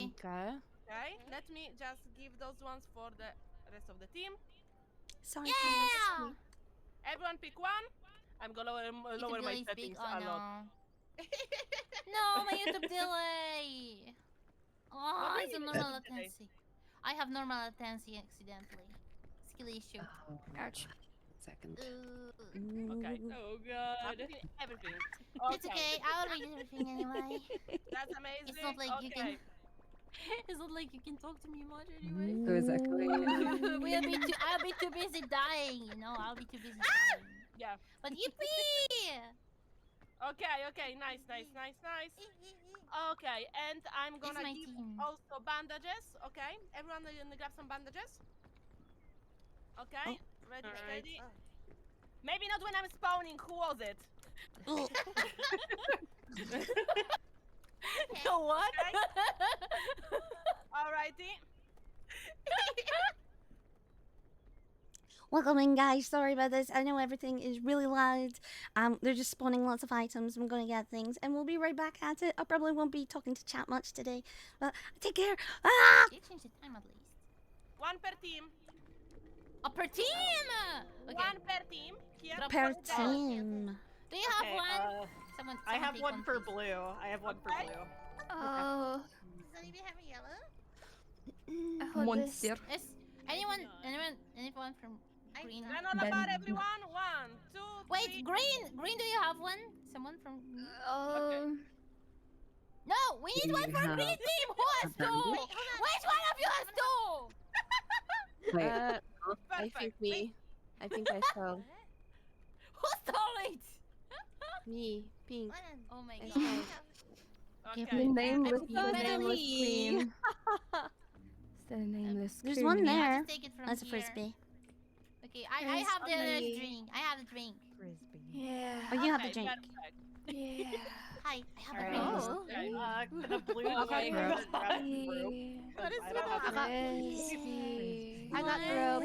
Okay. Okay, let me just give those ones for the rest of the team. Sorry, Yeah! Everyone pick one. I'm gonna lower my YouTube delay speak. settings Oh a lot. no. No, my YouTube delay. What Oh, do it's a you mean normal YouTube delay? latency. I have normal latency accidentally. Skill issue. Oh, Ouch. second. Okay, Oh I'm god. picking everything. It's okay. I'll read everything anyway. That's amazing. It's not like you Okay. can. It's not like you can talk to me much anyway. Exactly. I'll be too busy dying. You know, I'll be too busy dying. Yeah. But yippee! Okay, nice. Okay, and I'm This is gonna my give team. also bandages. Okay, everyone grab some bandages. Okay, ready, Alright. steady. Maybe not when I'm spawning. Who was it? So what? Alrighty. Welcome in, guys. Sorry about this. I know everything is really loud. They're just spawning lots of items. I'm gonna get things, and we'll be right back at it. I probably won't be talking to chat much today, but take care. Ah! They changed the time at least. One per team. Per team! Okay. One per team. Here. Drop Per one down. team. Do you have Okay, one? Someone I have take one for please. blue. I have one for Okay. blue. Oh. Does anybody have a yellow? Monster. Is anyone from green? Granola bar, everyone. 1, 2, Wait, 3. green, do you have one? Someone from green? Oh. No, we need one for green team! Who has two? Which one of you has two? Wait. I Perfect. think me. I think I saw Who stole it? me. Pink. Oh my I god. saw Okay. the nameless, so the nameless many. queen. It's the nameless There's queen. one I'll there. just take it from That's a here. frisbee. Okay, I have the Frisbee. drink. I have the drink. Frisbee. Yeah. Oh, you have the Okay, drink. perfect. Yeah. Hi, I have a Alright. drink. Okay. The blue Okay. team is grab the blue. What is I don't have that? Frisbee. I got What? rope.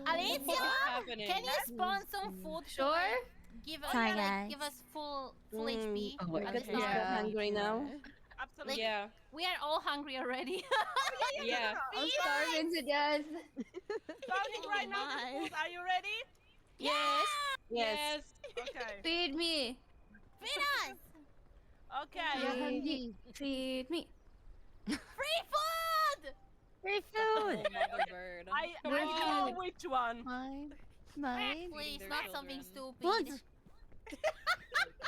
Alicia, happening? can you spawn some food? Sure. Give us, Sorry, like, guys. give us full HP. Oh my at god, the I'm start. so hungry now. Absolutely. Yeah. We are all hungry already. Yeah. I'm starving to death. Starting right now. my. The food. Are you ready? Yes. Yes. Okay. Feed me. Feed us. Okay. Feed me. Free food. Free food. Mother bird. I Wow. know which one. Mine. Mine. Please, their not something children. stupid. Food.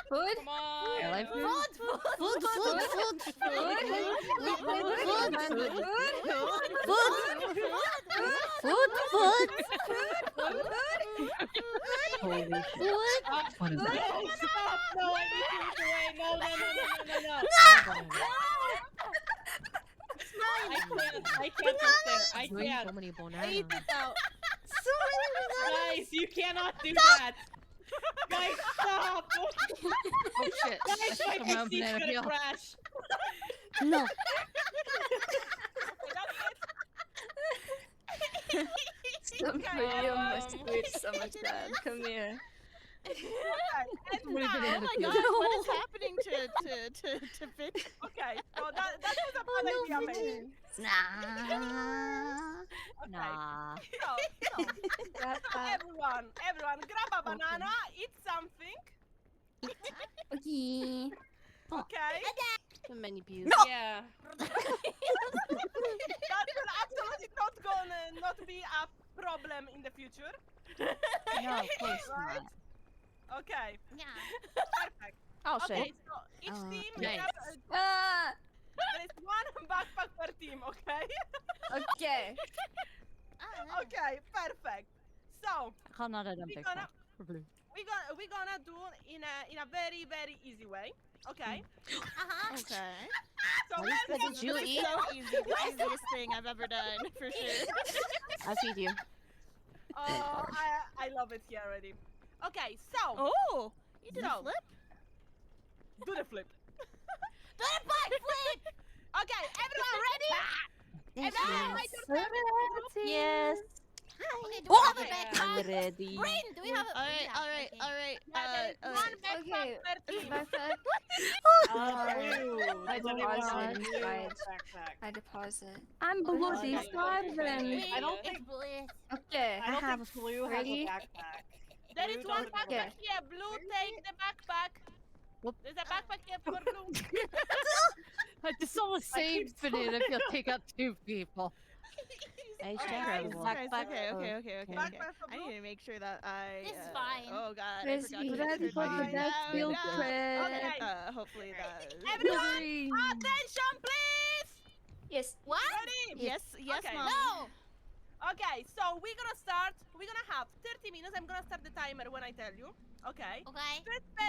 Food. Come on. I like food. Food. Food. Food. Food. Food. Food. Holy food. What is that? No, stop. No, I need to look away. No. I can't sit there. I can't. So many bananas. Eat it out. So many Guys, you cannot do that. Guys, stop. Oh shit. Guys, my Come on, PC's banana gonna peel. crash. No. Some video must hurt so much, Dad. Come here. And What a now, banana Oh my peel. god, what is happening to Fitch? okay, so that was a bad idea, maybe. Nah. Okay. Nah. So everyone, grab a banana, eat something, Okay. okay? So many views. No. Yeah. That will absolutely not be a problem in the future. No, of course Right? not. Okay, Yeah. perfect. Oh Okay, shit. so each team, nice. Ah. there is one backpack per team, okay? Okay. Okay, perfect. So, Kan not a we're gonna do in a very easy way, okay? Okay. So What did you eat? So easy. The easiest thing I've ever done, for sure. I'll feed you. Oh, I love it here already. Okay, so Oh, you did So- a flip? do the flip. Do a backflip! Okay, everyone ready? Yes, Everyone yes. write your favorite group. Yes. Okay, do we have a Okay. I'm backpack? ready. Brain, do we have a... Alright, yeah, alright, okay. alright. Yeah, there is one backpack Okay. per team. Backpack. Blue. I Does anyone deposit. want a blue Right. backpack? I deposit. I'm Oh, bloody okay. starving. I don't It's bliss. Okay. I don't have think a blue has a ready? backpack. There Blue is one doesn't have a backpack Okay. here. Blue, Where is take the backpack. Whoop. There's a backpack here for Blue. It's all the same fitting if you take out 2 people. I Alright, backpack. Okay, Oh, okay, okay, okay. okay. Backpack for I Blue. need to make sure that I. This is fine. Oh god, I Where's forgot he? to Ready turn for mine the next down, field down. trip. Okay. Hopefully that. Everyone, Green. attention, please. Yes. What? Ready? Yes, yes, Okay. mom. No! Okay, so we're gonna start. We're gonna have 30 minutes. I'm gonna start the timer when I tell you. Okay. Okay.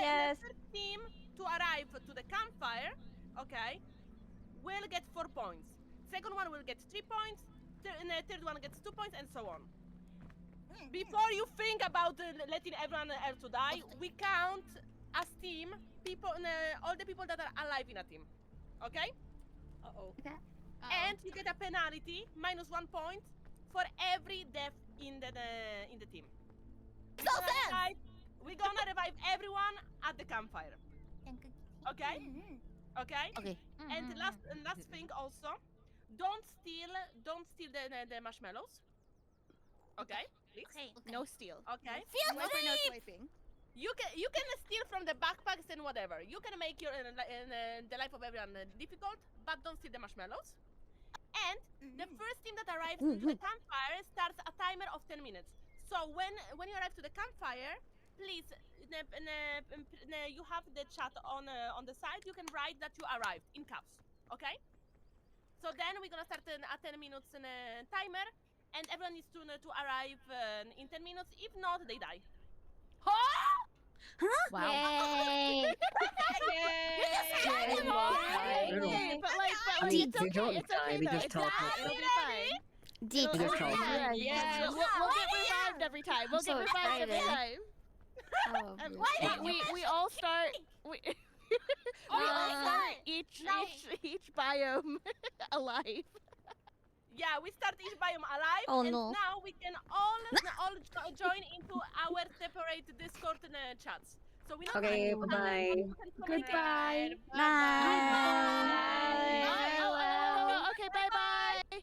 Yes. The first team to arrive to the campfire, okay, will get 4 points. Second one will get 3 points. And the third one gets 2 points, and so on. Before you think about letting everyone else to die, we count as team people, all the people that are alive in a team. Okay? Uh-oh. And you get a penalty -1 point for every death in the team. So sad! We're gonna revive everyone at the campfire. Okay? Okay? Okay. And last thing also, don't steal the marshmallows. Okay? Please. Okay. No steal. Okay. Feel Swiper, no free! swiping. You can steal from the backpacks and whatever. You can make your the life of everyone difficult, but don't steal the marshmallows. And the first team that arrives to the campfire starts a timer of 10 minutes. So when you arrive to the campfire, please, you have the chat on the side. You can write that you arrived in caps. Okay? So then we're gonna start a 10 minutes timer, and everyone needs to arrive in 10 minutes. If not, they die. Wow. Yay! You just had them all! Yay, but like, I mean, it's we okay. don't It's die, okay we though. just It's teleport. okay. It'll be fine. Deep. We just teleport. Yeah, Yeah. We'll get revived every time. We'll I'm get so revived every excited. time. Oh, We all start. We all start each biome alive. Yeah, we start each biome alive, Oh, and no. now we can all join into our separate Discord chats. So we don't Okay, have to- bye-bye. you can communicate. Goodbye. Bye. Okay, bye bye.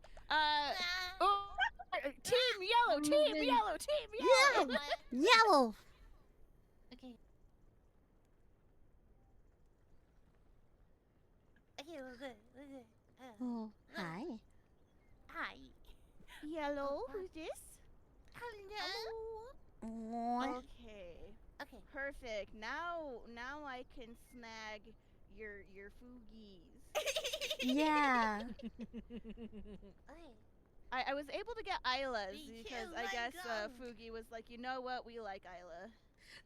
Team yellow, team yellow, team yellow. Yellow. Okay. Okay, we're good. We're good. Oh, hi. Hi. Yellow, who's this? Hello. What? Okay, Okay. perfect. Now I can snag your foogies. Yeah. Okay. I was able to get Isla's Me because too, I my guess God. Fugi was like, you know what, we like Isla.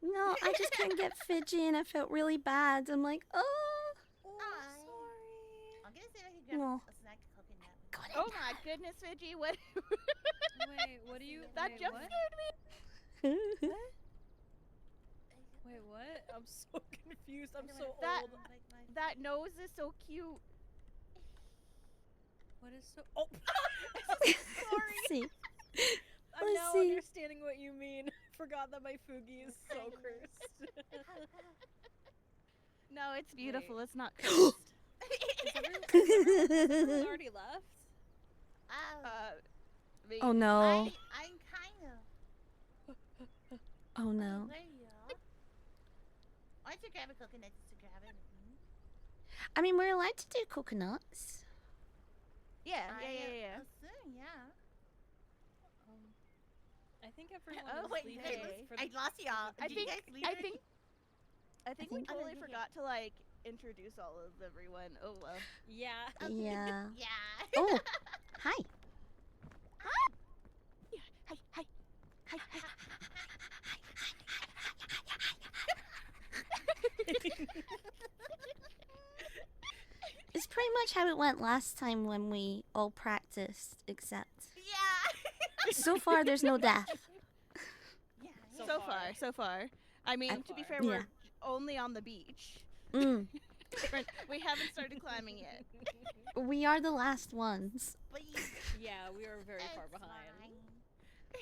No, I just couldn't get fidgy and I felt really bad. I'm like, oh. I'm gonna see if I can grab No. a snack coconut. Oh my goodness, Fidgy, what? Wait, what do you? That wait, jump what? scared me. Wait, what? I'm so confused. I'm so That- old. That nose is so cute. What is so? Oh, Sorry. See. I'm Let's now see. understanding what you mean. I forgot that my Fugi is so cursed. No, it's beautiful. Wait. It's not cursed. Everyone already left. Me. Oh no. I'm kind of. Oh no. Where are you? Why don't you grab a coconut just to grab it? I mean, we're allowed to do coconuts. Yeah, yeah. Soon, yeah. I think everyone Oh, is wait, leaving hey. for the I lost y'all. I Did think you guys leave I it? think I think we think- totally Okay. forgot to like introduce all of everyone. Oh well. Yeah. Yeah. Yeah. Oh, hi. Hi, hi. Hi, hi. It's pretty much how it went last time when we all practiced, except Yeah. so far there's no death. Yeah. So far. I mean, So to be far. fair, we're Yeah. only on the beach. Mm, We haven't started climbing yet. we are the last ones. Please. Yeah, we are very far It's behind. fine.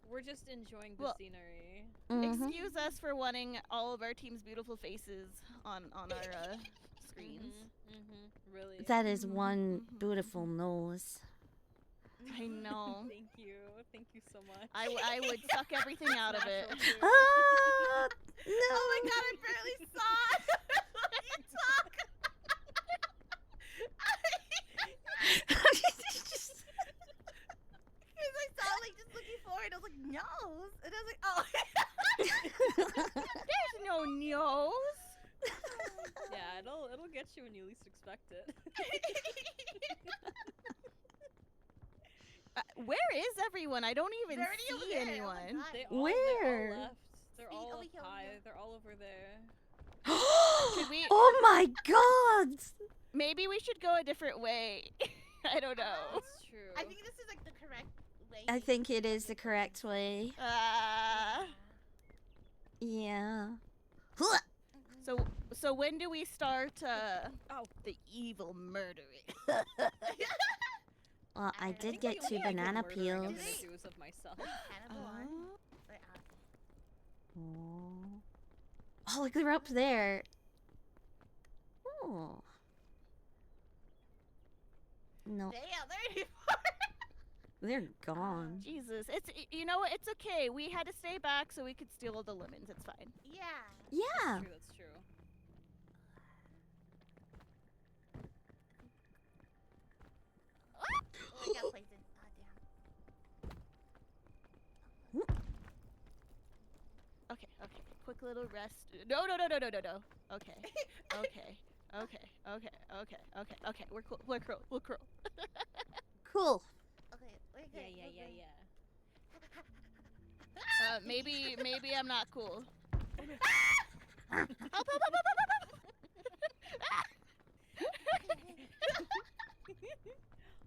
We're just enjoying the Well, scenery. Mhm. Excuse us for wanting all of our team's beautiful faces on our screens. Really. That is Mhm, one mhm, beautiful nose. I know. Thank you. Thank you so much. I would suck everything out of it. Natural, too. Ah, no. Oh my god, I barely saw it. You talk. Because I saw like just looking forward, I was like nose, and I was like, oh. There's no nose. Yeah, it'll get you when you least expect it. Where is everyone? I don't even They're already over see there, oh my anyone. God. They Where? all left. They're Speed all over up here, over high. here. They're all over there. Should we- Oh my god! Maybe we should go a different way. I don't know. That's true. I think this is like the correct way. I think it is the correct way. Yeah. Yeah. So when do we start Oh. the evil murdering? Well, I I did think get the 2 only evil banana murdering I'm peels. gonna do is of myself. Cannibal one. Or, Oh, look, they're up there. Oh. No, They're they're gone. Jesus, you know what? It's okay. We had to stay back so we could steal all the lemons. It's fine. Yeah. Yeah. That's true. Oh, I got poisoned. Oh, damn. Okay. Quick little rest. No. Okay. Okay. We're cool. We're cool. Cool. Okay, we're good. we're good. Maybe I'm not cool.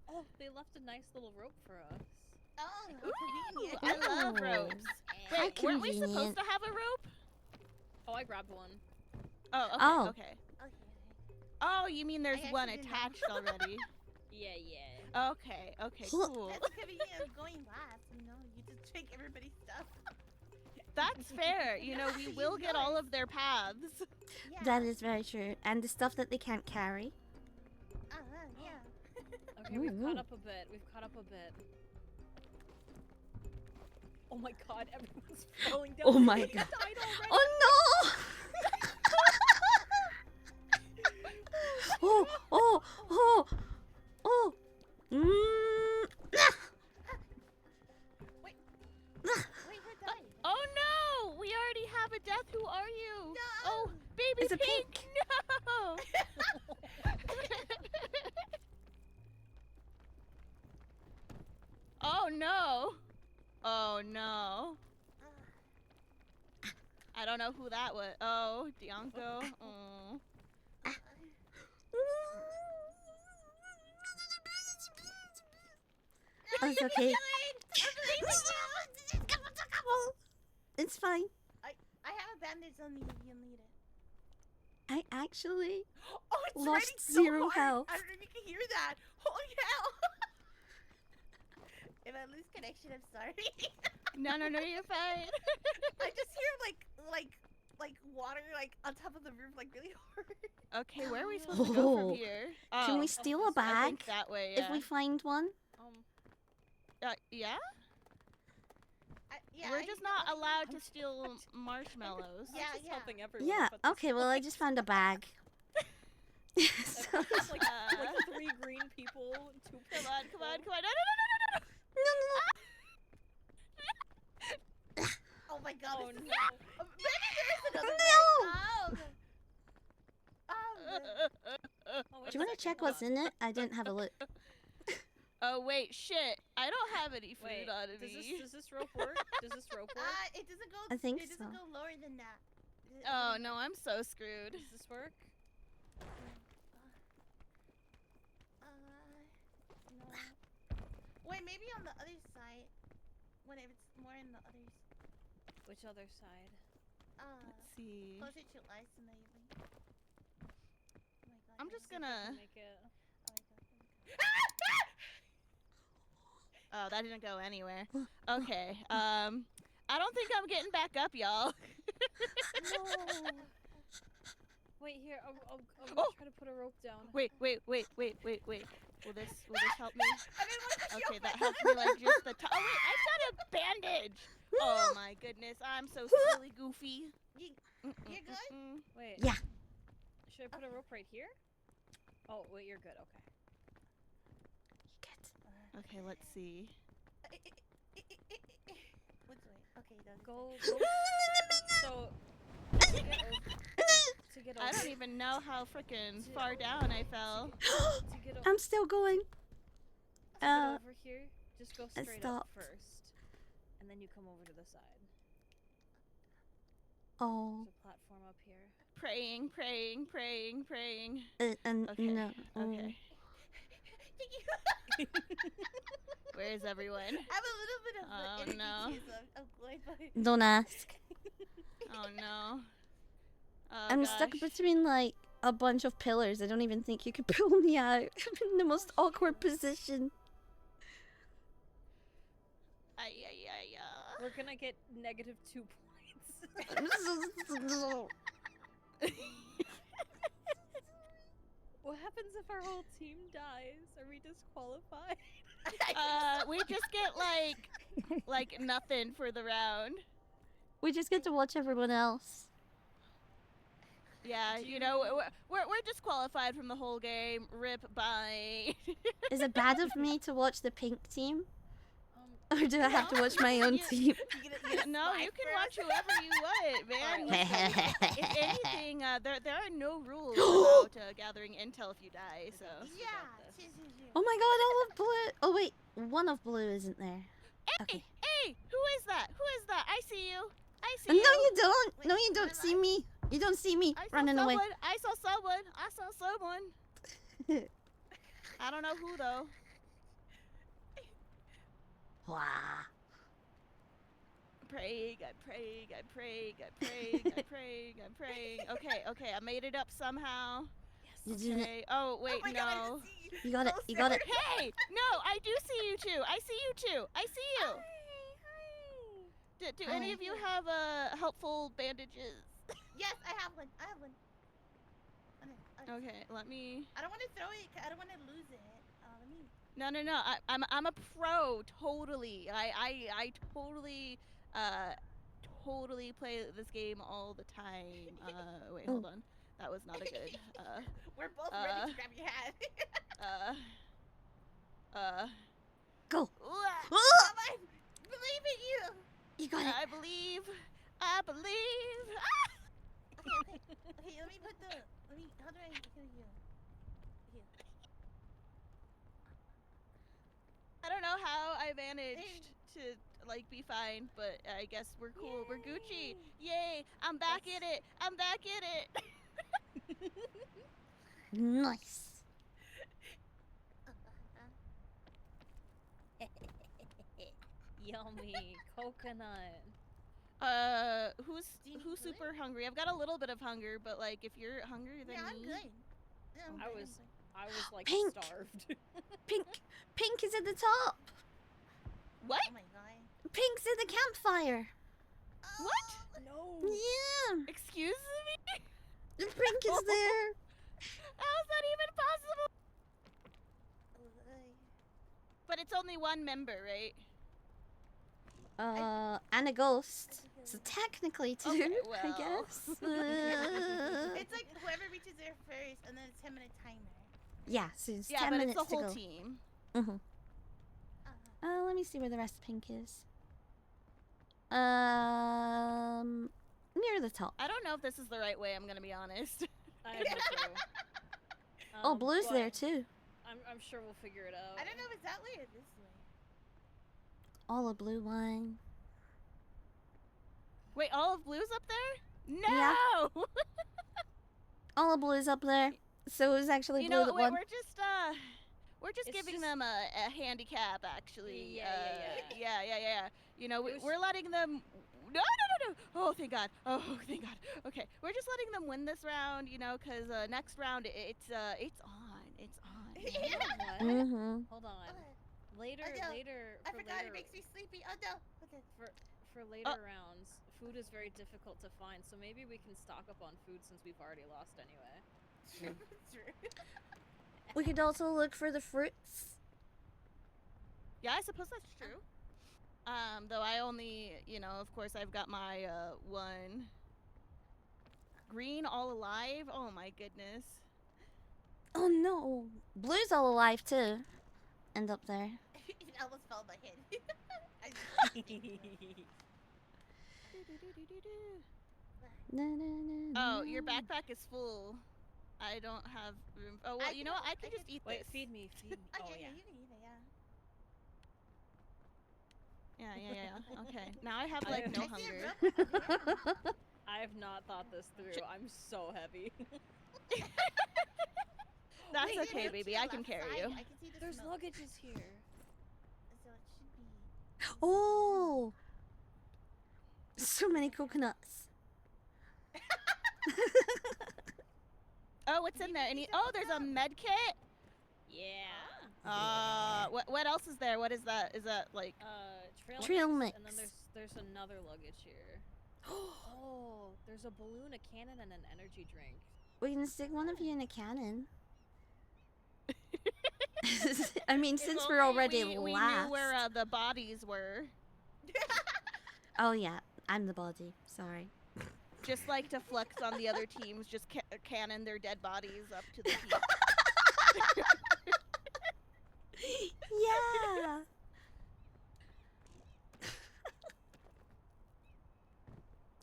Oh, they left a nice little rope for us. Oh, Ooh, convenient. I love Ooh. ropes. How Wait, weren't we supposed convenient. to have a rope? Oh, I grabbed one. Oh, okay. Oh. Okay. Okay. Oh, you mean there's I one actually didn't know. attached already? Yeah. Okay. Huh. Cool. That's convenient of going last, you know? You just take everybody's stuff. That's fair. You know, we You will get know all it. of their paths. Yeah. That is very true. And the stuff that they can't carry. Yeah. Okay, we've Ooh. caught up a bit. Oh my god, everyone's falling down. Oh my They god. died already. Oh no! Oh! Wait, who died? Oh no! We already have a death. Who are you? No. Oh, baby It's a pink. pink. No. Oh no. Oh no. I don't know who that was. Oh, Dianco. Oh. Oh, it's okay. It's fine. I have a bandage on me if you need it. I actually Oh, it's Lost raining so 0 hard. health. I don't know if you can hear that. Holy hell. If I lose connection, I'm sorry. No, you're fine. I just hear like water like on top of the roof like really hard. Okay, where are we supposed to go Oh. from here? Can Oh, we steal a this way. I bag think that way. if we find one? Yeah. Yeah, We're I just know. not allowed to steal marshmallows. Yeah, Just yeah. helping everyone. Yeah. but this Okay. Well, I just found a bag. So, There's like, Uh, like 3 green people, 2 Come pink on. people. No. Oh my god. Oh this is- no. Maybe there is another No! way. Oh, do you want to check what's in it? I didn't have a look. Oh wait, shit! I don't have any food Wait, on does me. this rope work? Does this rope work? It doesn't go. I think it doesn't so. go lower than that. Oh no, I'm so screwed. Does this work? No. Wait, maybe on the other side. When it's more in the other. Which other side? Let's see. Closer to us, maybe. Oh my god. I'm yeah. just gonna. Make it. Oh my god. Oh, That didn't go anywhere. Okay. I don't think I'm getting back up, y'all. No. Wait here. I'll Oh! try to put a rope down. Wait. Will this help me? Okay, that helps me like just the top. Oh wait, I've got a bandage. Oh my goodness, I'm so silly goofy. You good? Wait. Yeah. Should I put a rope right here? Oh wait, you're good. Okay. Good. Okay, let's see. Which way? Okay, that's Go. So. To get over. I don't even know how freaking far down I fell. To get I'm still going. over here, just go I straight up stopped. first, and then you come over to the side. Oh. There's a platform up here. Praying. And Okay. no. Okay. Where is everyone? I have a little bit of Oh, energy no. too, so I'm going by. Don't ask. Oh no. Oh, I'm stuck gosh. between like a bunch of pillars. I don't even think you could pull me out. I'm in the most awkward position. Ay. We're gonna get -2 points. What happens if our whole team dies? Are we disqualified? We just get like nothing for the round. We just get to watch everyone else. Yeah, you know, we're disqualified from the whole game. Rip, bye. Is it bad of me to watch the pink team? Or do I have to watch my own team? No, you can watch whoever you want, man. If anything, there are no rules about gathering intel if you die. So. Yeah. Oh my god, all of blue. Oh wait, one of blue isn't there. Okay. Hey, who is that? Who is that? I see you. I see No, you. you don't. Wait, No, you don't am see I? me. You don't see me I saw running away. someone. I saw someone. I don't know who though. Wow. Praying. Okay, I made it up somehow. You did it. Okay. Oh wait, Oh my God, I no. didn't see you. You got it. You got it. Hey, no, I do see you too. I see you too. I see you. Hi. Do any of you have helpful bandages? Yes, I have one. Okay, let me. I don't want to throw it. I don't want to lose it. Let me. No. I'm a pro. Totally. I totally play this game all the time. Wait, hold on. That was not a good. We're both ready to grab your hat. Go. Ooh, I believe in you. You got it. I believe. Okay, let me put the. How do I heal you? Here. I don't know how I managed to like be fine, but I guess we're cool. We're Gucci. Yay! I'm back in it. Nice. Yummy coconut. Who's Do you need super hungry? I've got a little bit of hunger, but like if you're hungry, then Yeah, I'm me. good. Yeah, I'm I good, was- I'm I was like Pink. starved. Pink is at the top. What? good. Oh my god. Pink's in the campfire. What? No. Yeah. Excuse me? The pink is there. How is that even possible? But it's only one member, right? And a ghost. So technically two, Okay, I well. guess. It's like whoever reaches there first, and then it's 10-minute timer. Yeah, so it's Yeah, 10 but minutes it's the whole to go. team. Let me see where the rest of pink is. Near the top. I don't know if this is the right way. I'm gonna be honest. I have no clue. Oh, blue's but there too. I'm sure we'll figure it out. I don't know if it's that way or this way. All a blue one. Wait, all of blue's up there? No. Yeah. All a blue's up there. So it was actually You blue know, that wait, won. we're just It's giving just- them a handicap, actually. Yeah. Yeah. You know, It was- we're letting them. No. Oh, thank God. Okay, we're just letting them win this round, you know, because next round it's on. What? Mm-hmm. Hold on. Later, Oh, no. later, I for forgot later, it makes me sleepy. Oh no. Okay. for later rounds, food is very difficult to find. So maybe we can stock up on food since we've already lost anyway. True. We could also look for the fruits. Yeah, I suppose that's true. Though I only, of course, I've got my one green all alive. Oh my goodness. Oh no. Blue's all alive too. End up there. It almost fell on my head. Na, na, na, Oh, na. your backpack is full. I don't have room. Oh well, I you know what? I can can- just eat Wait, this. feed me, feed me. Oh, Oh yeah, yeah. you can eat it, yeah. Yeah. Okay. Now I have I like no see hunger. I have not thought this through. I'm so heavy. That's Wait, okay, look to baby. the I can left carry side. you. I can see the There's smoke. luggages here. So it should be. Oh. So many coconuts. Oh, what's in there? Any? Oh, there's a med kit. Yeah. What else is there? What is that? Is that like? Trail And mix. then there's another luggage here. Oh, there's a balloon, a cannon, and an energy drink. We can stick one of you in a cannon. I mean, If since we're only already we last. knew where the bodies were. Oh yeah, I'm the body. Sorry. Just like to flex on the other teams, just cannon their dead bodies up to the heap. Yeah.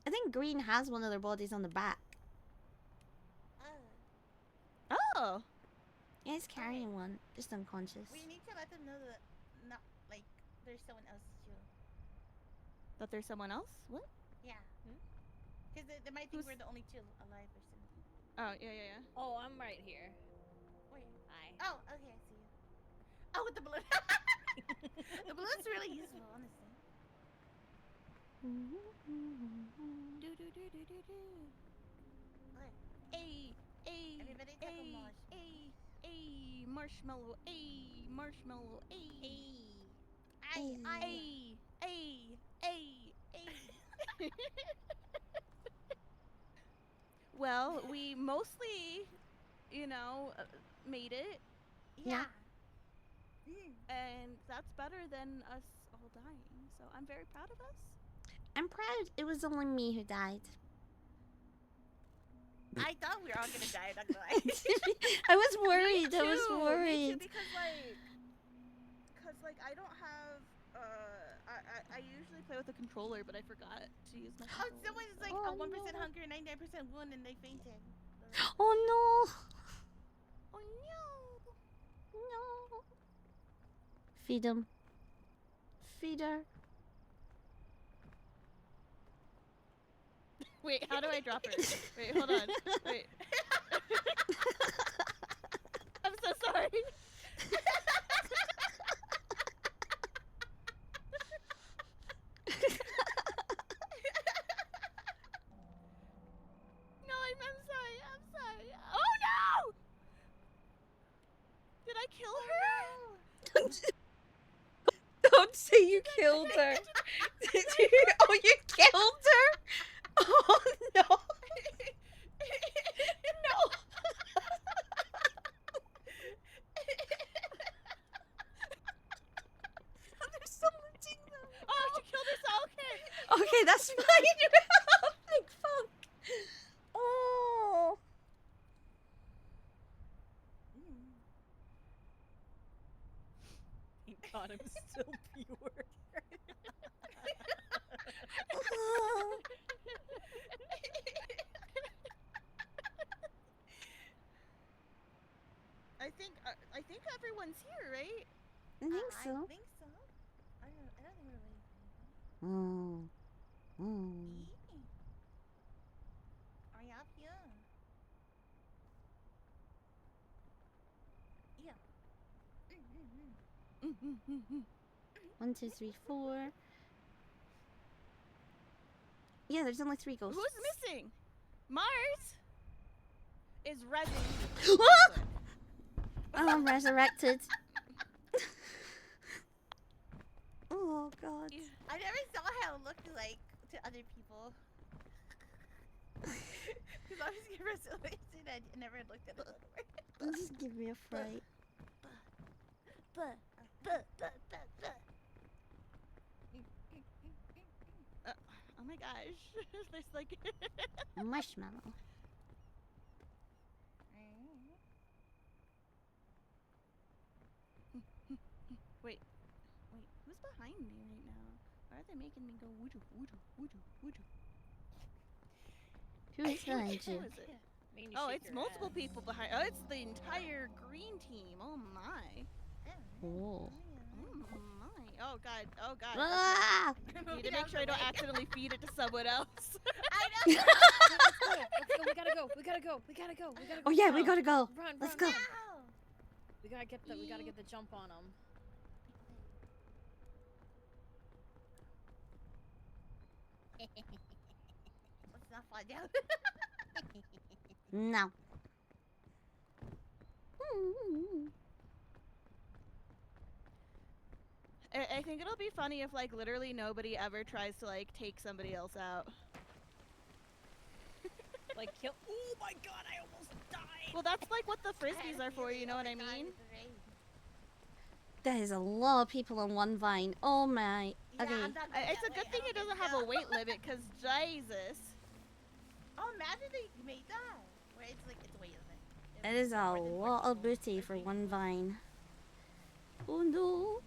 I think Green has one of their bodies on the back. Oh. Yeah, he's carrying one, just unconscious. We need to let them know that, not like there's someone else too. That there's someone else? What? Yeah. Because they might think Who's- we're the only two alive or something. Oh yeah. Oh, I'm right here. Wait. Hi. Oh, okay, I see you. Oh, with the balloon. The balloon's really useful, honestly. What? Ay, Everybody take a marshmallow. marshmallow, marshmallow, Well, we mostly, made it, Yeah. and that's better than us all dying. So I'm very proud of us. I'm proud it was only me who died. I thought we were all gonna die. Not gonna lie. I was worried. I was Me too, worried. because I don't have I usually play with a controller, but I forgot to use my Oh, controller. someone's like Oh, a 1% no. hunger, 99% wound, and they fainted. Oh no. Oh no! No. Feed him. Feed her. Wait, how do I drop her? Wait, hold on. Wait. I'm so sorry. No, I'm sorry. I'm sorry. Oh no! Did I kill her? Don't say you killed her. Did you? Oh, you killed her? Oh no. No. There's someone taking them. Oh, she killed herself. Okay. Okay, that's fine. Like fuck. Oh. Thank God I'm still pure. I think everyone's here, right? I think so. I think so. I don't think we're ready for anything. Are you up here? Yeah. 1, 2, 3, 4. Yeah, there's only 3 ghosts. Who's missing? Mars is resin. I'm resurrected. god. I never saw how it looked like to other people. Because I was given resolution, I never looked at it. Just give me a fright. Oh my gosh. There's like Marshmallow. Wait, who's behind me right now? Why are they making me go woodoo, woodoo, woodoo, woodoo? Who's behind Who you? is it? Mean you Oh, shake it's your multiple ass. people behind. Oh, it's the entire green team. Oh my. Oh. Oh my. Oh god. Oh god. Ah! Okay. Need to make sure I don't accidentally feed it to someone else. I know. Let's go. We gotta go. We gotta go. We gotta go. We gotta go. Oh yeah, we now. gotta go. Run. Let's run, go. run. We gotta get the jump on them. Let's not fly down. No. I think it'll be funny if like literally nobody ever tries to like take somebody else out. Like kill. Oh my god! I almost died. Well, that's like what the frisbees are for. You know what I mean? That is a lot of people on one vine. Oh my. Yeah, Okay. I'm not going It's a that good way. thing I it don't doesn't think have a so. weight limit, cause Jesus. Oh, imagine they made that. Where it's like, it's a weight limit. That is a lot of booty for one vine. Oh no.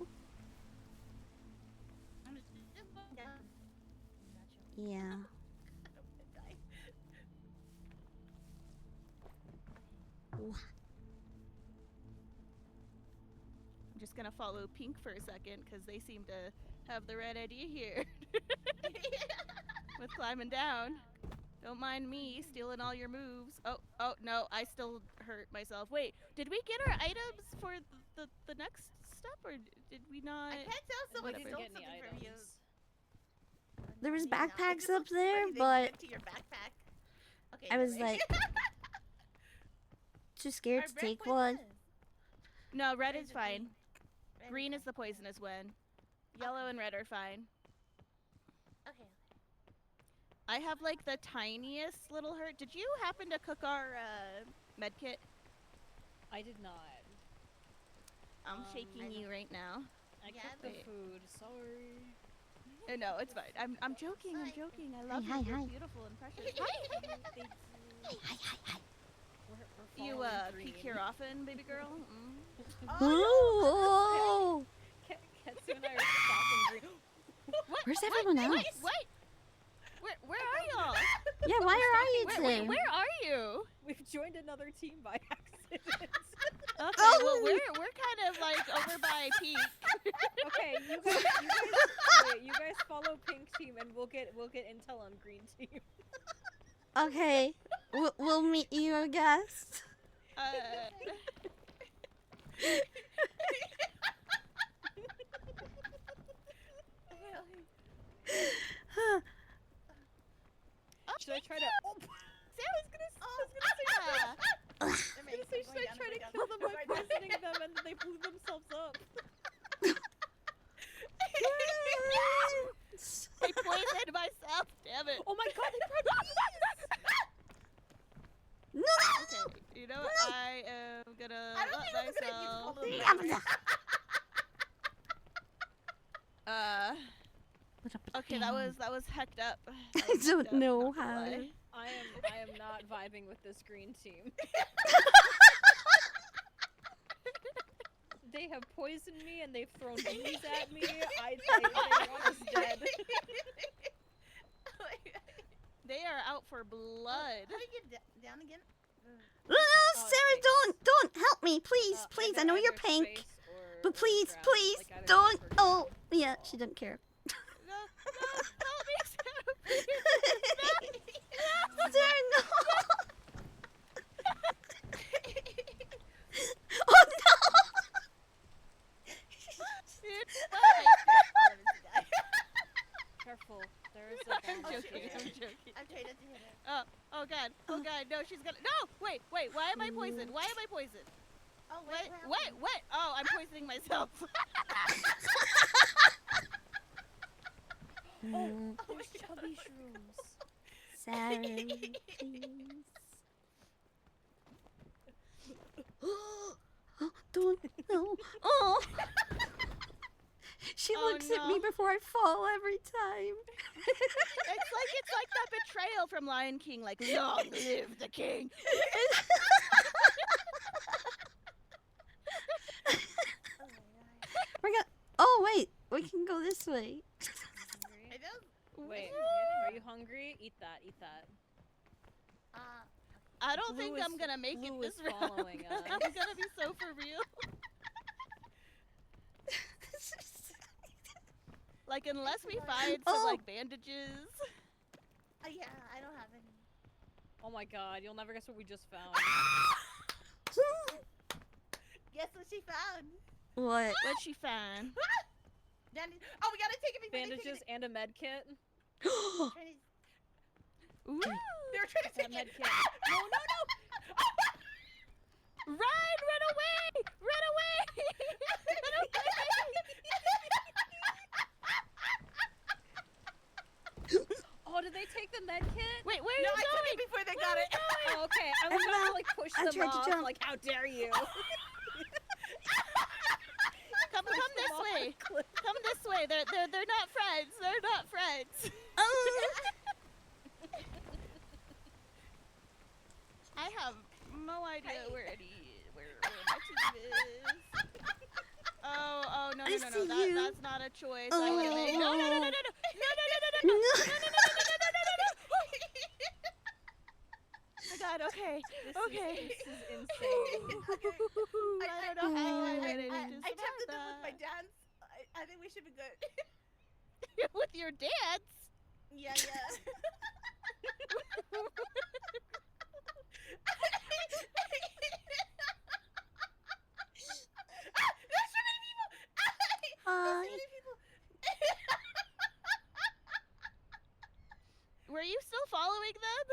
I'm just going down. I'm not sure. Yeah. I don't want to die. I'm just gonna follow Pink for a second, cause they seem to have the right idea here. With climbing down. Don't mind me stealing all your moves. Oh no, I still hurt myself. Wait, did we get our items for the next step, or did we not? I can't tell We someone didn't stole get any something from you. items. There was Maybe not. backpacks It up looks there, funny they but went to your backpack. Okay, I was never mind. like too scared Are to red take one. poisonous? No, red Or is it fine. Red Green is fine. the poisonous one. Yellow and red are fine. Okay. I have like the tiniest little hurt. Did you happen to cook our med kit? I did not. I'm shaking you right now. I Yeah, cooked the but- food. Sorry. No, it's fine. I'm joking. I'm joking. I love Hi, you. hi, You're hi. beautiful and precious. We're You following peek green. here often, baby girl? Mm. Oh, Ketsu and I are stalking green. What? Where's What? everyone else? Wait. Where are y'all? yeah, why are you Wait, two? where are you? We've joined another team by accident. Okay, well we're kind of like over by Peak. Okay, you guys follow pink team and we'll get intel on green team. Okay, we'll meet you, I guess. Should I try to? Oh, See, I was gonna say, should I try to kill them by poisoning them and then they blew themselves up? I poisoned myself. Damn it. Oh my god! No! Okay, you know what? I am gonna I don't let think I'm gonna use myself. all of them. Okay, that was hecked up. I don't know how. I am not vibing with this green team. They have poisoned me and they've thrown bees at me. They want us dead. They are out for blood. How do you get down again? No, Sarah, don't help me, please, please. I know you're pink, but please, please, don't. Oh, yeah, she didn't care. No, help me, Sarah, please. Sarah, no. Oh no! It's fine. Careful, there is a I'm bomb. joking. I'm joking. I'm trying not to hit it. Oh god. Oh god. No, she's gonna. No. Wait. Why am I poisoned? Why am I poisoned? Oh, What? Oh, I'm poisoning myself. There's chubby shrooms. Sorry, please. Oh, don't no. Oh. She Oh, looks at me no. before I fall every time. It's like that betrayal from Lion King, like long live the king. We're gonna. Oh wait, we can go this way. Hungry? I don't. Wait, are you hungry? Eat that, eat that. I don't Blue think is- I'm gonna make it Blue this is round. following us. I'm gonna be so for real. Like unless we find some Oh. like bandages. Yeah, I don't have any. Oh my god, you'll never guess what we just found. Guess what she found? What? What she found? Danny. Oh, we gotta take it before Bandages and a med kit. Oh, Ooh. They were trying to That take med it. kit. No, no, no! Run! Run away! Run away! Run away! Oh, did they take the med kit? Wait, where are No, you I took going? it before they got it. Oh, okay. I was trying to like push I them tried to off. jump. Like, how dare you? Come Push them this off way. the cliff. Come this way. They're not friends. They're not friends. I have no idea where my team is. Oh no I no no see no you. That's not a choice. I would have made. No no no no no no no no no no No. no no no no. Oh God. Okay. Okay. This is insane. I don't know how I'm gonna I just tempted them with my dance. I think we should be good. with your dance. Yeah, yeah. There's so many people! There's so Hi. many people! Were you still following them?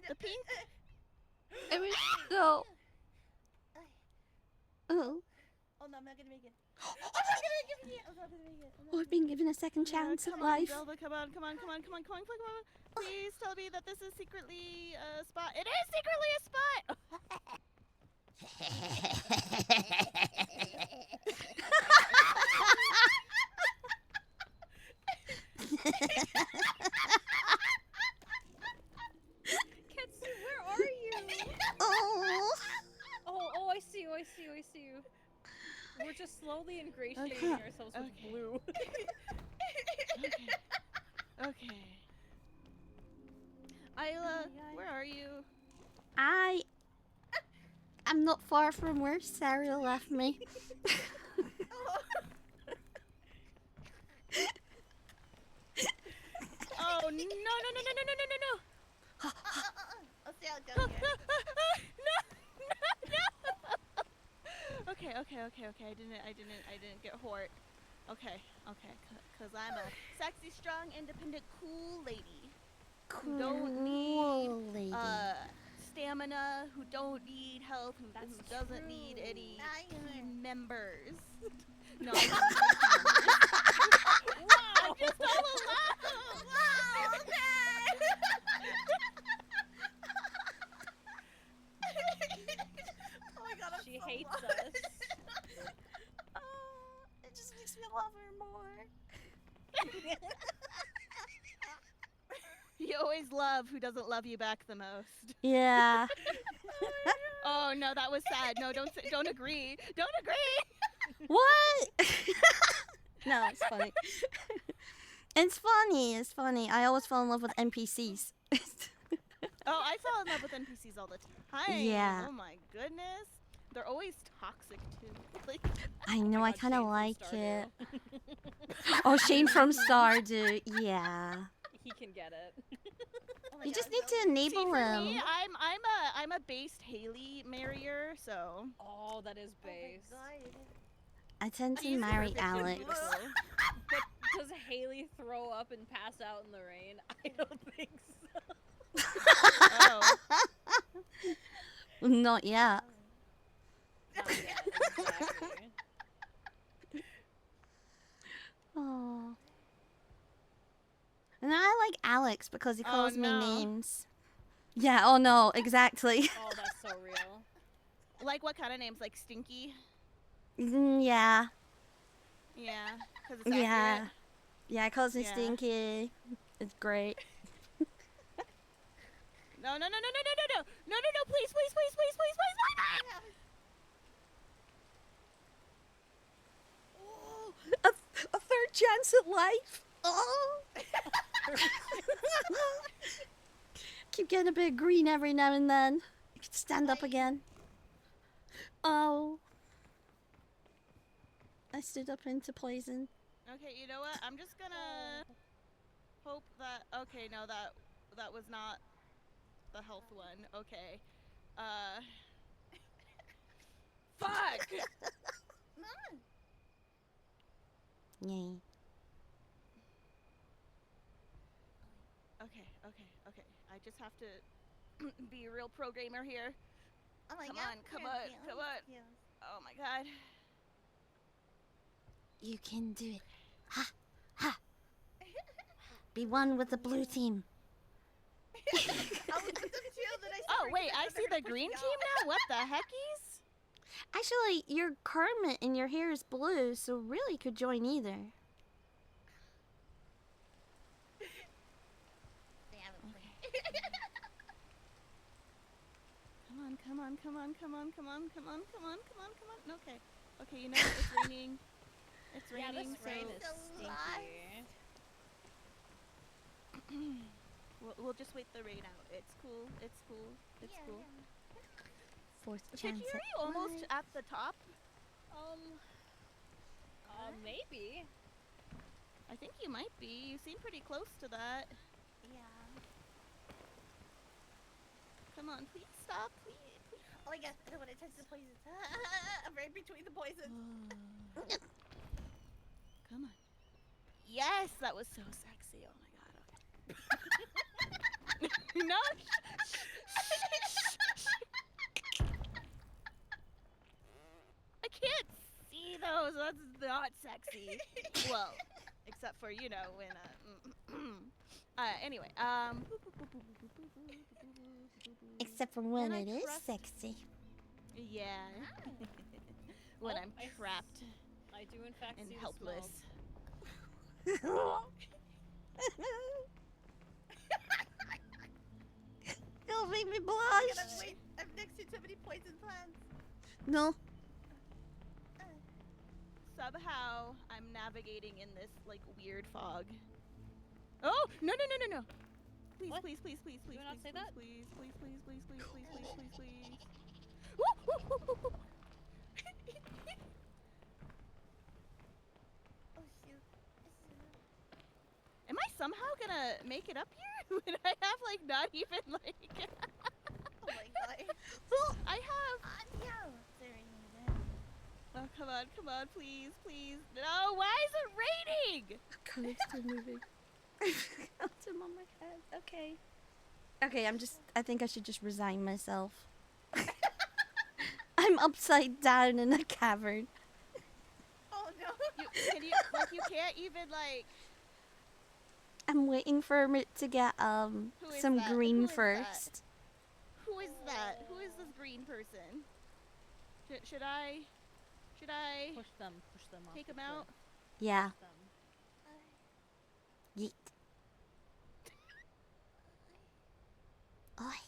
The pink? I was so. Oh. Oh no, I'm not gonna make it. I'm not gonna make it! I'm not gonna make it. I'm not Oh, I've been given a second chance at Come on, life. Zelda, come on. Please tell me that this is secretly a spot. It is secretly a spot! Ketsu, where are you? Oh. Oh, I see you, I see you, I see you. We're just slowly ingratiating Okay. ourselves with Okay. blue. Okay. Isla, where are you? I'm not far from where Sarah left me. Oh, no, no, no, no, no, no, no, no, no! I'll see how it goes here. Okay. I didn't get hurt. Okay. Cause I'm a sexy, strong, independent, cool lady. Who don't need, lady. Stamina, who don't need health, who doesn't need any I team members. No. Wow! I'm just all alone. Wow, okay! Oh my god, I'm She so hates lost. us. It just makes me love her more. You always love who doesn't love you back the most. Yeah. Oh no, that was sad. No, don't agree. Don't agree. What? No, it's funny. It's funny. I always fall in love with NPCs. Oh, I fall in love with NPCs all the time. Yeah. Oh my goodness. They're always toxic too. Like, I know, my I God, kind of Shane from like it. Stardew. Oh, Shane from Stardew. Yeah. He can get it. Oh my You god, just I'm need so- to see, enable for him. me, I'm a based Haley marrier, so Oh, that is Oh my base. god. I tend to He's marry perfect. Alex. But does Haley throw up and pass out in the rain? I don't think so. oh. Not yet. Not yet, exactly. Oh. Alex because he Oh, calls me no. names. Yeah, oh no, exactly. Oh, that's so real. Like what kind of names? Like Stinky? Yeah. Yeah, because it's Yeah. accurate. Yeah, he calls me Yeah. Stinky. It's great. No, no, no, no, no, no, no, no, no, no, no, please, please, please, please, please, please, please. Oh, a third chance at life. Oh. Keep getting a bit green every now and then. I can stand up again. Oh. I stood up into poison. Okay, you know what? I'm just gonna hope that. Okay, no, that was not the health one. Okay. Fuck. Yay. Okay, okay, okay. I just have to be a real pro gamer here. Oh my Come god. on, come on, come on. Oh my god. You can do it. Ha! Ha! Be one with the blue team. Oh wait, I see the green team now. What the heckies? Actually, your Kermit and your hair is blue, so really you could join either. Come on, come on, come on, come on, come on, come on, come on, come on, come on. Okay, okay. You know what? It's raining. It's Yeah, raining. this rain is so stinky. We'll just wait the rain out. It's cool. It's cool. It's cool. Fourth Could chance you at be almost life. at the top? Maybe. I think you might be. You seem pretty close to that. Yeah. Come on, please stop, please. Oh my god, I don't want to touch the poison. I'm right between the poison. Come on. Yes, that was so sexy. Oh my god. Okay. No. I can't see those. That's not sexy. Well, except for you know when anyway Except for when And I it is trust- sexy. yeah. When Oh, I'm I trapped I do in fact and see helpless. The smoke. Don't make me I'm blush. gonna wait. I'm next to so many poison plants. No. Somehow I'm navigating in this like weird fog. Oh no no no no no! Please What? please please please please you not please say that? please please please please please please please please please. Woo, woo, woo, woo, woo. Oh shoot. Am I somehow gonna make it up here when I have like not even like Oh my god. I have. Yeah. Oh come on please please no why is it raining? Color's still moving. Got him on my head. Okay. Okay, I think I should just resign myself. I'm upside down in a cavern. Oh no. You can't even like. I'm waiting for it to get Who is some that? green Who is that? first. Who is that? Who is this green person? Should I Push them off. take the him out? cliff. Yeah. Push them. Yeet. Oi.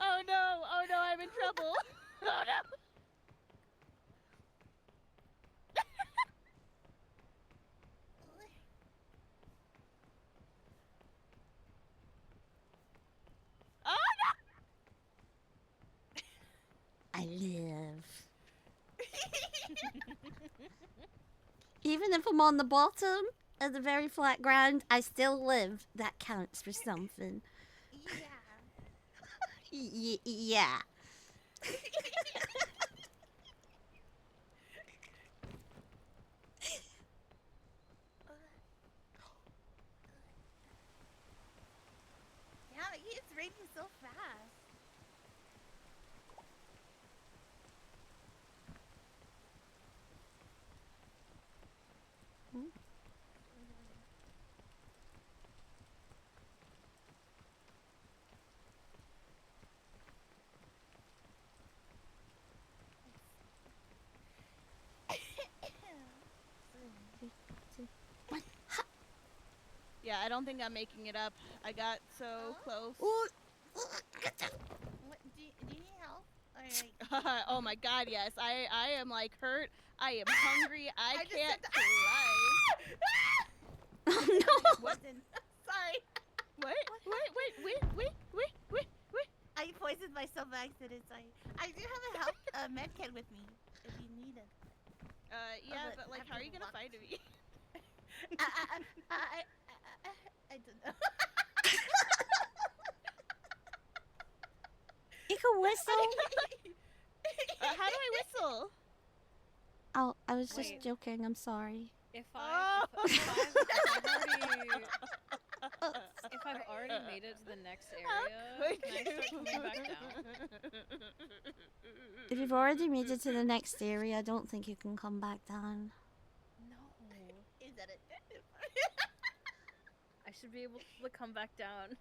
Oh no, I'm in trouble. Oh no. Oh no. I live. Even if I'm on the bottom of the very flat ground, I still live. That counts for something. Yeah. Yeah. Yeah, it's raining so fast. Yeah, I don't think I'm making it up. I got so close. Ooh. What, do you need help? Or like, Oh my god, yes. I am like hurt. I am hungry. I just can't said cry. Oh no! poison. Sorry. What? Wait. I poisoned myself by accident. Sorry. I do have a help med kit with me if you need it. Yeah, but but like, how are you gonna after find me? I don't know. You can whistle. How do I whistle? Oh, I was just Wait. joking. I'm sorry. If Oh. I've already made it to the next How area, could can I start you? coming back down? If you've already made it to the next area, I don't think you can come back down. No. Is that it? I should be able to come back down.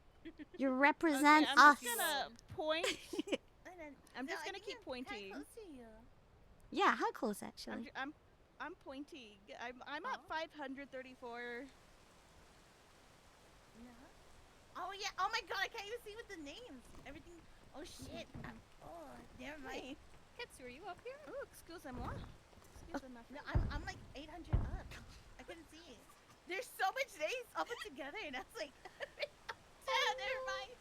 You Okay, represent I'm us. just gonna point. And then, I'm just I gonna keep can't- pointing. How close are you? Yeah, how close actually? I'm pointing. I'm at 534. No. Oh yeah. Oh my god, I can't even see with the names. Everything. Oh shit. Oh, never mind. Ketsu, are you up here? Oh, excusez-moi. Excusez-moi. No, I'm like 800 up. I couldn't see it. There's so much names all put together, and I was like, never mind.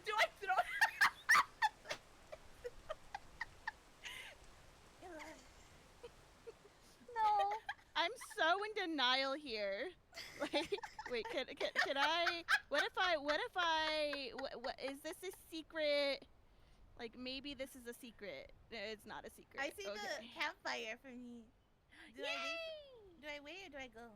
Do I throw? No. I'm so in denial here. Like, wait, can I? What if I? What is this a secret? Like maybe this is a secret. It's not a secret. I see okay. the campfire for me. Do I wait? Do I wait or do I go?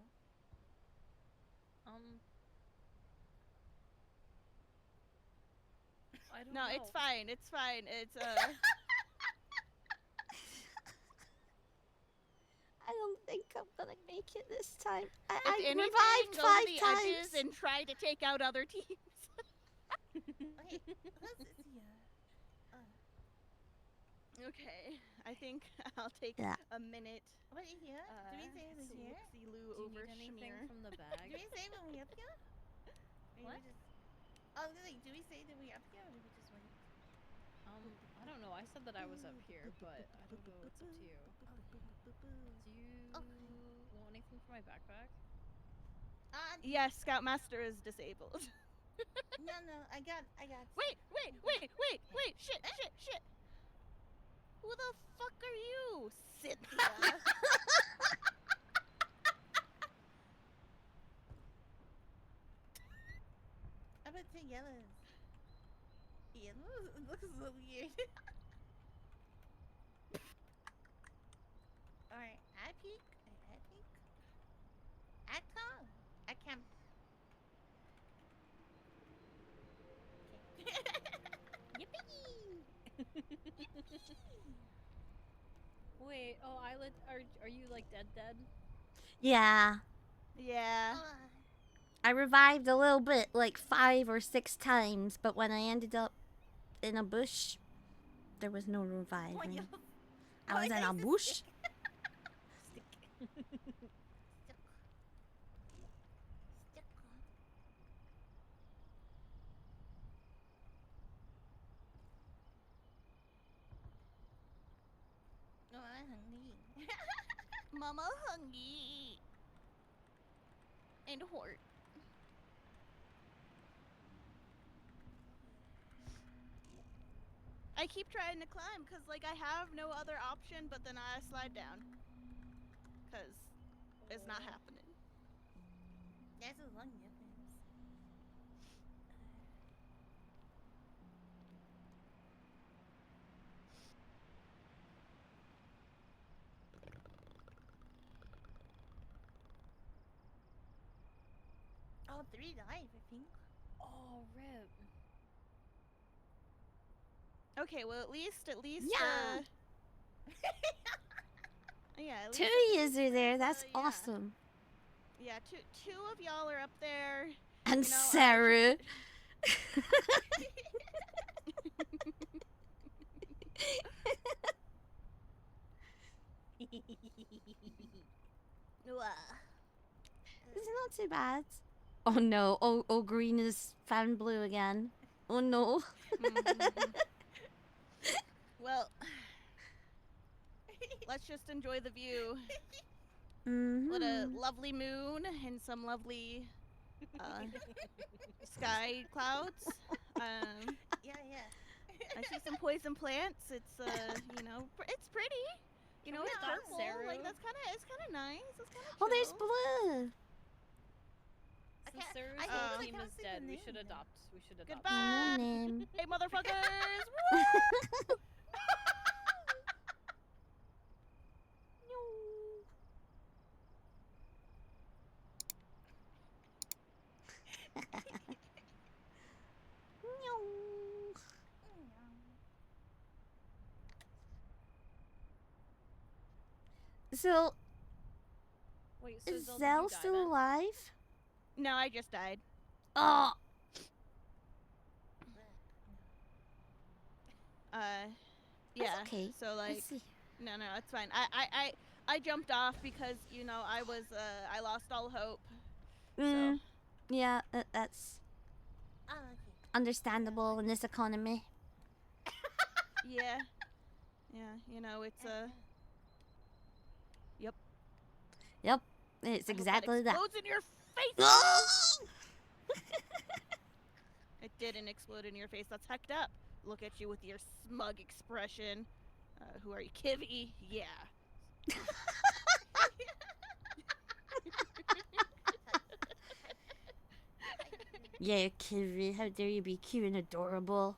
I don't No, know. it's fine. It's fine. It's I don't think I'm gonna make it this time. I if anything, revived go to 5 the times. edges and try to take out other teams. Okay, who's this here? Okay, I think I'll take Yeah. a minute. What is here? Do we say to we're here? look-see-loo Do you over need anything Schmear. from the Do bag? we say when we up here? Or What? we just... I was like, do we say that we up here or do we just wait? I don't know. I said that I was up here, but I don't know. It's up to you. Do you want anything from my backpack? Yes, Scoutmaster is disabled. No, I got. Wait! Shit! Who the fuck are you, Cynthia? I'm gonna take yellows. Yellows? It looks so weird. Alright, I peek. I come. I camp. Wait. Oh, Eyelid. Are you like dead? Yeah. Yeah. I revived a little bit, like 5 or 6 times, but when I ended up in a bush, there was no reviving. I was in a bush. No, I'm hungry. Mama hungry. And hort. I keep trying to climb because, like, I have no other option, but then I slide down. Because it's not happening. That's a long difference. Oh, 3 life, I think. Oh, rip. Okay, well, at least, Yeah. yeah, at 2 least, are there. That's yeah. awesome. Yeah, two of y'all are up there. And You know, Sarah. Wah. It's not too bad. Oh no. Oh, green is found blue again. Oh no. Mhm. Well, let's just enjoy the view. What a Mm-hmm. lovely moon and some lovely uh, sky clouds. Yeah, yeah. I see some poison plants. It's it's pretty. You Can know, we it's stop purple. Saru? Like it's kind of nice. It's kind of Oh, there's chill. blue. Since can't- Saru's I whole can't- I team can't is see the dead, we name should then. adopt. We should adopt. Goodbye. No name. Hey, motherfuckers! Woo! So, Wait, so is Zell, did Zell you die still then? alive? No, I just died. Oh, Yeah. okay. So I like, see. no, it's fine. I jumped off because I was I lost all hope. Mm, yeah, that's Oh, okay. understandable in this economy. Yeah. It's Yep, it's I hope exactly that that. explodes in your face. It didn't explode in your face. That's hecked up. Look at you with your smug expression. Who are you, Kivy? Yeah. Yeah, Kivy, how dare you be cute and adorable?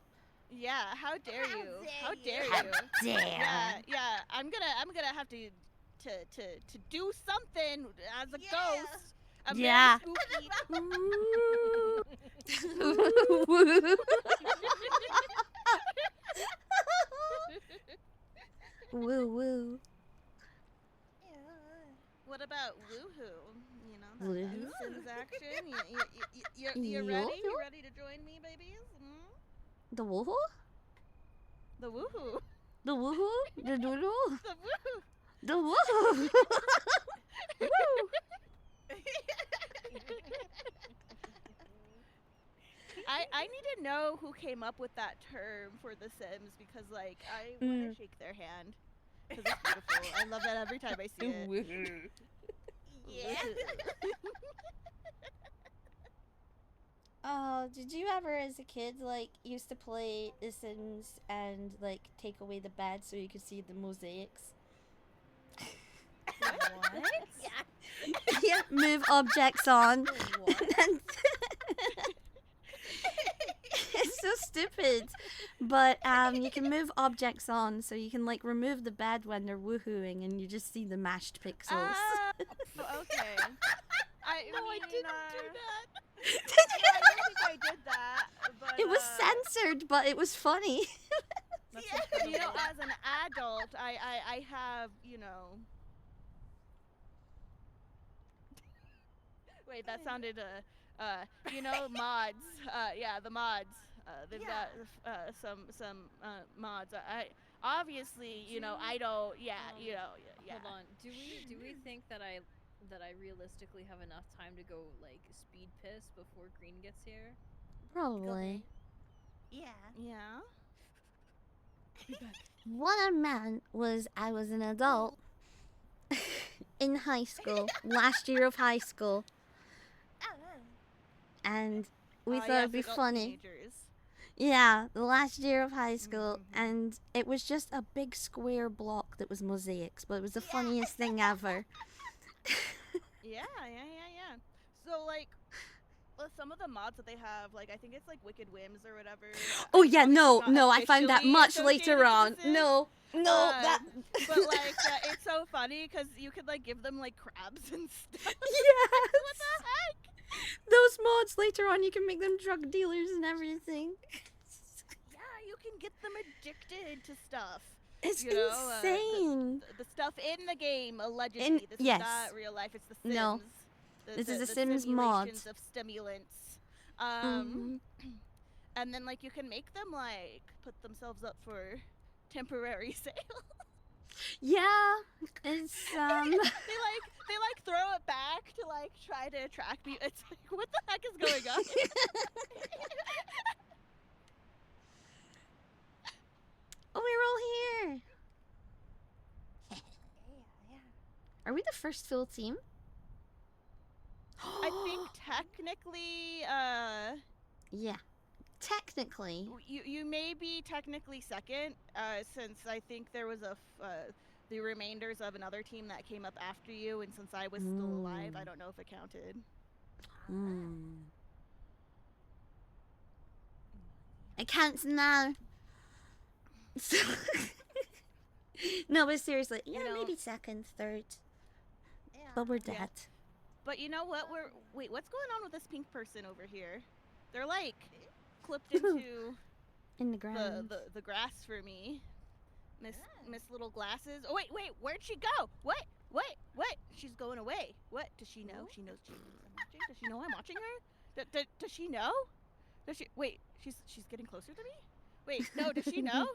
Yeah. How dare How you? dare How you. dare How you? dare! Yeah. I'm gonna have to do something as a Yeah. ghost. I'm very Yeah. spooky. Woo. Woo woo. What about woohoo? You know, that Woohoo? Sims action. You ready? You ready to join me, babies? The woohoo? The woohoo. The woohoo? The doodoo? The woohoo. The woohoo! I need to know who came up with that term for The Sims because, like, I want to shake their hand. Because it's beautiful. I love that every time I see it. Woohoo. Yeah. Oh, did you ever as a kid, like, used to play The Sims and, like, take away the bed so you could see the mosaics? What? Yeah. Yeah, move objects on. What? And it's so stupid. But you can move objects on, so you can like remove the bed when they're woohooing, and you just see the mashed pixels. Okay. I didn't do that. Did I don't think I did that. But, It was censored, but it was funny. That's You know, incredible. as an adult, I have, Wait, that sounded, mods. Yeah, the mods. They've Yeah. got some mods. I obviously, I don't. Yeah, yeah. Hold on. Do we think that I realistically have enough time to go like speed piss before Green gets here? Probably. Yeah. Yeah. What I meant was I was an adult in high school, last year of high school, and we thought it'd be funny. Teenagers. Yeah, the last year of high school, and it was just a big square block that was mosaics, but it was the funniest thing ever. Yeah. So like, some of the mods that they have, like I think it's like Wicked Whims or whatever. Oh I- yeah, obviously no, not I found that officially much associated later with on. The Sims, No, that. but like, it's so funny because you could like give them like crabs and stuff. Yes. What the heck? Those mods later on, you can make them drug dealers and everything. Yeah, you can get them addicted to stuff. It's You know, insane. The stuff in the game, allegedly. This yes. is not real life. It's the Sims. No. This is a Sims mod. Simulations of stimulants. Mhm. And then like you can make them like put themselves up for temporary sale. Yeah, it's They throw it back to like try to attract me. It's like, what the heck is going on? Oh, we're all here. Are we the first full team? I think technically, Yeah, technically. you may be technically second, since I think there was the remainders of another team that came up after you, and since I was still alive, I don't know if it counted. It counts now. No, but seriously, yeah, You know- maybe second, third, Yeah. but we're Yeah. dead. But you know what? Wait, what's going on with this pink person over here? They're like clipped into In the ground. the grass for me. Miss Little Glasses. Oh wait, where'd she go? What? She's going away. What? Does she know? She knows I'm watching. Does she know I'm watching her? Does she know? Does she? Wait, she's getting closer to me. Wait, no, does she know?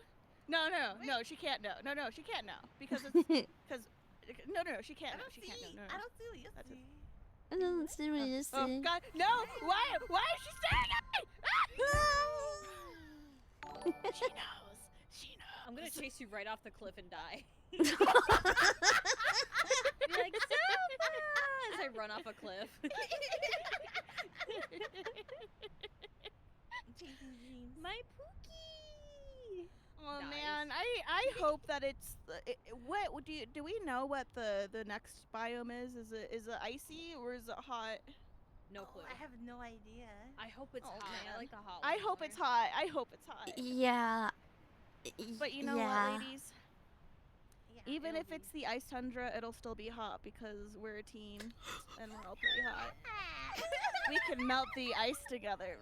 No, she can't know. No, she can't know because it's because no, she can't know. She can't know. No. I don't see what you That's see. I don't see what you Oh see. God, no! Why is she staring at me? She knows. I'm gonna chase you right off the cliff and die. Be like, Zelda! As I run off a cliff. My Pookie! Oh Nice. man, I hope that it's what do we know what the next biome is? Is it icy or is it hot? No clue. I have no idea. I hope it's Oh, hot. man. I like the hot I one hope more. it's hot. I hope it's hot. Yeah. But you know yeah. what, ladies? Yeah, Even it'll if be. it's the ice tundra, it'll still be hot because we're a team and we're all pretty hot. We can melt the ice together.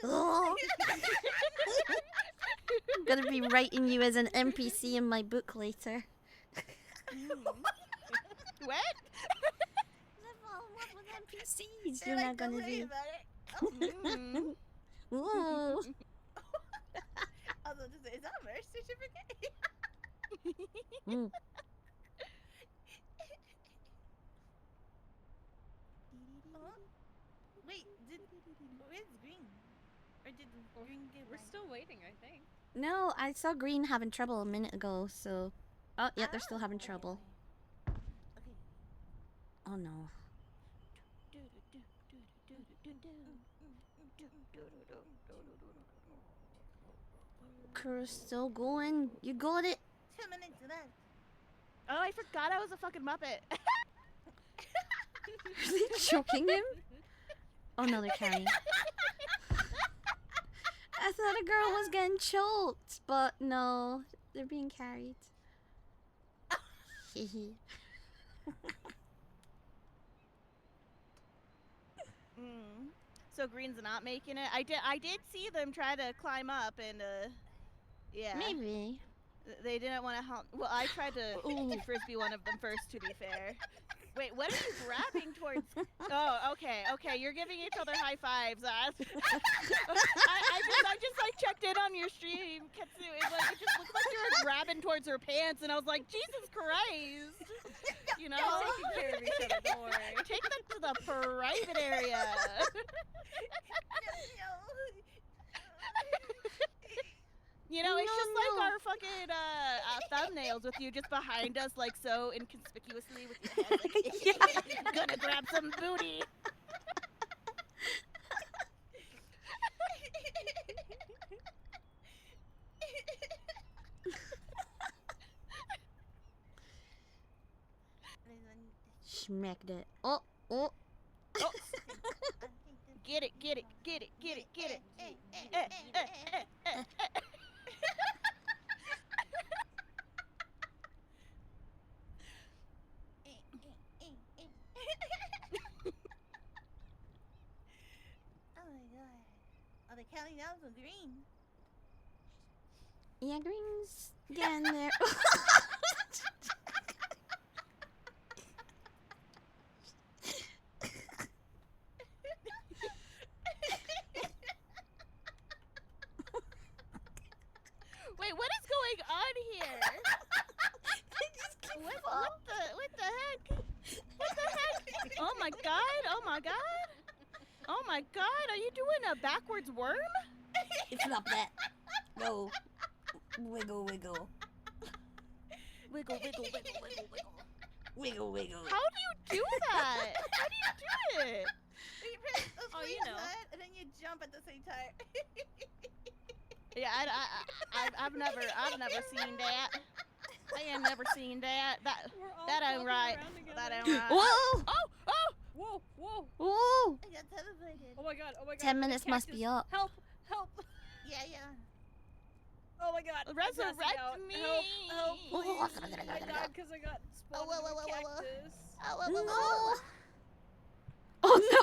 Oh. I'm gonna be writing you as an NPC in my book later. What? What with NPCs? They're You're like, not "Don't gonna worry do. about it." Mm. Ooh. I was about to say, is that a marriage certificate? Mm. Huh? Wait, where's green? Or did green get We're by? still waiting, I think. No, I saw Green having trouble a minute ago, so. Oh, yeah, they're still having trouble. Okay. Oh no. Crew's still going. You got it. 2 minutes left. Oh, I forgot I was a fucking Muppet. Are they choking him? Oh no, they're carrying. I thought a girl was getting choked, but no, they're being carried. Hehe. So Green's not making it. I did see them try to climb up and yeah. Maybe. They didn't want to help. Well, I tried to frisbee one of them first, to be fair. Wait, what are you grabbing towards? Oh, okay. You're giving each other high fives. I just like checked in on your stream, Ketsu. It just looked like you were grabbing towards her pants, and I was like, Jesus Christ, you know? We're taking care of each other, don't worry. Take them to the private area. You know, it's just like our fucking thumbnails with you just behind us, like so inconspicuously with your head, like, gonna grab some booty. Smacked it. Oh. Get it. Oh my god. Are they counting down from green? Yeah, Green's getting there. Wait, what is going on here? my god. Oh my god, are you doing a backwards worm? It's not that. Go. Wiggle, wiggle. Wiggle, wiggle, wiggle, wiggle, wiggle. Wiggle, wiggle. How do you do that? How do you do it? You press the Oh, you sleeve know. button, and then you jump at the same time. Yeah, I've never seen that. I ain't never seen that. That ain't right. That ain't right. Whoa! Oh! Whoa! Whoa! Whoa! I got teleported. Oh my god! Oh my god! 10 minutes must be Cactus. up. Help! Help! Yeah. Oh my god! I'm passing Resurrect out. me! Help! Help! Oh, Please! I died because I got spawned whoa, in whoa, a whoa, whoa. cactus. No! Oh no!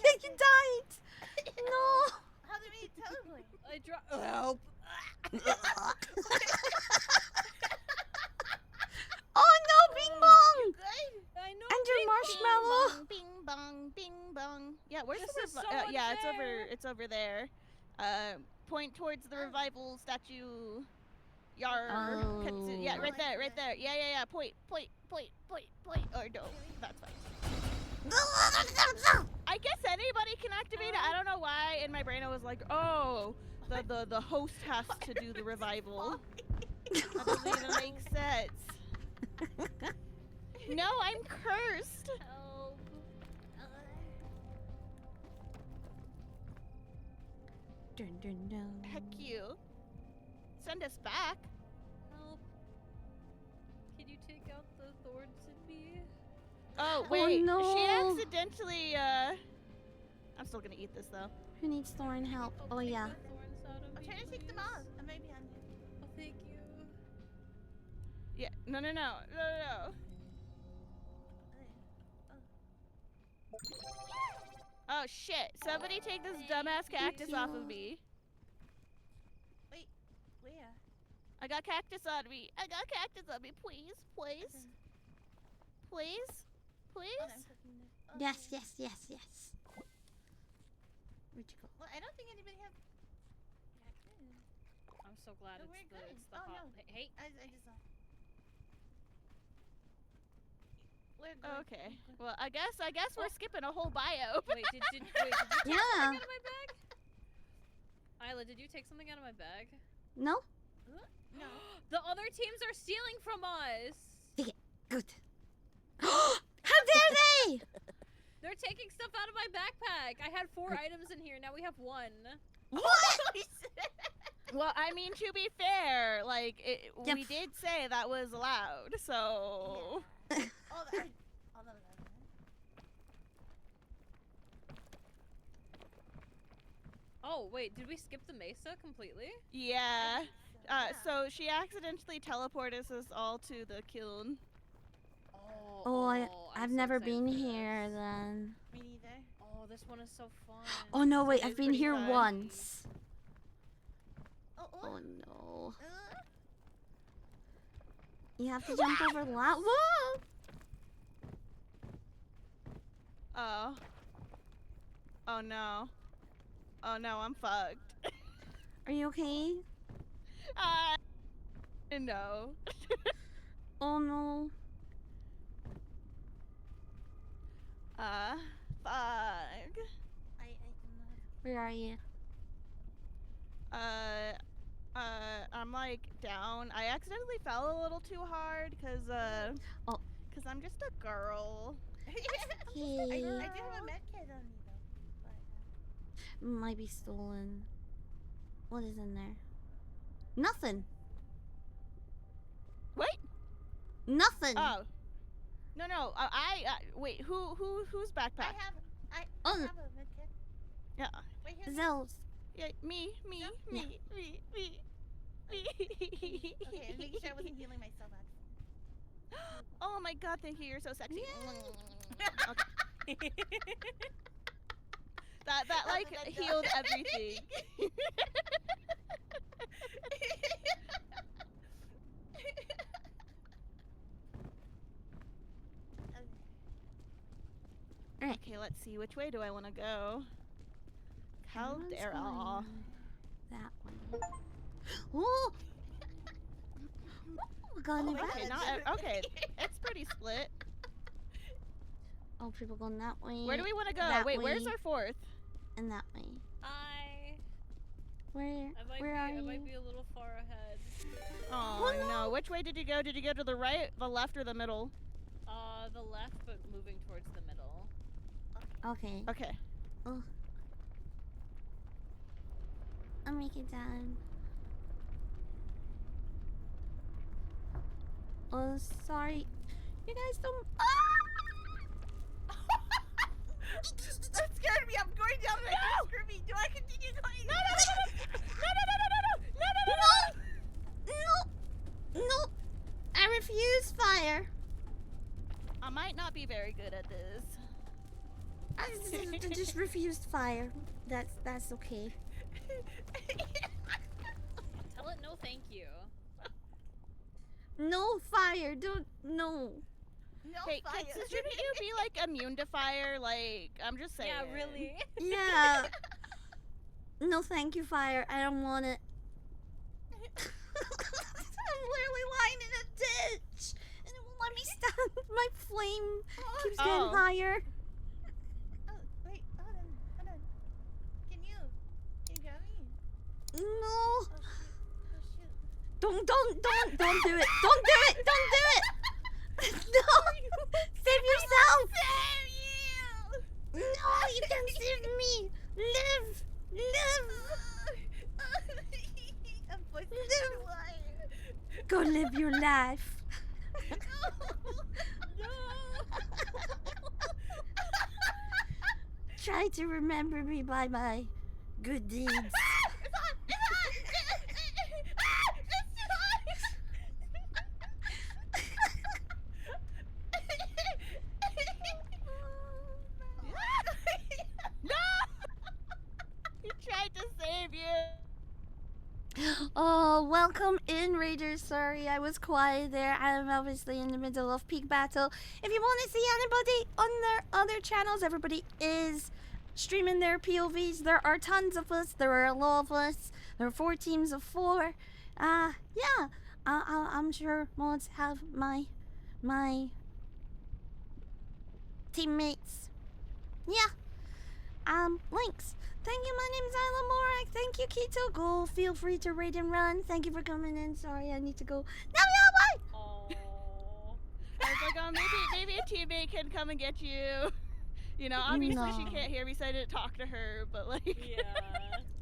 Yeah, you died! No! How did we teleport? I dropped. Help! Oh no, Bing Bong! Good. I know. And your marshmallow! Bing bong, bing bong. Yeah, where's This the is so yeah, unfair. it's over there. Point towards the revival statue. Yar. Katsu. Yeah, Oh. right there, right there. Yeah. Point. Or no, that's fine. I guess anybody can activate it. I don't know why. In my brain, I was like, oh, the host has to do the revival. That doesn't even make sense. No, I'm cursed. Help! Dun, dun, dun. Heck you. Send us back. Help! Can you take out the thorns in me? Oh Oh, wait, no. she accidentally. I'm still gonna eat this though. Who needs thorn help? Oh take yeah. the thorns out of I'm me, trying to take them please. off. I might be on you. Oh, thank you. Yeah. No. Oh shit! Somebody take this dumbass cactus off of you. me. Where? I got cactus on me. Please. Oh, I'm cooking this. Oh, Yes, okay. yes. Where'd you go? Well, I don't think anybody have. I'm so glad Oh, we're it's good. the Oh, hot. no. Hey, I just saw. We're good. Okay. we're good. Well, I guess we're skipping a whole bio. wait, did you take Yeah. something out of my bag? Isla, did you take something out of my bag? No? No. The other teams are stealing from us. Good. How dare they! They're taking stuff out of my backpack. I had 4 items in here. Now we have 1. What? Well, I mean, to be fair, like Yep. we did say that was allowed, so. Yeah. All that. Oh, wait, did we skip the mesa completely? Yeah. Yeah. So she accidentally teleported us all to the kiln. Oh, I'm I've so never excited been for here this. then. Me neither. Oh, this one is so fun. Oh no, wait, It I've is been pretty here fun. once. Oh. Oh no. You have to jump over lava. Whoa! Oh. Oh no. Oh no, I'm fucked. Are you okay? No. Oh no. Fuck. I don't know. Where are you? I'm like down. I accidentally fell a little too hard because Oh. cause I'm just a girl. I Hey. do have a med kit on me though. But, Might be stolen. What is in there? Nothing. Wait. Nothing. Oh. No. Wait. Whose backpack? I Oh. have a med kit. Yeah. Wait, here's Zel's. Yeah. Me. Okay, I'm making sure I wasn't healing myself out. Oh my god, thank you. You're so sexy. Okay. That like Other than healed that. everything. Okay, let's see. Which way do I want to go? Everyone's Caldera. going that way. Oh! We're going Oh in my back. Okay, God. not okay. It's pretty split. Oh, people going that way. Where do we want to go? That Wait, where's way. our fourth? And that way. Where? Where are I you? might be a little far ahead. Oh, no. Which way did you go? Did you go to the right, the left, or the middle? The left, but moving towards the middle. Okay. Okay. Oh. I'll make it down. Oh, sorry. You guys don't. That scared me. I'm going down there. No! Screw me. Do I continue going? No! No! I refuse fire. I might not be very good at this. I just refused fire. That's okay. Tell it no thank you. No fire. Don't. No. No Hey, fire. shouldn't you be like immune to fire? Like, I'm just saying. Yeah, really. Yeah. No, thank you, fire. I don't want it. I'm literally lying in a ditch, and it won't let me stand. My flame keeps getting Oh. higher. Oh, wait. Hold on. Can you grab me? No. Oh, shoot. Oh, shoot. Don't do it. Don't do it. Don't do it. No. Save yourself. Save you! No, you can save me. Live. I'm voicing Live. the wire. Go live your life. Try to remember me by my good deeds. It's hot! No! He tried to save you. Oh, welcome in, Raiders. Sorry, I was quiet there. I'm obviously in the middle of peak battle. If you want to see anybody on their other channels, everybody is streaming their POVs. There are tons of us. There are a lot of us. There are 4 teams of 4. Yeah. I'm sure mods have my teammates. Yeah. Links. Thank you, my name's Isla Morak. Thank you, Keto. Go, feel free to raid and run. Thank you for coming in. Sorry, I need to go. Now, bye! Oh. I was like, oh, maybe a teammate can come and get you. You know, obviously she No. can't hear me, so I didn't talk to her, but like. Yeah.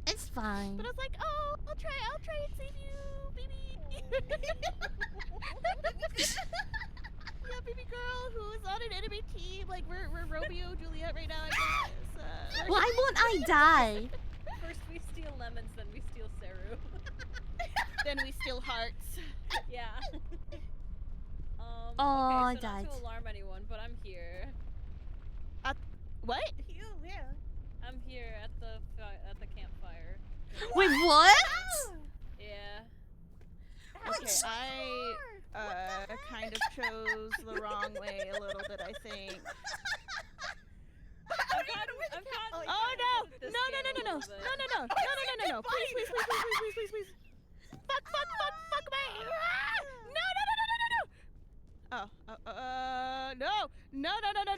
It's fine. But I was like, oh, I'll try and save you, baby. Yeah, baby girl who's on an enemy team. Like, we're Romeo Juliet right now, I guess. Why won't I die? First we steal lemons, then we steal Saru. Then we steal hearts. Yeah. Oh, I okay, so died. not to alarm anyone, but I'm here. What? You will. I'm here at the campfire. Wait, what? Yeah. Okay, I kind of chose the wrong way a little bit, I think. I've gotten Oh no! this No! game a little bit. No! Please! Fuck me! No!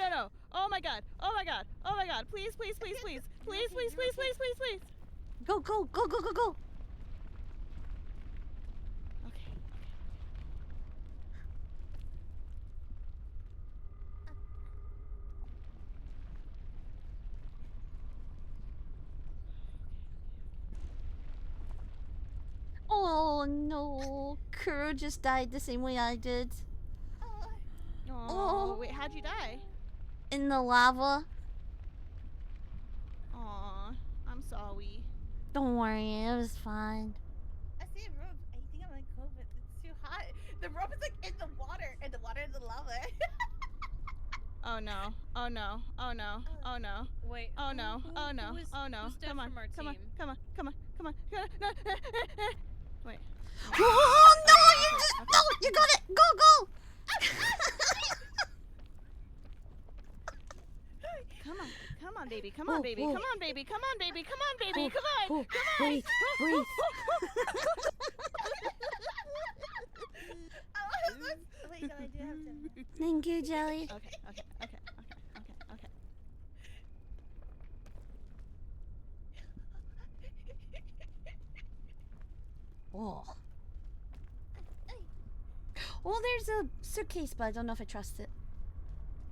No! Oh my god! Please! Go. Okay. Oh no. Kuro just died the same way I did. Oh, wait, how'd you die? In the lava. Aw, I'm sorry. Don't worry, it was fine. I see a rope. I think I'm like COVID. It's too hot. The rope is like in the water, and the water is the lava. Oh no. Wait. Oh no. Who's dead Come on. from our Come on. team? No. Wait. Oh no, you got it. Go. Come on, baby. Oh, oh. Come on, baby. Oh, breathe. Wait, no, I do have to. Thank you, Jelly. Okay. Oh. Oh, there's a suitcase, but I don't know if I trust it.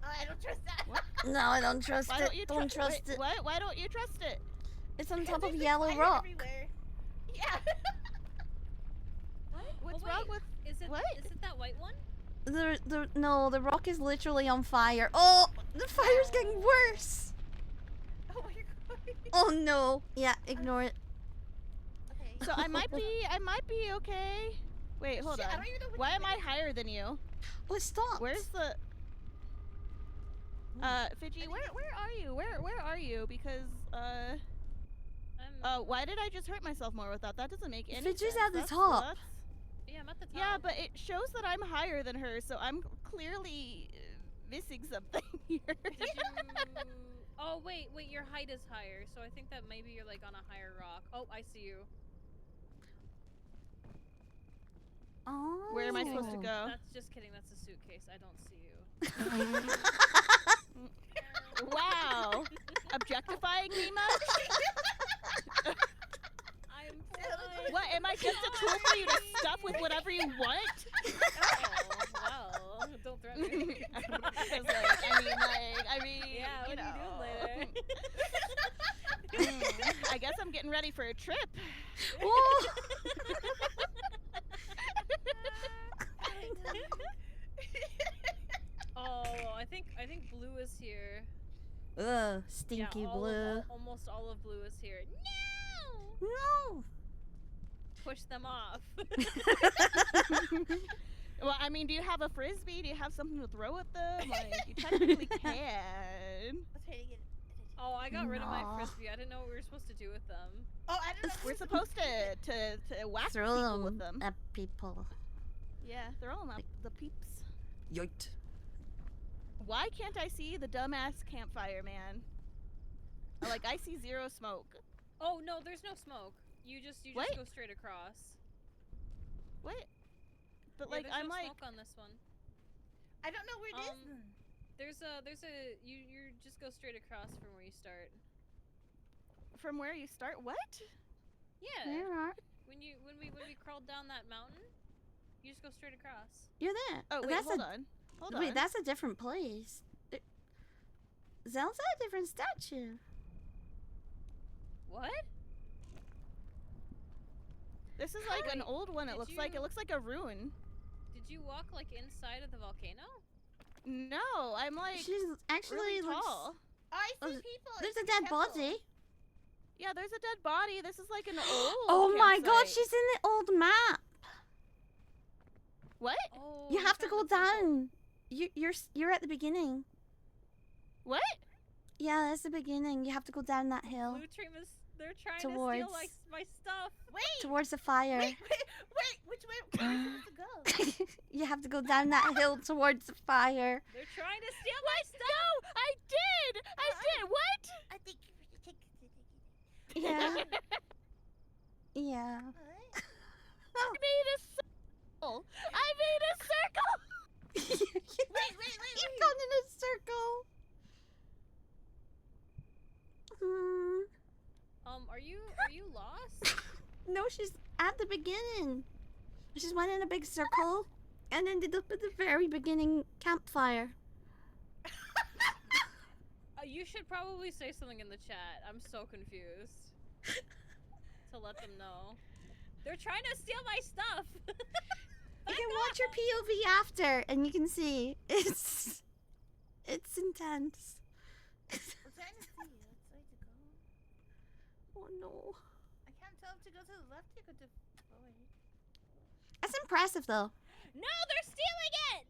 Oh, I don't trust that. No, I don't trust Why it. don't you Don't trust wait, it. What? Why don't you trust it? It's on top of There's yellow fire rock. everywhere. Yeah. What's Oh, wrong wait. with? Is it What? is it that white one? No, the rock is literally on fire. Oh, the fire's getting worse. Oh my god. Oh no. Yeah, ignore it. Okay. So I might be okay. Wait, hold Shit, I on. don't even know which Why am I way. higher than you? Oh, stop. Where's the? Fidji, where are you? Where are you? Because why did I just hurt myself more with that? That doesn't make any sense. Fidji's at the That's- top. that's- Yeah, I'm at the top. Yeah, but it shows that I'm higher than her, so I'm clearly missing something here. Did you... Oh wait, your height is higher, so I think that maybe you're like on a higher rock. Oh, I see you. Oh. Where am I supposed to go? That's just kidding. That's a suitcase. I don't see you. Wow. Objectifying me much? I'm fine. What, am I just a tool for you to stuff with whatever you want? Oh, well, don't threaten me. I mean, Yeah, you what are you know. doing later? I guess I'm getting ready for a trip. Oh. Oh, I think blue is here. Ugh, stinky Yeah, blue. Almost all of blue is here. No! No. Push them off. Well, I mean, do you have a frisbee? Do you have something to throw at them? Like, you technically can. Let's try to get. Oh, I got rid of my Nah. frisbee. I didn't know what we were supposed to do with them. Oh, I don't know. We're supposed to whack Throw people them with them. at people. Yeah, throw them at the peeps. Yoit. Why can't I see the dumbass campfire, man? Like, I see zero smoke. Oh no, there's no smoke. You just What? go straight across. What? But Yeah, like, there's I'm no like, smoke on this one. I don't know where it is. There's a you just go straight across from where you start. from where you start. What? Yeah. There are. When we crawled down that mountain, you just go straight across. You're there. Oh wait, that's hold a, on. Hold wait, on. that's a different place. Zel's at a different statue. What? This is like an old one. It Did looks like. you- It looks like a ruin. Did you walk like inside of the volcano? No, I'm like She's actually really looks. tall. Oh, I see Oh, people. There's It's a dead temple. body. Yeah, there's a dead body. This is like an old. Oh my god, campsite. she's in the old map. What? Oh. You have to found go the temple. down. You're at the beginning. What? Yeah, that's the beginning. You have to go down that hill Blue Dream is. They're trying Towards- to steal my stuff. Wait. towards the fire. Wait. Which way are we supposed to go? You have to go down that hill towards the fire. They're trying to steal my stuff. No, I did. I did. What? I think you should take it. Yeah. Yeah. What? I made a circle. I made a circle. You've gone in a circle. Are you lost? No, she's at the beginning. She's went in a big circle and ended up at the very beginning campfire. You should probably say something in the chat. I'm so confused. To let them know. They're trying to steal my stuff. You can watch your POV after and you can see it's intense. I'm trying to see. Which way to go? Oh no. I can't tell if to go to the left or go to forward. That's impressive though. No, they're stealing it.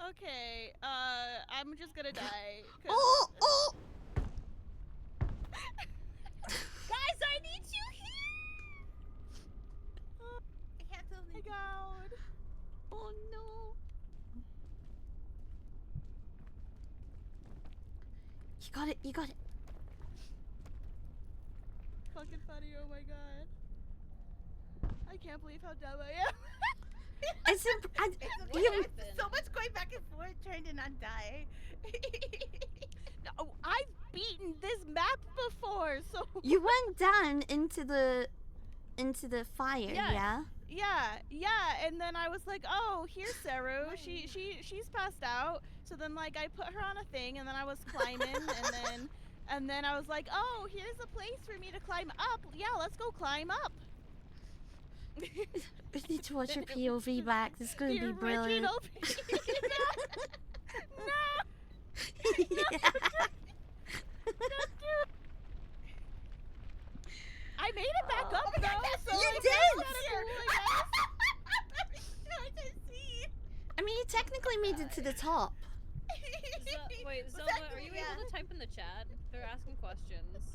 Okay. I'm just gonna die. 'cause- Oh! Guys, I need you here. I can't tell if my they god. Oh no. You got it. Fucking funny. Oh my god. I can't believe how dumb I am. It's It's okay. you- There's so much going back and forth trying to not die. No, I beaten this map before, so You went down into the fire, yeah? Yeah, and then I was like, oh, here's Saru. She's passed out. So then like I put her on a thing, and then I was climbing, and then I was like, oh, here's a place for me to climb up. Yeah, let's go climb up. We need to watch your POV back. This is gonna The be brilliant. original No. Yeah. I made it back up though. So You like, did! that's kinda cool, I guess. I mean, you technically made it to the top. Wait, Was Zelda, that are you cool? able to type in the chat? They're asking questions.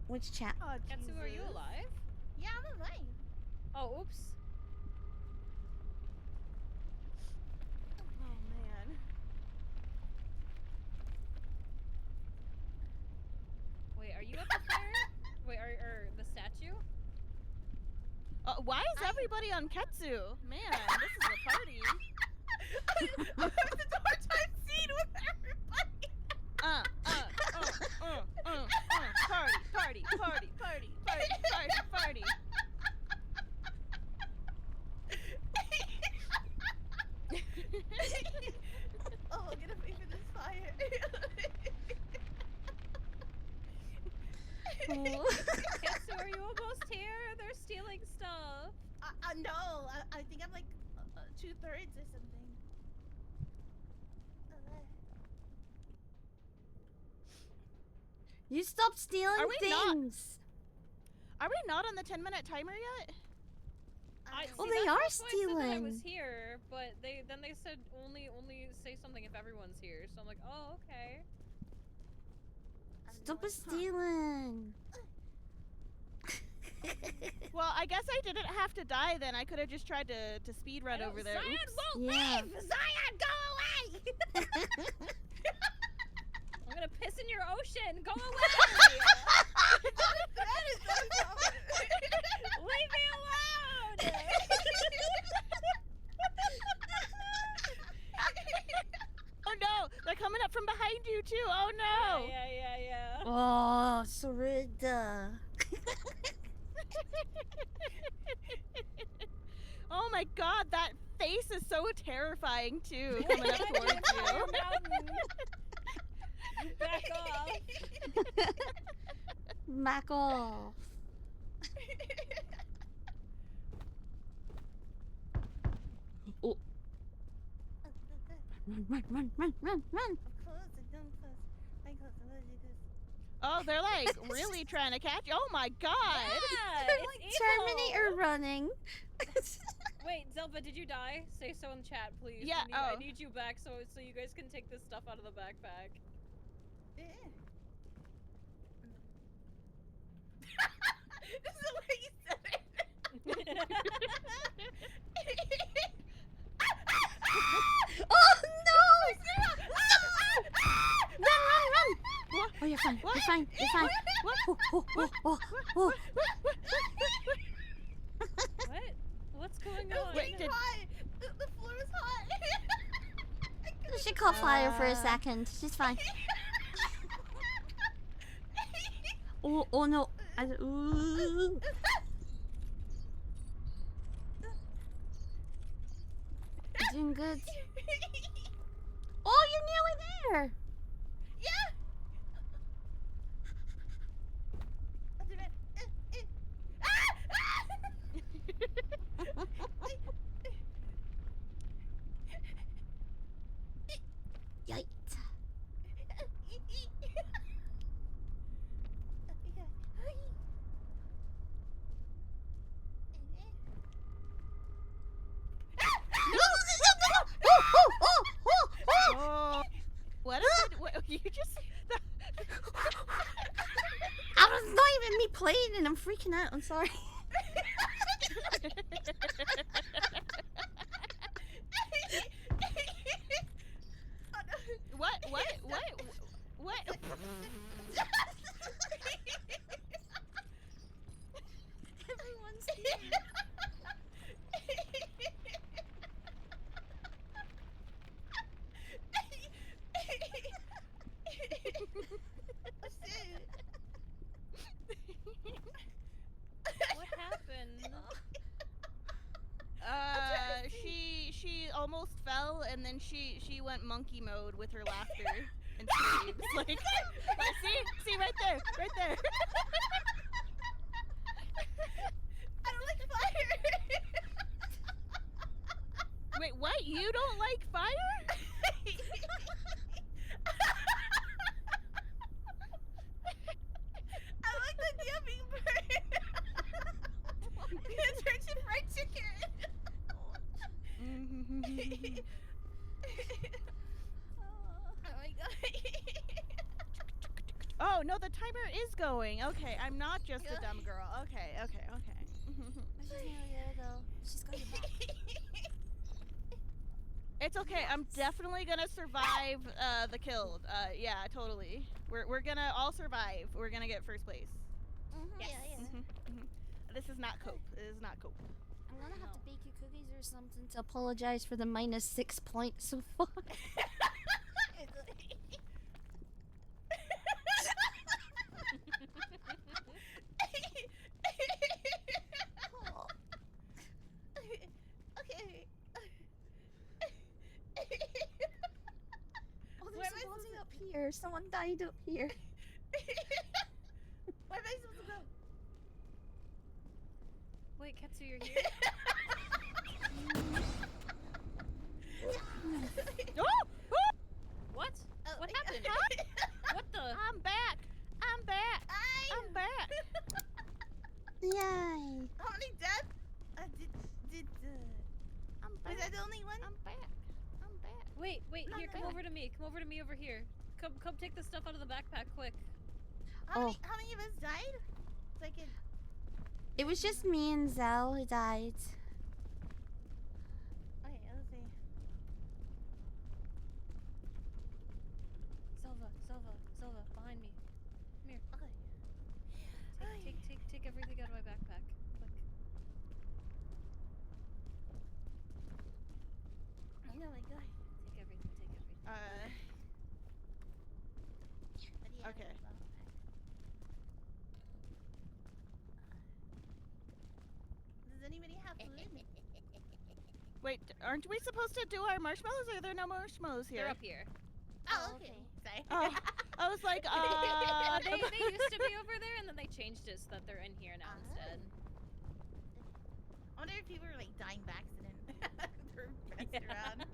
Which chat? Oh, Ketsu, are you Jesus. alive? Yeah, I'm alive. Oh, oops. Oh man. Wait, are you up there? Wait, are the statue? Why is everybody on Ketsu? Man, this is a party. I'm having a hard time seeing with everybody. Party. Oh, I'm gonna pay for this fire. Ketsu, are you almost here? They're stealing stuff. No, I think I'm like 2/3 or something. You stopped stealing Are we not? things. Are we not on the 10-minute timer yet? Well, See, they that's are why I said that I was stealing. here, but they said only say something if everyone's here. So I'm like, oh, okay. Stop stealing. Well, I guess I didn't have to die then. I could have just tried to speed run over there. Zion Oops. won't Yeah. leave! Zion, go away! I'm gonna piss in your ocean. Go away! Leave me alone! Oh no! They're coming up from behind you too! Oh no! Yeah. Oh, Sarita. Oh my god, that face is so terrifying too, coming up towards you. Back off. Back off. Oh. Run. I'm close. I'm close. I'm close. Oh, they're like really trying to catch you. Oh my god! Yeah, They're it's like evil. Terminator running. Wait, Zelva, did you die? Say so in chat, please. Yeah, I oh. need you back so you guys can take this stuff out of the backpack. This is the way you said it. Oh no! Run! Oh, you're fine. What? You're fine. You're fine. What? Oh. What? What's going It was on? Wait, getting did- hot. The floor is hot. She caught fire for a second. She's fine. Oh no. Ooh. You're doing good. Oh, you're nearly there. Yeah. Yikes. Oh. What is it? What, you just. I was not even me playing and I'm freaking out. I'm sorry. What? Everyone's here. fell, and then she went monkey mode with her laughter and screams. Like, see right there, right there. I don't like fire. Wait, what? You don't like fire? I like the idea of being burned. It's turn to fried chicken. Oh my god. Oh no, the timer is going. Okay, I'm not just a dumb girl. Okay. She's nearly there though. She's got your back. It's okay. I'm definitely gonna survive the kill. Yeah, totally. We're gonna all survive. We're gonna get first place. Yes. This is not cope. It is not cope. I'm gonna have to bake you cookies or something to apologize for the -6 points so far. Okay. Oh, Where there's am I supposed something up here. Someone died up here. Where am I supposed to go? Wait, Ketsu, you're here? Oh! What? Oh, What my happened? God. What the? I'm back. I'm back. I'm back. Yay. How many deaths? I'm Was back. I the only one? I'm back. I'm back. Wait, No, here, no, come no. over to me. Come over to me over here. Come take the stuff out of the backpack, quick. How Oh. many of us died? So I could. It was just me and Zell who died. Okay, let's see. Silva, behind me. Come here. Okay. Take everything out of my backpack. Quick. I know, my God. Take everything. What do you have Okay. in the backpack? Does anybody have food? Wait, aren't we supposed to do our marshmallows? Or are there no marshmallows here? They're up here. Oh, okay. Sorry. Oh, I was like, They used to be over there, and then they changed it so that they're in here now instead. I wonder if people were like dying by accident. They're messed Yeah. around.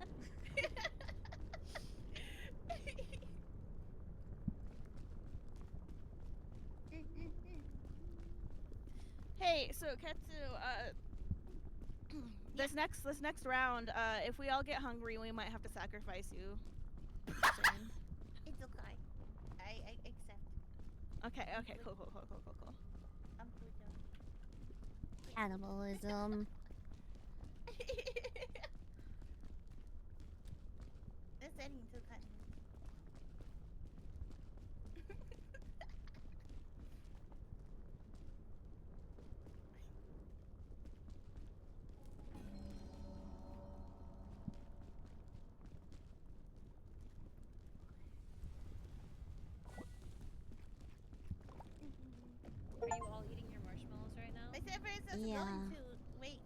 hey, so Ketsu, this next round, if we all get hungry, we might have to sacrifice you. Saying. It's okay. I accept. Okay, cool. I'm good though. Cannibalism. That's ending too kind. Are you all eating your marshmallows right now? My server is also Yeah. going to wait.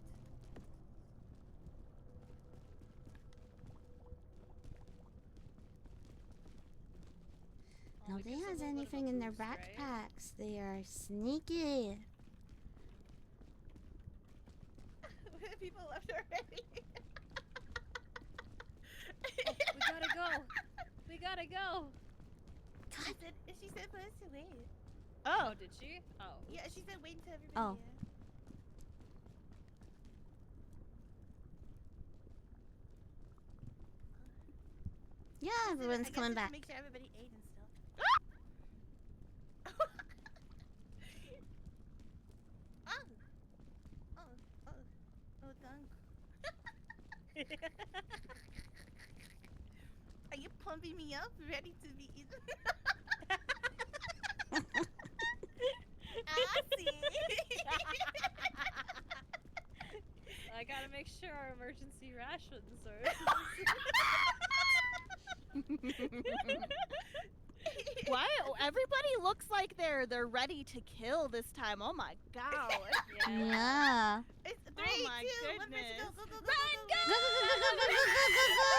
Well, we Nobody guess has a little bit of a anything in their boost, right? backpacks. They are sneaky. People left already. We gotta go. She said for us to wait. Oh, Did she? Oh. Yeah, she said wait until everybody. Oh. Yeah, everyone's coming back. Make sure everybody ate and stuff. Oh, dunk. Are you pumping me up, ready to be eaten? I gotta make sure our emergency rations are. why? Everybody looks like they're ready to kill this time. Oh my god. Yeah. It's Oh 3, my 2, 1, goodness. go, go, go, go, Go, go, go, go, go, go, go, go!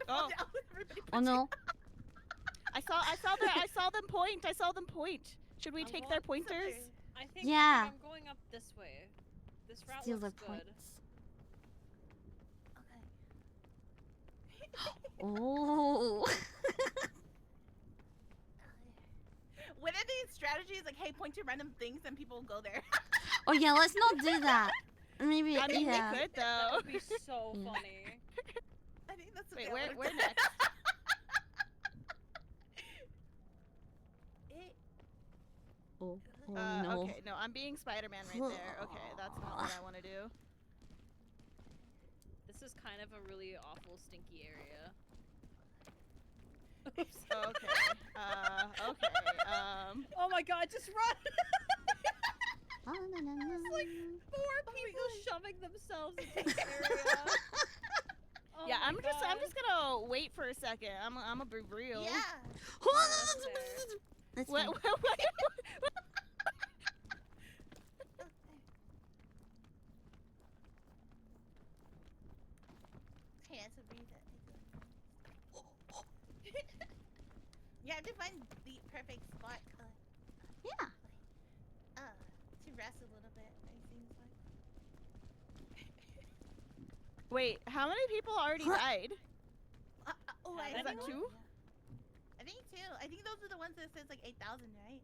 Oh. down. Everybody Oh no. I saw them point. I saw them point. Should we I'm take going- their pointers? I think Yeah. I'm going up this way. This route Steal their looks good. points. Okay. Oh. What are these strategies? Like, hey, point to random things and people go there. Oh yeah, let's not do that. Maybe I mean, yeah. we could That though. would be so Yeah. funny. I think that's what Wait, they where always where do. next? It- Oh, oh no. Okay, no, I'm being Spider-Man right there. Okay, that's not what I want to do. This is kind of a really awful, stinky area. Okay. Okay. Oh my god, just run! Oh, no, no, no. like 4 people shoving themselves into this area. Oh Yeah, my I'm just God. gonna wait for a second. I'm gonna be real. Yeah. That's What? fine. What? Okay, that's a breather. You have to find the perfect spot. Yeah. To rest a little bit. It seems like. Wait, how many people already died? Oh, Is I that don't two? know. I think two. I think those are the ones that says like 8,000, right?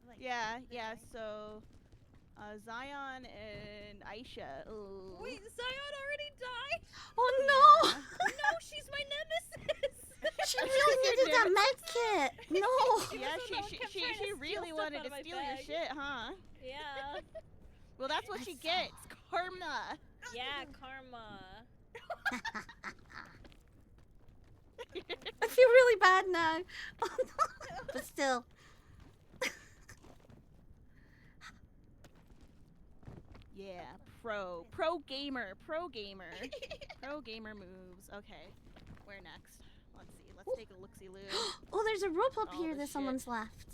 Like, Yeah, is that yeah. right? So, Zion and Aisha. Ooh. Wait, Zion already died? Oh no! No, she's my nemesis! She really needed that med kit. No. Yeah, Even though no one kept trying to she steal really stuff wanted out to of my steal your bag. shit, huh? Yeah. Well, that's what she gets. Karma. Yeah, karma. I feel really bad now. Oh no. But still. Yeah, pro gamer, pro gamer moves. Okay, where next? Let's see. Let's take a look-see loo. Oh, there's a rope up All here the that shit. someone's left.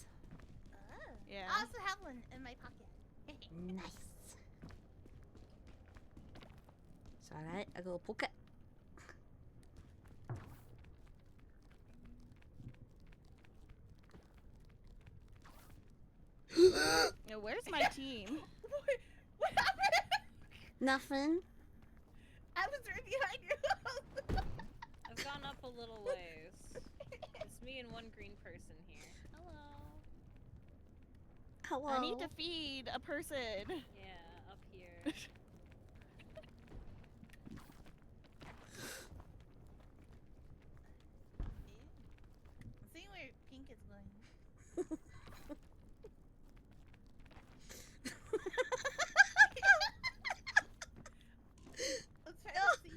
Oh. Yeah. I also have one in my pocket. Nice. It's alright, I go poke it. Yeah, where's my team? What happened? Nothing. I was right behind you. I've gone up a little ways. It's me and one green person here. Hello. Hello. I need to feed a person. Yeah, up here. I'm seeing where pink is going. Let's try to see.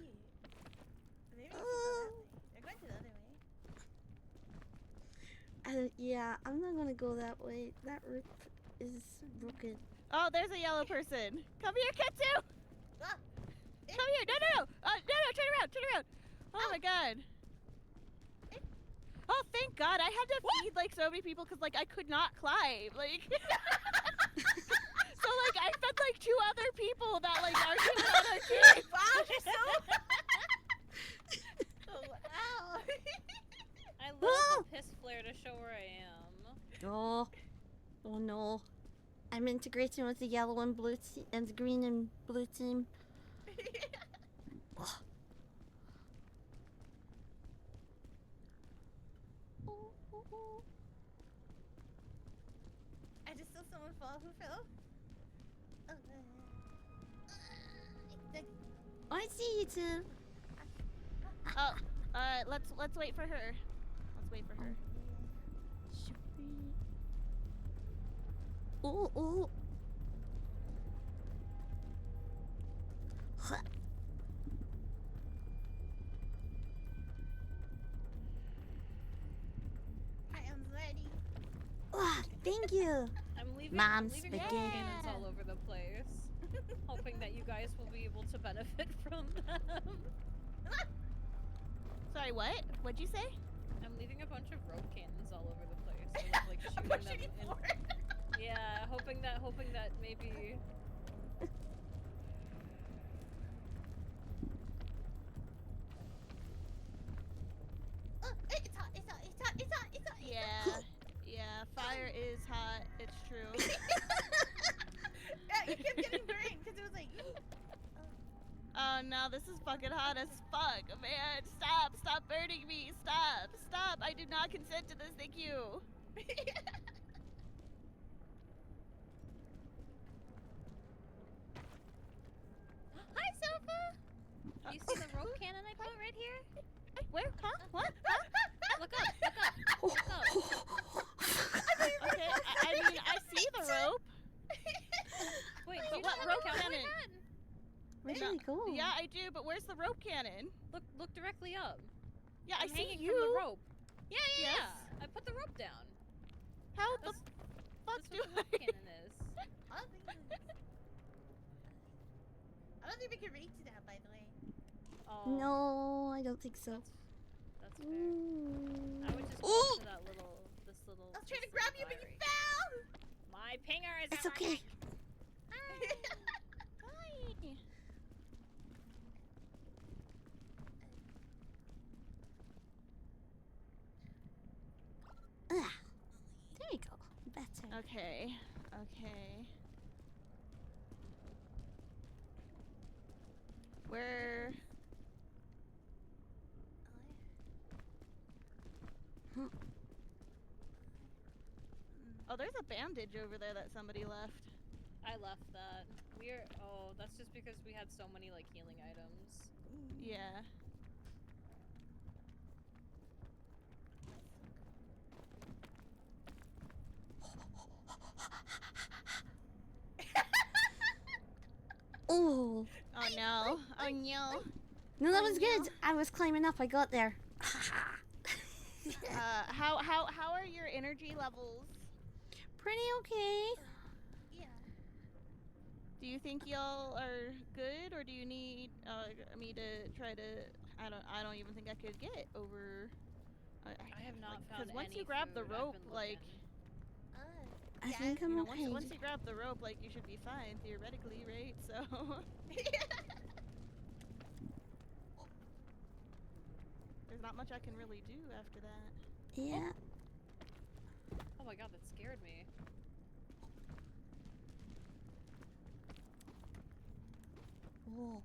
Maybe we should go that way. They're going to the other way. Yeah, I'm not gonna go that way. That rope is broken. Oh, there's a yellow person. Come here, Ketsu! Ah, Come here! No, no, no! No, turn around, turn around! Oh my god. Oh, thank God! I had to feed like so many people because like I could not climb. Like, so like I fed like 2 other people that like aren't even on our team. wow, you're so. Oh, wow. I love the piss flare to show where I am. Oh. Oh no. I'm integrating with the yellow and blue team and the green and blue team. Ugh. I just saw someone fall. Who fell? Oh, I see you two. Oh, let's wait for her. Let's wait for her. Ooh, ooh. Huh. I am ready. Ah, thank you. I'm leaving, Mom's leaving spaghetti. rock cannons all over the place. Hoping that you guys will be able to benefit from them. Sorry, what? What'd you say? I'm leaving a bunch of rope cannons all over the place. So, like I'm shooting pushing you them in, forward. yeah, hoping that maybe hot. It's true. Yeah, you kept getting burned because it was like. Oh no, this is fucking hot as fuck, man. Stop, stop burning me. Stop, stop. I do not consent to this. Thank you. Hi, Sofa! Do you see the rope cannon I put right here? Where? Huh? What? Huh? Look up, look up, look up. Okay, I mean, I see the rope. Wait, But do you what not have rope a cowboy cannon? hat? Where did No. we go? Yeah, I do, but where's the rope cannon? Look directly up. Yeah, I'm I see hanging you. from the rope. Yeah, Yes. yeah. I put the rope down. How the That's, fuck that's do what the rope I? cannon is. I don't think we can reach that, by the way. Oh, No, I don't think so. that's fair. Ooh. I would just go Ooh. to that little, this little. I was trying to this grab little you, but you guy right fell! here. My pinger is It's not okay. working. Hi. Ah, there we go. Better. Okay. Okay. Where? Oh, there's a bandage over there that somebody left. I left that. Oh, that's just because we had so many like healing items. Yeah. Oh. Oh no. Oh no. No, that was good. I was climbing up. I got there. How are your energy levels? Pretty okay. Yeah. Do you think y'all are good, or do you need me to try to? I don't even think I could get over. I have not because found once any you grab the food. I've rope, been like looking. I Yeah, think I'm you know, okay. once you grab the rope, like you should be fine theoretically, right? So there's not much I can really do after that. Yeah. Oh my god, that scared me. Oh.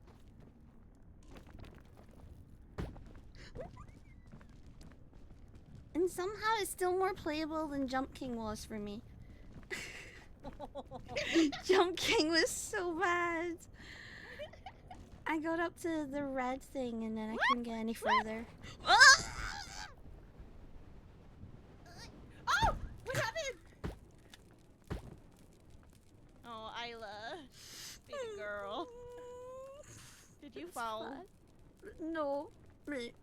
And somehow it's still more playable than Jump King was for me. Jump King was so bad. I got up to the red thing and then I couldn't get any further. Oh! What happened? Oh, Isla, baby girl, did you fall? No.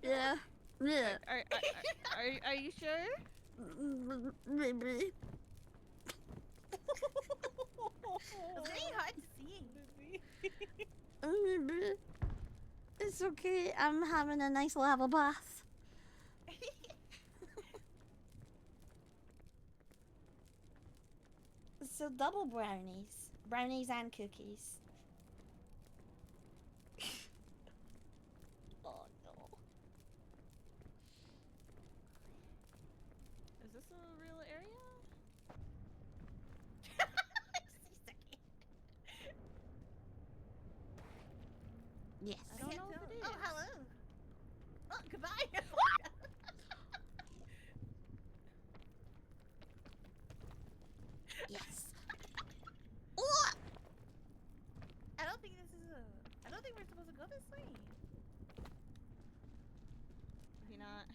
Yeah. Yeah. Are you sure? Maybe. It's very hard to see. Maybe. It's okay. I'm having a nice lava bath. So double brownies. Brownies and cookies. Oh no. Is this a real area? Yes. I don't know if it is. Oh, hello. Oh, goodbye. Yes. I don't think this is a. I don't think we're supposed to go this way. Maybe not.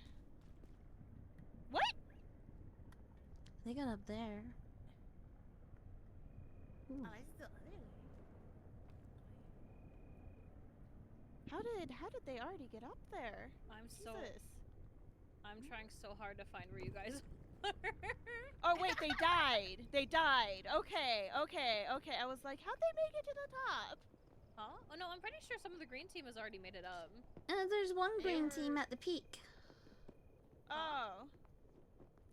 What? They got up there. Ooh. Oh, this is the other way. How did they already get up there? Jesus. I'm trying so hard to find where you guys are. Oh wait, they died. They died. Okay. I was like, how'd they make it to the top? Huh? Oh no, I'm pretty sure some of the green team has already made it up. There's one green team at the peak. Oh.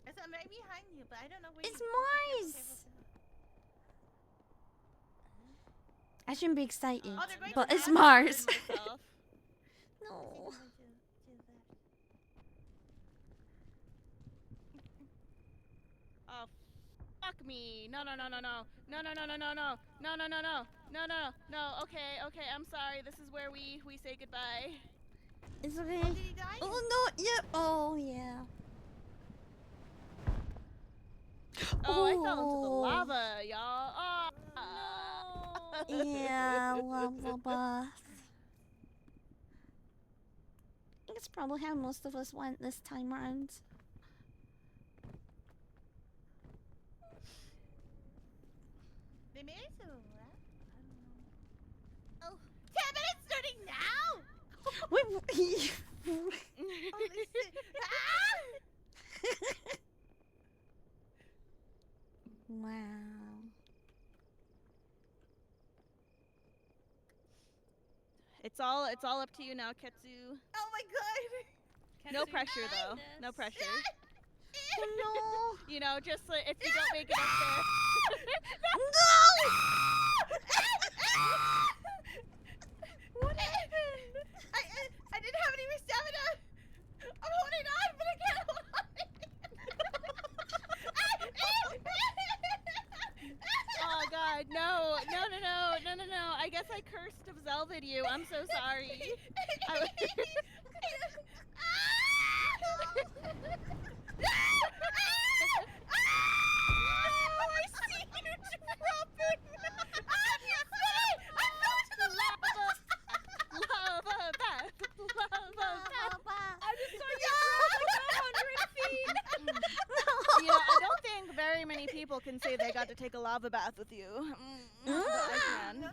It's right behind you, but I don't know where. It's you- Mars! I shouldn't be excited, Oh, they're going but to it's Mars? Mars. Myself. No. Oh, fuck me. No. Okay. I'm sorry. This is where we say goodbye. It's okay. Did he die? Oh no, yeah. Oh yeah. Oh, I fell into the Oh. lava, y'all. Oh. Yeah, lava bath. That's probably how most of us went this time around. They made it to the left? I don't know. Oh, 10 minutes starting now? Wait, Holy shit. Ah! wow. It's all up to you now, Ketsu. Oh my god. No pressure though. No pressure. Oh no. You know, just like if you don't make it up there. What happened? I didn't have any more stamina. I'm holding on, but I can't hold on. Oh god, no. I guess I cursed of Zelvid you. I'm so sorry. I see you dropping. I fell into the lava. Lava bath. I just saw you drop like 100 feet. You know, I don't think very many people can say they got to take a lava bath with you. But I can.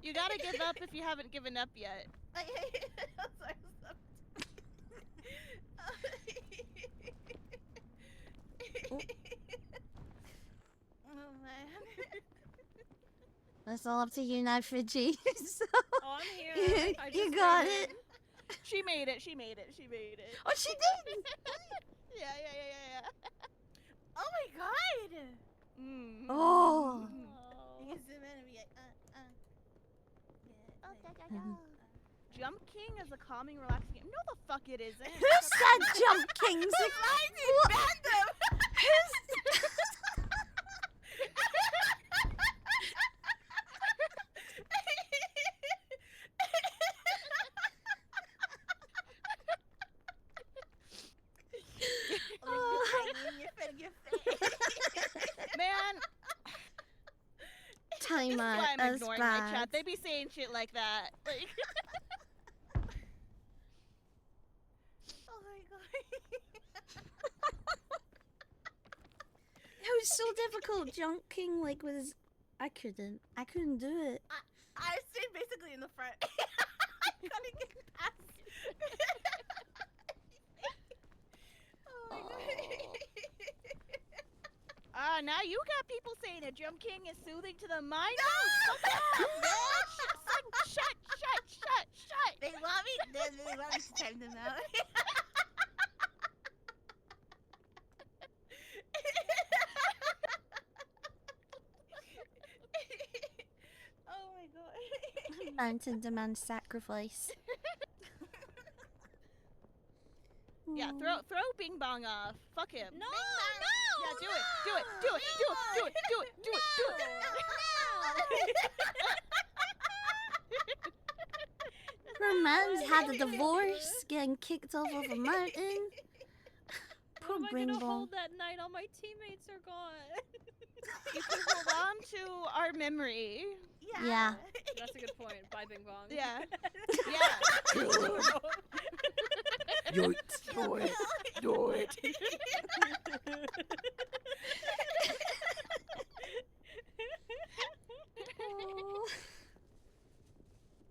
You gotta give up if you haven't given up yet. I'm sorry, oh man. That's all up to you now, Fidji. So, Oh, I'm here. I you just got made it. She made it. Oh, she did. Yeah. Oh my god. Mm. Oh. You can zoom in and be like, Yeah, Jump King is a calming, relaxing game. No, the fuck it isn't. Who said Jump Kings? Random. Man, Time this is why out I'm as ignoring my bad. chat. They be saying shit like that. Like, Oh my god. It was so difficult. Jump King was. I couldn't do it. I stayed basically in the front. I couldn't get past. Oh my god. now you got people saying a Jump King is soothing to the mind. No! Fuck off, man! Shut. They want me. They want me to time them out. Oh my god. Mountain demands sacrifice. Yeah, throw Bing Bong off. Fuck him. No, Yeah, do it. Her man's had a divorce, getting kicked off of a mountain. Poor What am I Bing gonna Bong. hold that night? All my teammates are gone. You can hold on to our memory. Yeah. That's a good point. Bye, Bing Bong. Yeah. Yeah. Do it. Do it.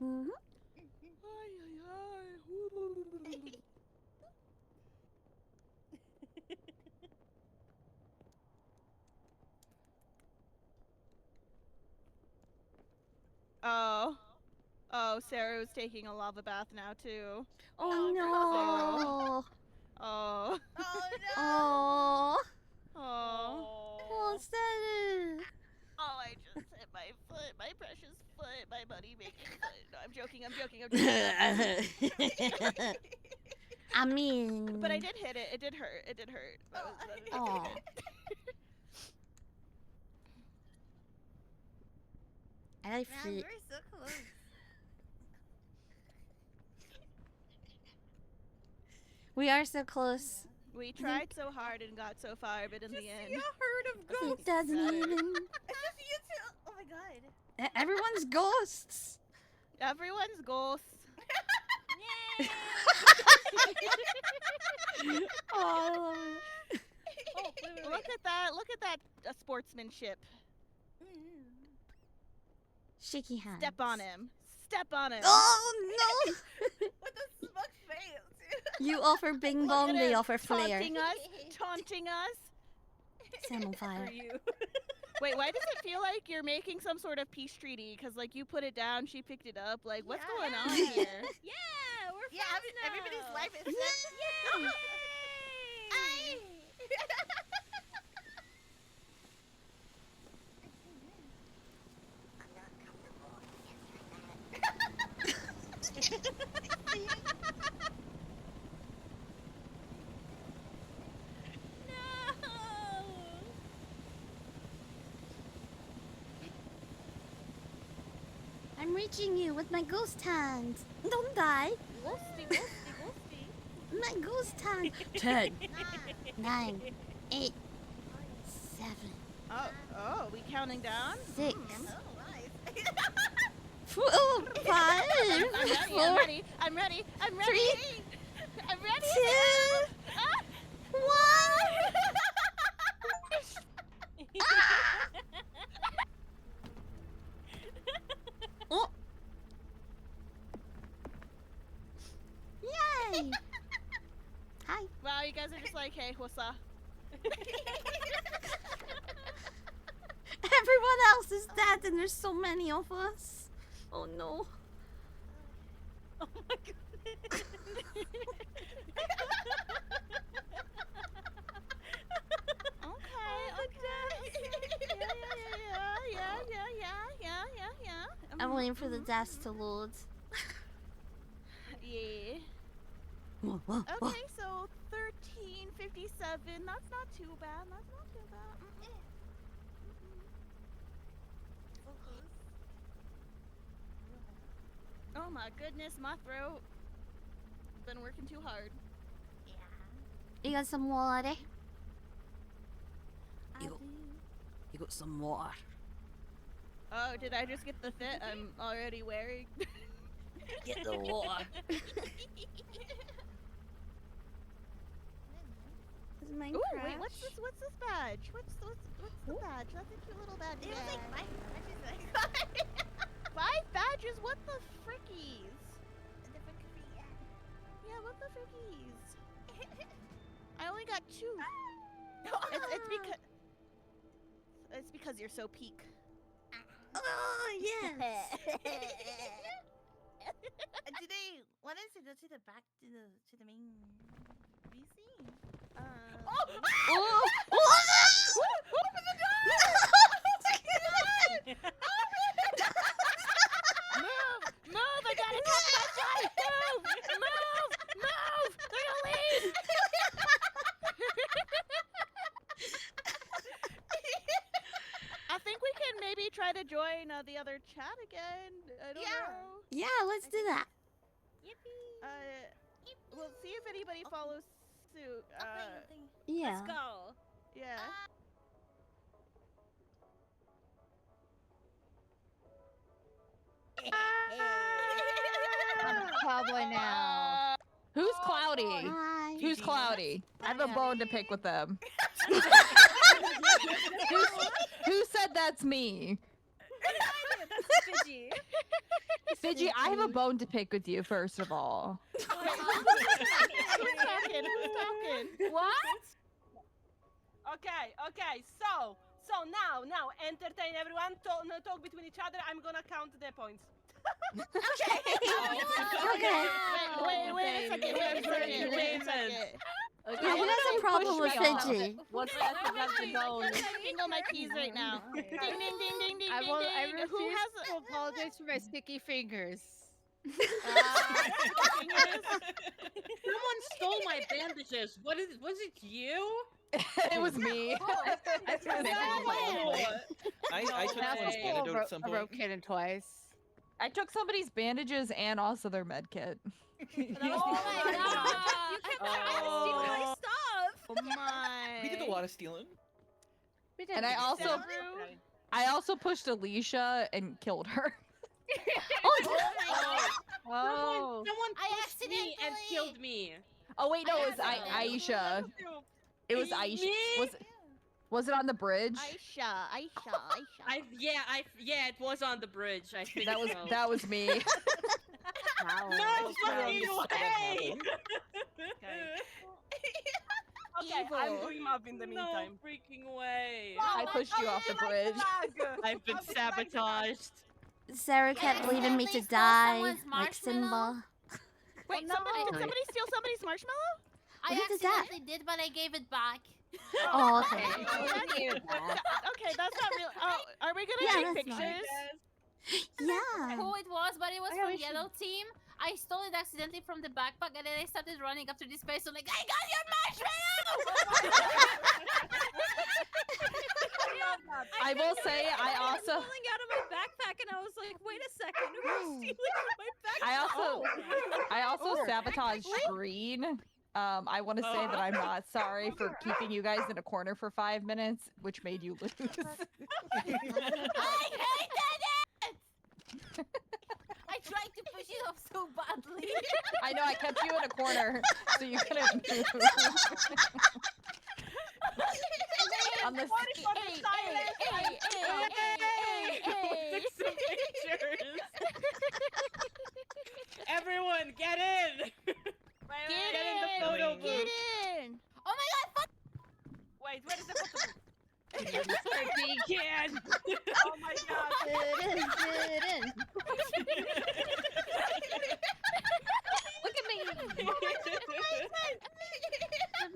Mhm. Oh, Sarah was taking a lava bath now too. Oh no. Oh. Oh no. Oh. Oh. What's that? Oh, I just hit my foot, my precious foot, my my money making fun. No, I'm joking. I'm joking. I mean. But I did hit it. It did hurt. It did hurt. That was Aw. I like Man, feet. we're so close. We are so close. We tried so hard and got so far, but in the end, See a herd of ghosts. It doesn't Better. even. It's just you two. Oh my god. Everyone's ghosts. everyone's ghosts. Oh, I love it. Oh, wait. Look at that! Look at that sportsmanship. Shaky hands. Step on him. Step on him. Oh no! What the smug fail, dude? You offer bing Look bong, at they him, offer flare. Taunting us. Taunting us. Sam on fire. For you. Wait, why does it feel like you're making some sort of peace treaty? Because, like, you put it down, she picked it up. Like, what's Yeah. going on here? Yeah, we're Yeah, friends now. everybody's life is Yay! I'm reaching you with my ghost hand. Don't die. Ghosty, ghosty, ghosty. My ghost hand. 10, 9, 8, 7, Oh, we counting down? 6, Oh, nice. 4, 5, I'm ready, 4, I'm ready, I'm ready, I'm ready. 3, I'm ready. 2, Ah! 1. Oh. Yay! Hi. Wow, you guys are just like, hey, what's up? Everyone else is dead and there's so many of us. Oh no. Oh my goodness. Yeah. I'm waiting for the deaths to load. Yeah. Whoa, whoa, whoa. Okay, so 1357. That's not too bad. That's not too bad. Oh my goodness, my throat. Been working too hard. You got some water? You got some water. Oh, did I just get the fit I'm already wearing? Get the water. Is mine Ooh, crash? wait, what's this badge? What's the badge? That's a cute little badge. It was like Yeah. 5 badges. 5 badges? What the frickies? Different Korea. Yeah, what the frickies? I only got 2. It's because you're so peak. Oh, yes. Do they want us to go to the back to the main BC? Oh! Open the door! Move! I gotta catch my flight! Move! They're gonna leave! I think we can maybe try to join the other chat again. I don't know. Yeah, let's do that. We'll see if anybody follows suit. Yeah. Let's go. Yeah. I'm a cowboy now. Who's Cloudy? Hi. Who's Cloudy? I have a bone to pick with them. Who said that's me? That's Fidgy. Fidgy, I have a bone to pick with you, first of all. Who's talking? What? Okay. So now entertain everyone. Talk between each other. I'm gonna count the points. Okay. Wait a second. Okay, Yeah, who has a problem with push me off. Fidgy? What's that about the bone? Jingle my keys right now. Ding ding ding ding ding I ding will. I ding. refuse Who has to apologize for my sticky fingers. Someone stole my bandages. Was it you? It was me. I took someone's antidote at some I broke point. cannon twice. I took somebody's bandages and also their med kit. Oh my god! You kept trying to steal my stuff! Oh my. We did a lot of stealing. And I also pushed Alicia and killed her. Oh. Someone I pushed me and accidentally- killed me. Oh wait, no, it was Aisha. It was Aisha. Me? Was it on the bridge? Aisha. Yeah, it was on the bridge. I think That was so. that was me. No fucking way! Okay, I'm Evil. doing map in the No meantime. freaking way. I pushed you off the bridge. I've been sabotaged. Sarah kept leaving me to Please stole die, someone's like Simba. Wait, did somebody steal somebody's marshmallow? I Who did that? accidentally did, but I gave it back. Oh, okay. Okay, that's not real. Oh, are we gonna Yeah, take that's fine. pictures? Yeah. Who it was, but it was Yeah, from we should- yellow team. I stole it accidentally from the backpack, and then I started running after this place. So like, I got your marshmallow! I will say I also Pulling out of my backpack, and I was like, "Wait a second, who's stealing my backpack?" I also sabotaged Green. I want to say that I'm not sorry for keeping you guys in a corner for 5 minutes, which made you lose. I hated it! I tried to push it off so badly. I know I kept you in a corner so you couldn't move. On the Took some pictures. Everyone, get in! Get in the in! photo Get booth. in! Oh my god, fuck! Wait, where is the photo booth? Begin! Oh my god. Get in. Look at me.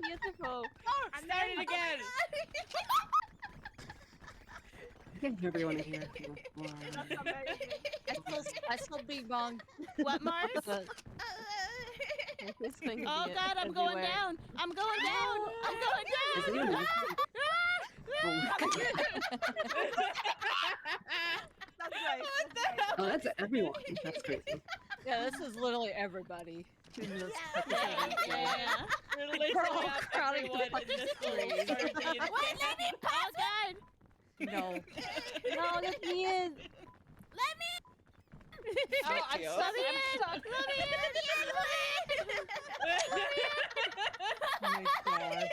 Beautiful. Start it again! Everyone here. That's amazing. I still Big Bong. What, Mars? Oh god, I'm going down! I'm going down! I'm going down! That's right. Oh, that's everyone. That's crazy. Yeah, this is literally everybody. Yeah. We're literally everyone in this room. Wait, let me Oh god! No. No, let me in. Let me. Oh, I'm Yo. stuck. I'm stuck. Oh my god.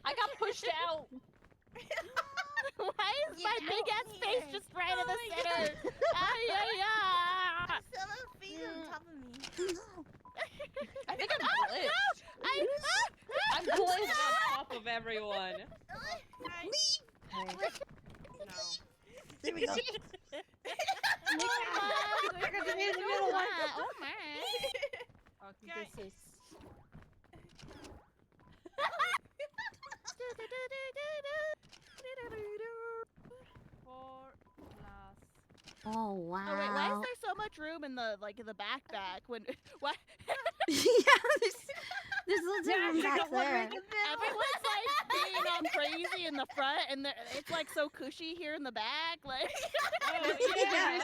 I got pushed out. Why is my big ass face just right in the center? Ay, ay, ay. Someone feet on top of me. I think I'm glitched. I'm On glitched. top of everyone. No. There we go. We're gonna be in the middle. Oh my. Okay. This is. Oh wow. Oh wait, why is there so much room in the backpack when what Yeah, there's loads of room back there. everyone's like being all crazy in the front and it's like so cushy here in the back like Yeah.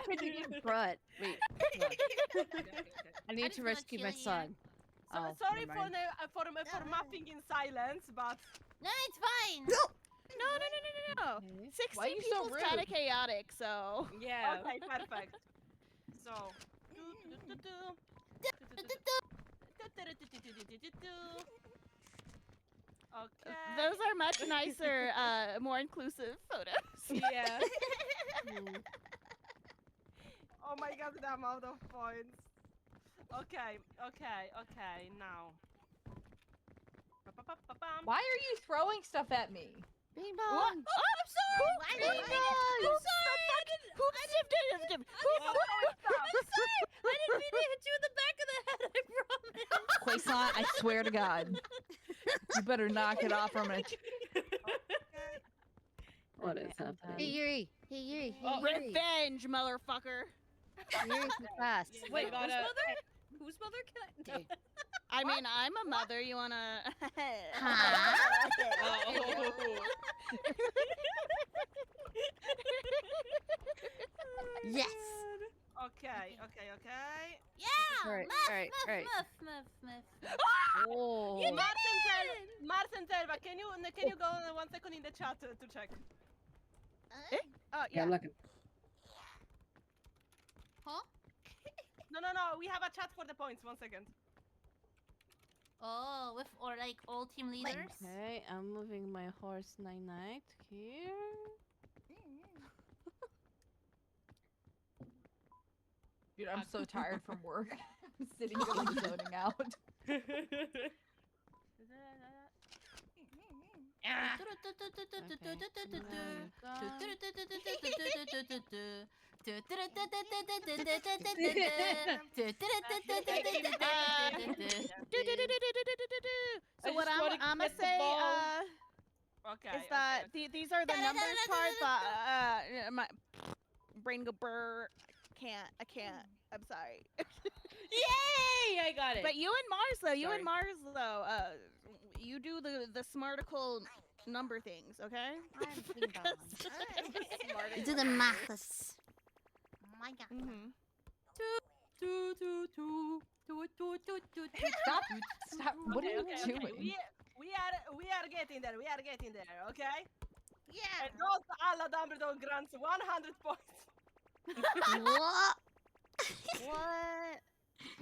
Front. Wait. I need just to wanna rescue chill my here. son. So, Oh, sorry never for mind. for mapping in silence, but No, it's fine. no. 16 Why are you so people's kind of rude? chaotic, so Yeah. okay, perfect. So. Okay. those are much nicer, more inclusive photos. Yeah. Oh my god, the amount of points. Okay, now. Ba-ba-ba-ba-bam. Why are you throwing stuff at me? Bing What? Bong. Oh, I'm sorry. Why did I- I'm sorry. Who I didn't mean to hit you in the back of the head, I promise. Quaysant, I swear to God. You better knock it off. I'm gonna. What is I'm happening? done. Hey Yuri. Hey Yuri. Hey Oh, Yuri. Revenge, motherfucker. Yuri, too fast. Wait, You whose gotta- mother? Whose mother can I? No. I mean, I'm a mother. You wanna? Huh? Oh. Yes. Okay. Yeah! Alright, alright, alright. Muff. Oh. You Martin Selva, can you go 1 second in the chat to check? Yeah, Yeah, I'm looking. Huh? No, we have a chat for the points. 1 second. Oh, with or like all team leaders? Okay, I'm moving my horse Night here. Dude, I'm so tired from work. I'm sitting here like zoning out. So I what just wanna I'm gonna get the say ball. Okay. is that these are the numbers cards that my brain go brr. I can't. I'm sorry. Yay! I got it. But you and Mars though, Sorry. you do the smarticle number things, okay? You do the maths. Oh my god. Mm-hmm. Stop. What are you doing? We are getting there. Okay. Yeah. And those alla Dumbledore grants 100 points. What? What?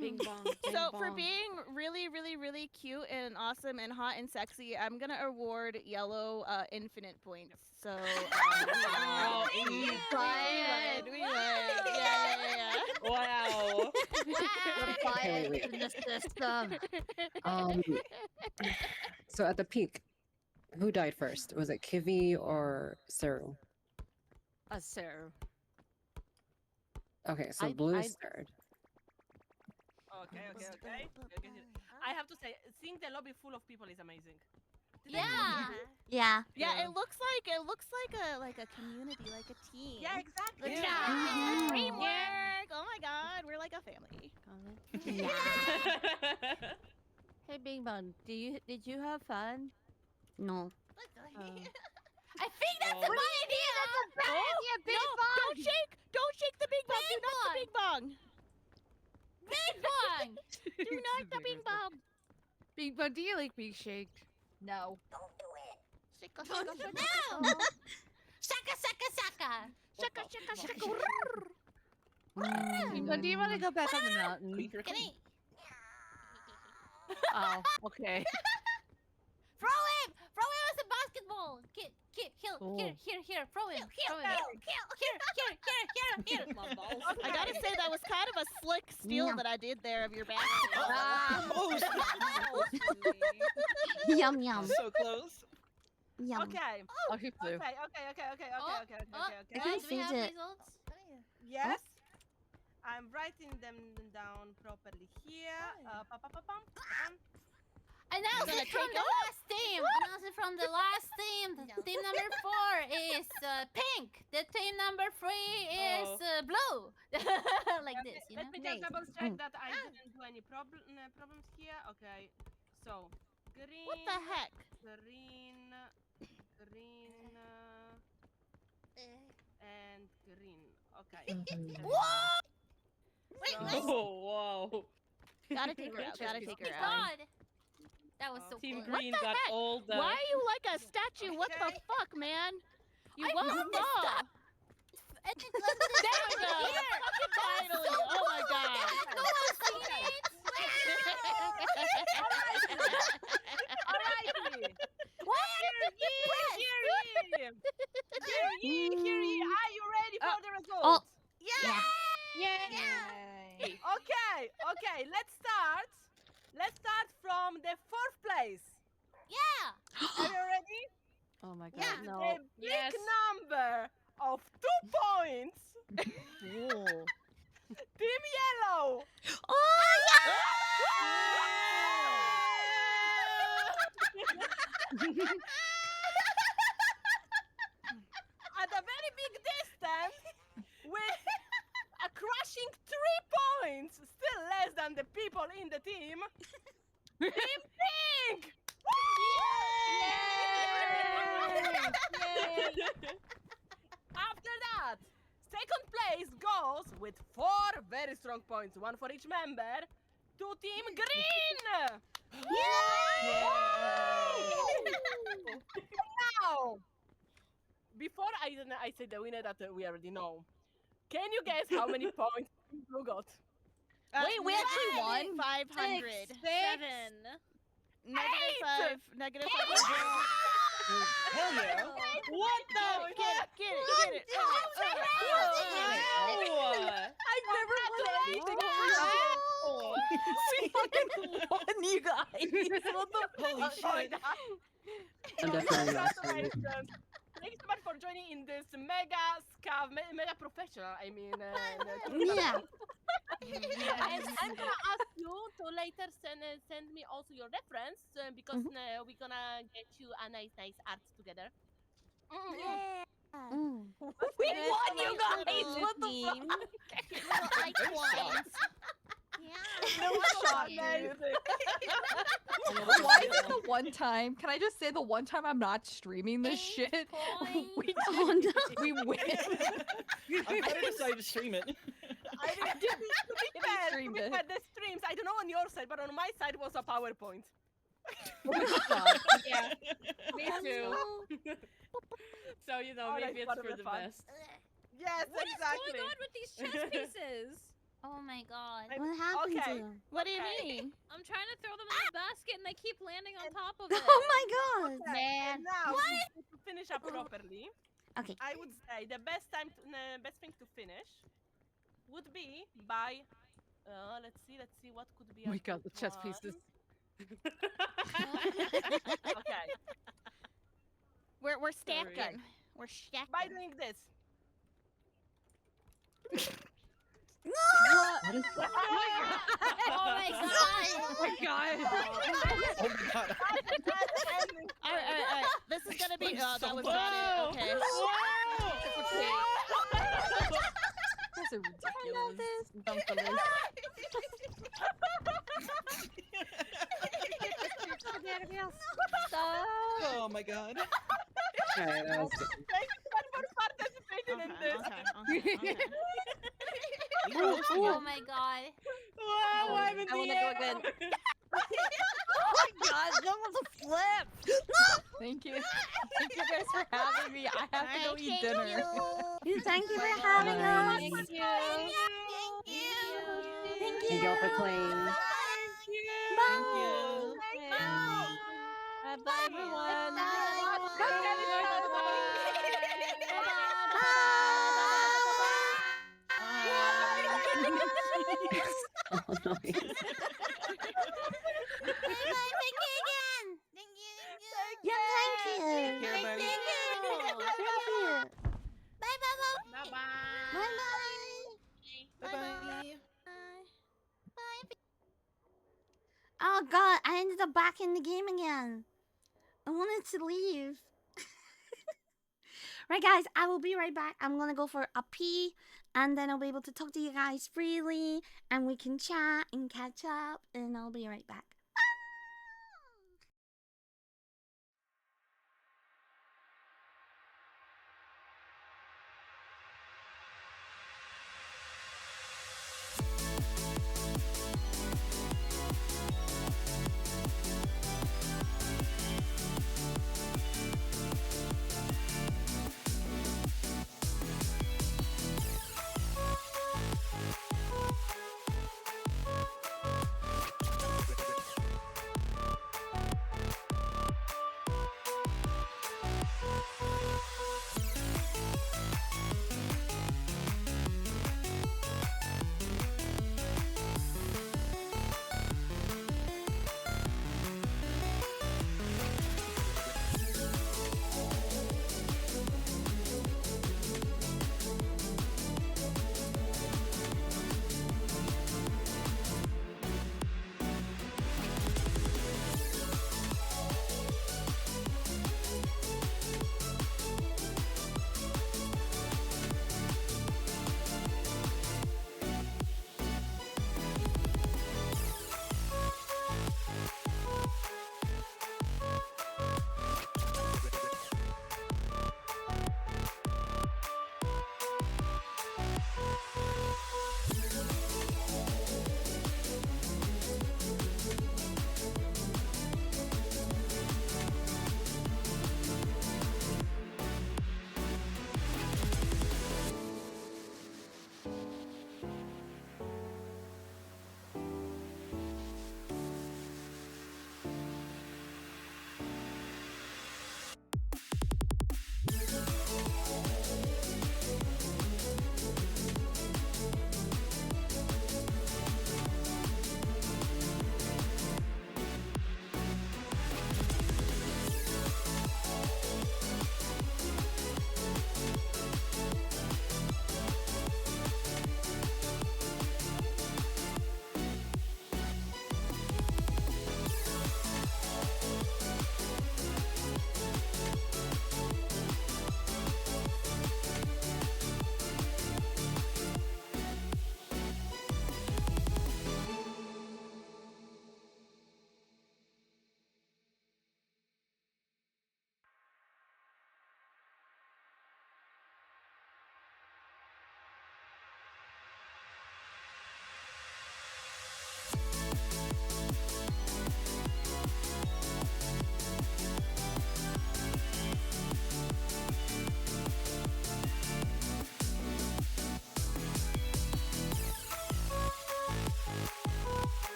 Bing bong. Bing So bong. for being really, really, really cute and awesome and hot and sexy, I'm gonna award yellow infinite points. So Oh, we Quiet. win. Yeah. Wow. We're quiet wait. in the system. So at the peak, who died first? Was it Kivi or Saru? Sir. Okay, so I- blue I- is third. Okay. I have to say, seeing the lobby full of people is amazing. Yeah. Yeah. Yeah, it looks like a community, like a team. Yeah, exactly. Yeah. Teamwork. Oh my god, we're like a family. Hey Bing Bong, did you have fun? No. I think that's a Oh. good idea. Don't shake the big bong. Do not the big bong. Big bong. Do not the big bong. Bing Bong, do you like being shaked? No. Shaka, No. Shaka. shaka, shaka. Bing Bong, do you want to go back on the mountain? Can I Oh, okay. throw him as a basketball? Cool. Here. Throw him. Here. My balls. I gotta say that was kind of a slick steal Yum. that I did there of your basket. Oh, Yum yum. so close. Yum. Okay. Oh, he flew. Okay. I can Guys, we see have it. results. Yes. I'm writing them down properly here. Announce gonna it from take the off? last team. Announce it from the last team. Team number 4 is pink. The team number 3 is blue. Like this, you know. Let me just double check Mm. that I didn't do any problems here. Okay. So, green. What the heck? Green. And green. Okay. Oh, whoa. Gotta take her out. Gotta take her Oh out. God. That was so Team cool. Green What the got heck? all the. Why are you like a statue? What the Okay. fuck, man? You I won't found this fall. stuff. And it landed There we go. here. Finally. Oh my god. No one's seen it. Alrighty. Why are you Hear ye. Are you ready for the results? Oh. Yeah. Yay. Okay. Let's start. Let's start from the 4th place. Yeah. Are you ready? Oh my god, Yeah. no. A big Yes. number of 2 points Cool. Team Yellow! Oh At a very big distance, with a crushing 3 points, still less than the people in the team. Team Pink! After that, second place goes with 4 very strong points, 1 for each member, to Team Green! Now, before I say the winner that we already know, can you guess how many points Blue got? Wait, we actually won? 500. 7. -5. -500. Hell yeah. What the? Get it. I've never won anything We fucking won, you guys. What the Holy shit. I'm definitely not sorry. Congratulations. Thank you so much for joining in this mega scav, mega professional, I mean. yeah. And I'm gonna ask you to later send me also your reference because we're gonna get you a nice art together. Mm. We won, you guys. What the fuck? Like coins. No shot, dude. Why is it the one time? Can I just say the one time I'm not streaming this shit? We Oh no. we win. I'm glad I decided to stream it. I mean, to be fair, streamed it. the streams, I don't know on your side, but on my side was a PowerPoint. Yeah. Me too. So, you know, Oh, maybe that's it's part of for the the fun. best. Yes, What is exactly. going on with these chess pieces? Oh my god. What happened Okay. to them? What do you Okay. mean? I'm trying to throw them in the basket and they keep landing on top of it. Oh my god. And now, to finish up properly, Okay. I would say the best best thing to finish would be by, let's see what could be. We a got the good chess one. pieces. Okay, We're stacking. We're stacking. by doing this. What is Oh my god. Oh my god. Oh my god. All right. This is gonna be. Like That was so- not it. Okay. Those are ridiculous. Dumb Oh my god. Alright, that was good. Thank you so much for participating in this. Oh my god. Wow, I'm in I wanna go again. Oh my god, that was a flip. Thank you. Thank you guys for having me. I have to go eat dinner. Thank you for having us. Thank you. Thank y'all for playing. Thank you. Bye, everyone. Oh, nice. Thank you again. Thank you. Yeah, thank you. Take care, buddy. Thank you. Bye. Bye bye. Bye bye. Bye-bye. Oh god, I ended up back in the game again. I wanted to leave. Right guys, I will be right back. I'm gonna go for a pee and then I'll be able to talk to you guys freely and we can chat and catch up and I'll be right back.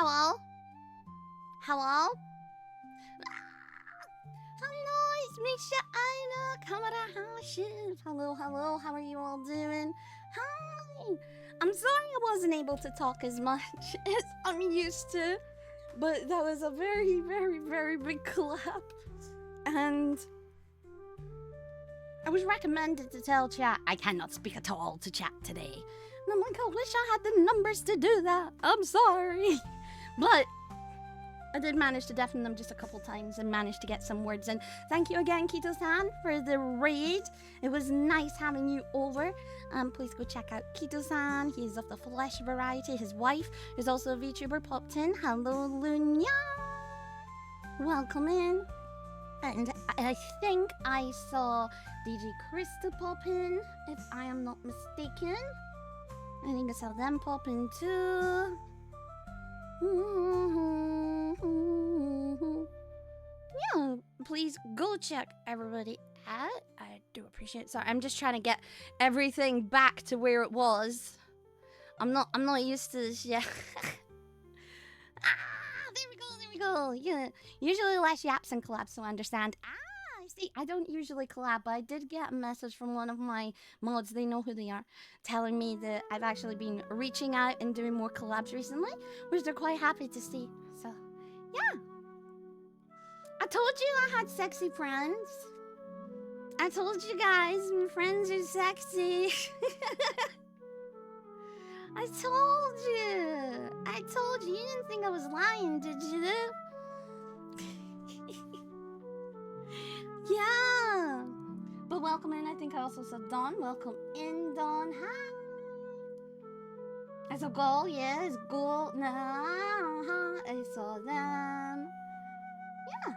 Hello? Hello? Hello, it's Misha Ina. Kamara Hashin. Hello, hello. How are you all doing? Hi. I'm sorry I wasn't able to talk as much as I'm used to, but that was a very, very, very big collab. And I was recommended to tell chat I cannot speak at all to chat today. And I'm like, I wish I had the numbers to do that. I'm sorry. But I did manage to deafen them just a couple times and managed to get some words in. Thank you again, Keto-san, for the raid. It was nice having you over. Please go check out Keto-san. He is of the flesh variety. His wife is also a VTuber, popped in. Hello, Lunya. Welcome in. And I think I saw DG Krista pop in, if I am not mistaken. I think I saw them pop in too. Yeah, please go check everybody out. I do appreciate it. Sorry, I'm just trying to get everything back to where it was. I'm not used to this yet. There we go. Yeah, usually less yaps and collabs, so I understand. I see. I don't usually collab, but I did get a message from one of my mods, they know who they are, telling me that I've actually been reaching out and doing more collabs recently, which they're quite happy to see. So, yeah. I told you I had sexy friends. I told you guys my friends are sexy. I told you. You didn't think I was lying, did you? Yeah. But welcome in. I think I also said Dawn. Welcome in, Dawn. Hi. As a goal, yes. Goal. Nah. I saw them. Yeah.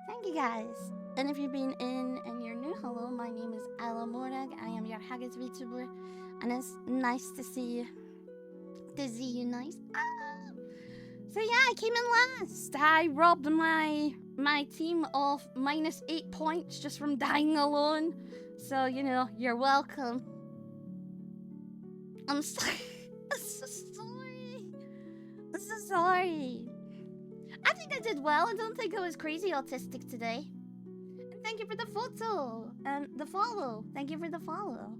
Thank you guys. And if you've been in and you're new, hello. My name is Ella Morag. I am your Haggis VTuber. And it's nice to see you. To see you nice. So yeah, I came in last. I robbed my team of -8 points just from dying alone. So, you know, you're welcome. I'm sorry. I'm so sorry. I'm so sorry. I think I did well. I don't think I was crazy autistic today. And thank you for the photo and the follow. Thank you for the follow.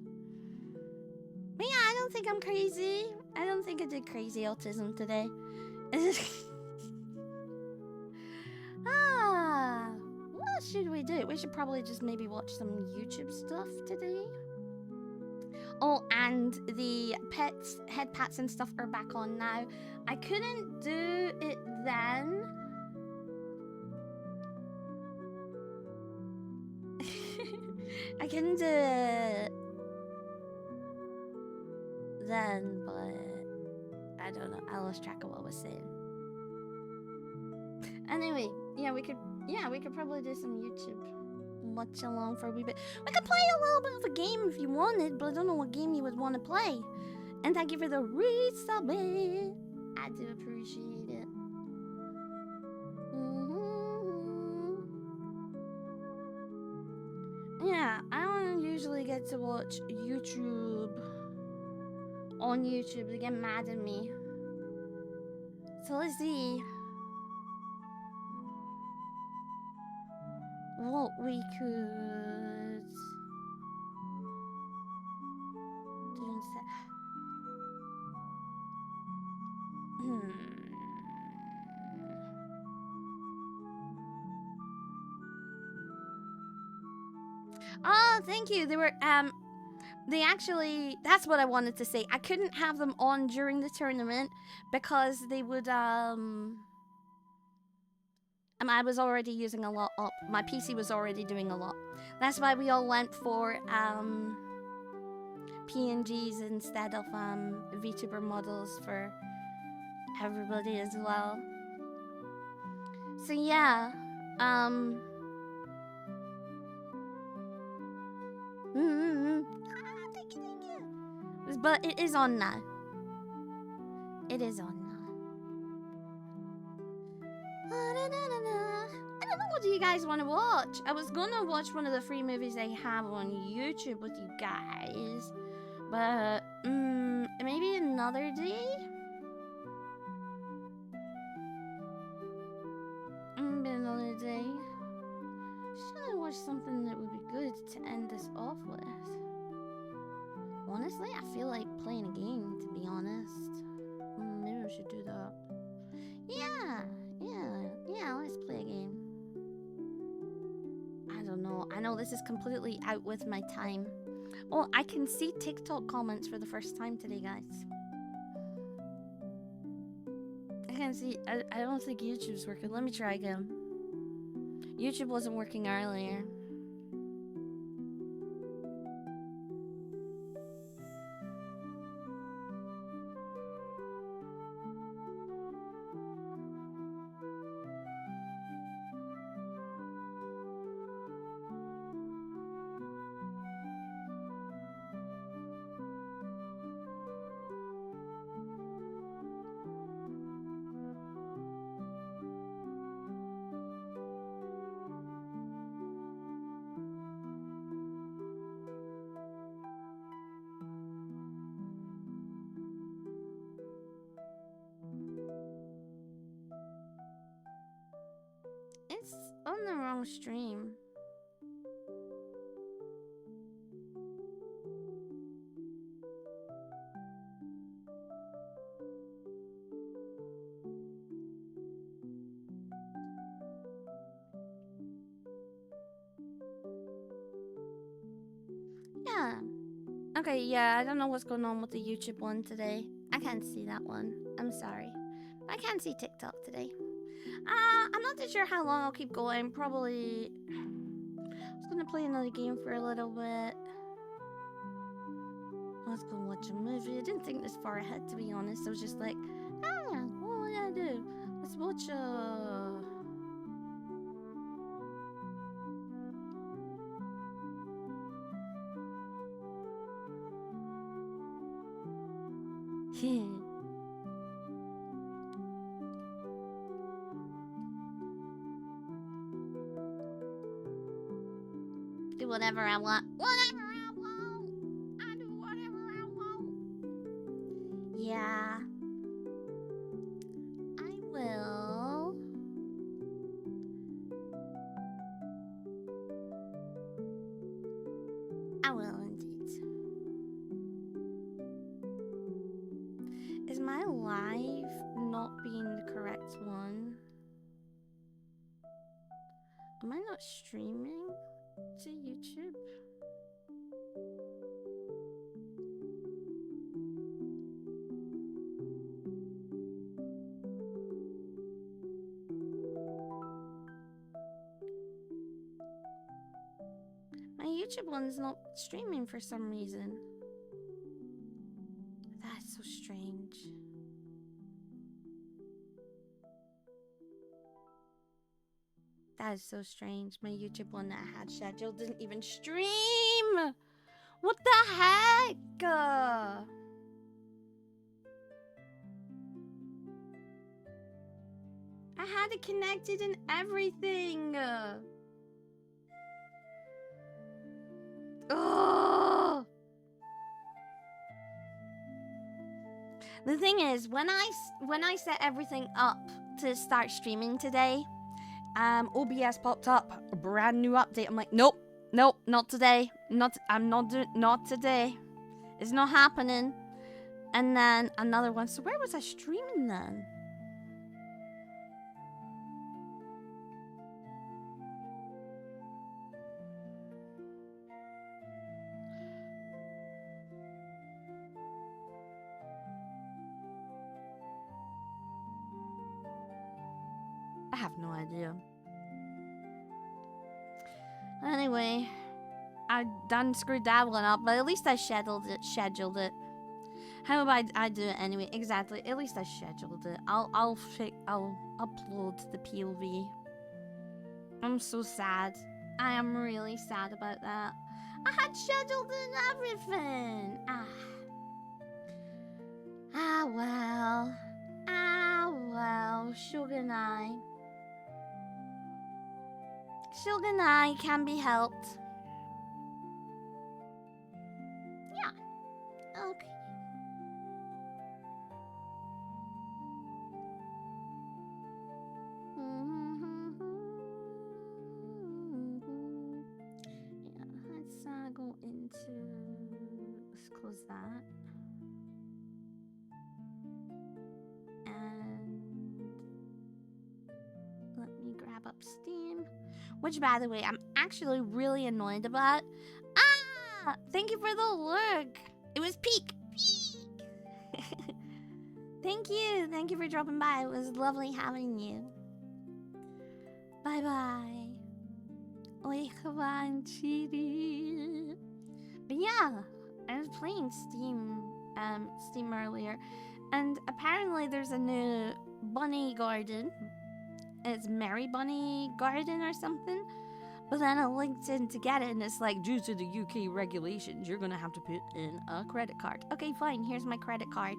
But yeah, I don't think I'm crazy. I don't think I did crazy autism today. What should we do? We should probably just maybe watch some YouTube stuff today. Oh, and the pets, head pats and stuff are back on now. I couldn't do it then. I couldn't do it then, but I don't know. I lost track of what I was saying. Anyway, yeah, we could probably do some YouTube watch along for a wee bit. We could play a little bit of a game if you wanted, but I don't know what game you would want to play. And thank you for the resubmit. I do appreciate it. Yeah, I don't usually get to watch YouTube on YouTube. They get mad at me. So let's see what we could do instead. Oh, thank you. They actually, that's what I wanted to say. I couldn't have them on during the tournament because they would, I was already using a lot up. My PC was already doing a lot. That's why we all went for, PNGs instead of, VTuber models for everybody as well. So yeah, thank you. But it is on now. It is on now. I don't know, what do you guys want to watch? I was gonna watch one of the free movies they have on YouTube with you guys. But, maybe another day? watch something that would be good to end this off with. Honestly, I feel like playing a game, to be honest. Maybe we should do that. Yeah, let's play a game. I don't know. I know this is completely out with my time. Oh, I can see TikTok comments for the first time today, guys. I can see. I don't think YouTube's working. Let me try again. YouTube wasn't working earlier. It's on the wrong stream. Yeah. Okay, yeah, I don't know what's going on with the YouTube one today. I can't see that one. I'm sorry. I can't see TikTok today. I'm not too sure how long I'll keep going. Probably... I was gonna play another game for a little bit. I was gonna watch a movie. I didn't think this far ahead, to be honest. I was just like, what would I do? Let's watch do whatever I want. Whatever I want! I do whatever I want! Yeah. I will... I will indeed. Is my live not being the correct one? Am I not streaming to YouTube? My YouTube one's not streaming for some reason. That's so strange. That is so strange. My YouTube one that I had scheduled didn't even stream! What the heck? I had it connected and everything! Ugh! The thing is, when I set everything up to start streaming today, OBS popped up, a brand new update. I'm like, nope, not today. I'm not doing, not today. It's not happening. And then another one. So where was I streaming then? I have no idea. Anyway, I done screwed that one up, but at least I scheduled it. How about I do it anyway? Exactly. At least I scheduled it. I'll upload the POV. I'm so sad. I am really sad about that. I had scheduled it and everything. Well. Shogunai. Shogunai can be helped. Yeah. Okay. into. Let's close that. And let me grab up Steam. Which, by the way, I'm actually really annoyed about. Ah! Thank you for the look. It was Peak. Peak. Thank you. Thank you for dropping by. It was lovely having you. Bye bye. Oi, come on, Chiri. But yeah, I was playing Steam earlier, and apparently there's a new bunny garden. It's Mary Bunny Garden or something. But then I linked in to get it, and it's like, due to the UK regulations, you're gonna have to put in a credit card. Okay, fine. Here's my credit card.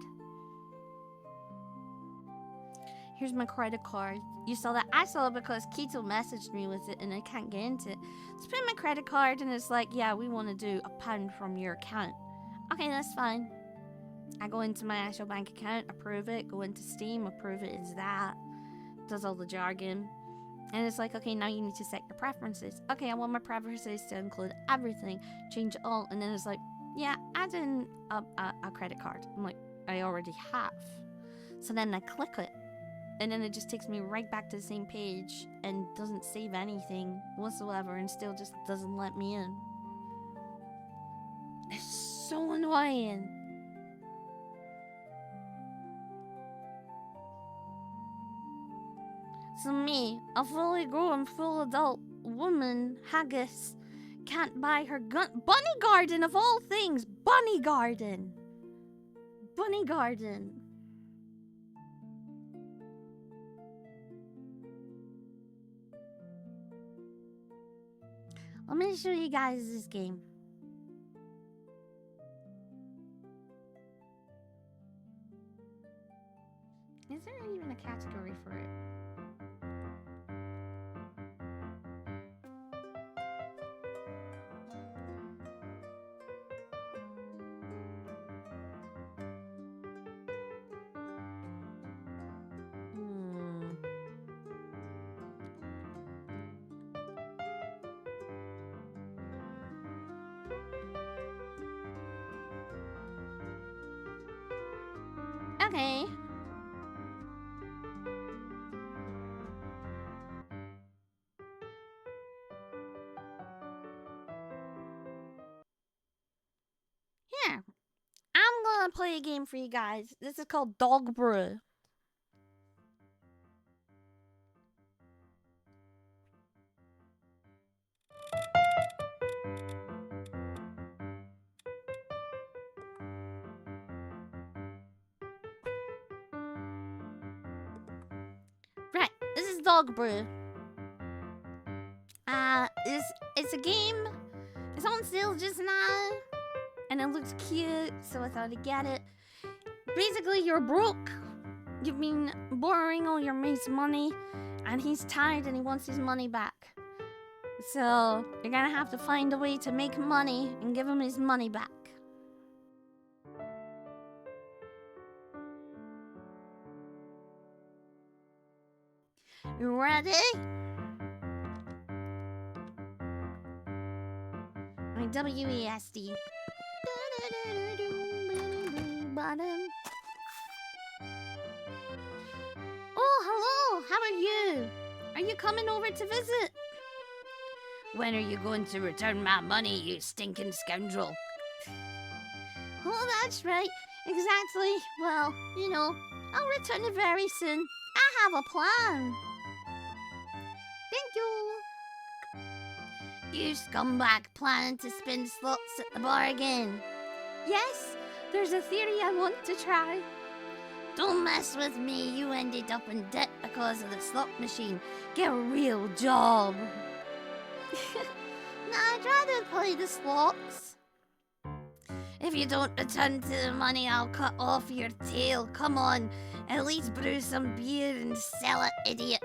Here's my credit card. You saw that? I saw it because Keto messaged me with it, and I can't get into it. Just put in my credit card, and it's like, yeah, we want to do £1 from your account. Okay, that's fine. I go into my actual bank account, approve it. Go into Steam, approve it. It's that. Does all the jargon. And it's like, okay, now you need to set your preferences. Okay, I want my preferences to include everything. Change it all. And then it's like, yeah, add in a credit card. I'm like, I already have. So then I click it. And then it just takes me right back to the same page and doesn't save anything whatsoever and still just doesn't let me in. It's so annoying. So me, a fully grown, full adult woman, haggis, can't buy her bunny garden of all things. Bunny garden. Bunny garden. Let me show you guys this game. Is there even a category for it? Okay. Here. I'm gonna play a game for you guys. This is called Dog Brew. Right, this is Dog Brew. It's a game. It's on sale just now, and it looks cute, so I thought I'd get it. Basically, you're broke. You've been borrowing all your mate's money, and he's tired and he wants his money back. So you're gonna have to find a way to make money and give him his money back. You ready? My WESD. Bottom. Oh, hello. How are you? Are you coming over to visit? When are you going to return my money, you stinking scoundrel? Oh, that's right. Exactly. Well, you know, I'll return it very soon. I have a plan. Thank you. You scumbag planning to spin slots at the bar again? Yes, there's a theory I want to try. Don't mess with me. You ended up in debt because of the slot machine. Get a real job. Nah, I'd rather play the slots. If you don't return to the money, I'll cut off your tail. Come on, at least brew some beer and sell it, idiot.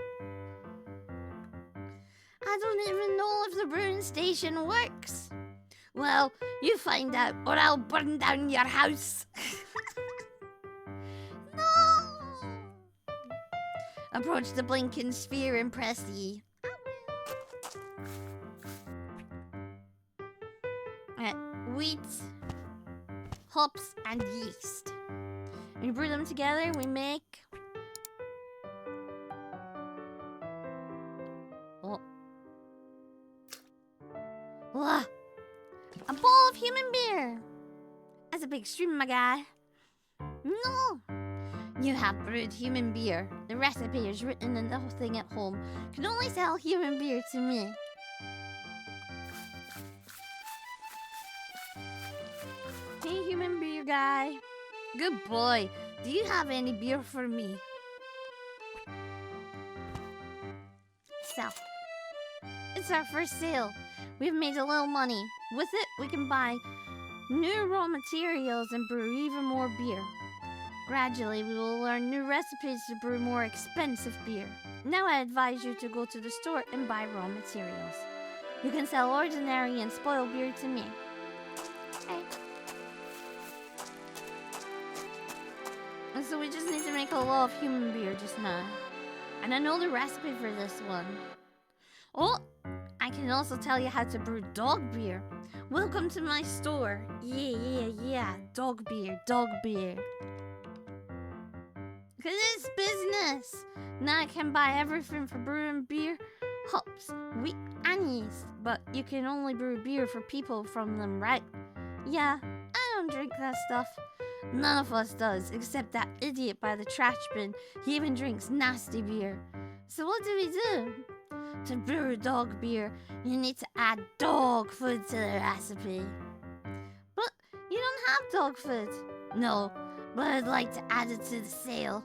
I don't even know if the brewing station works. Well, you find out, or I'll burn down your house. No! Approach the blinking sphere and press E. wheat, hops, and yeast. We brew them together, we make... Oh. Ugh. A bowl of human beer. That's a big stream, my guy. No! You have brewed human beer. The recipe is written in the whole thing at home. Can only sell human beer to me. Hey, human beer guy. Good boy. Do you have any beer for me? So, it's our first sale. We've made a little money. With it, we can buy new raw materials and brew even more beer. Gradually, we will learn new recipes to brew more expensive beer. Now I advise you to go to the store and buy raw materials. You can sell ordinary and spoiled beer to me. Okay. And so we just need to make a lot of human beer just now. And I know the recipe for this one. Oh, I can also tell you how to brew dog beer. Welcome to my store. Yeah. Dog beer. Cause it's business. Now I can buy everything for brewing beer. Hops, wheat, and yeast. But you can only brew beer for people from them, right? Yeah, I don't drink that stuff. None of us does, except that idiot by the trash bin. He even drinks nasty beer. So what do we do? To brew dog beer, you need to add dog food to the recipe. But you don't have dog food. No, but I'd like to add it to the sale.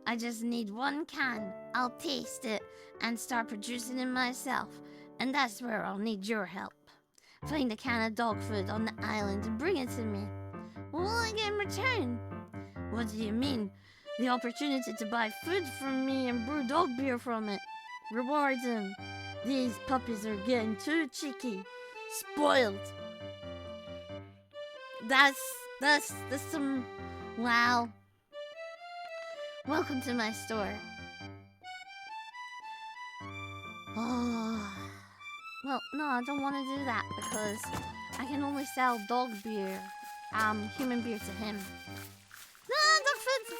I just need 1 can. I'll taste it and start producing it myself. And that's where I'll need your help. Find a can of dog food on the island and bring it to me. What will I get in return? What do you mean? The opportunity to buy food from me and brew dog beer from it. Reward them. These puppies are getting too cheeky. Spoiled. That's some... Wow. Welcome to my store. Oh. Well, no, I don't want to do that because I can only sell dog beer, human beer to him. No, dog food!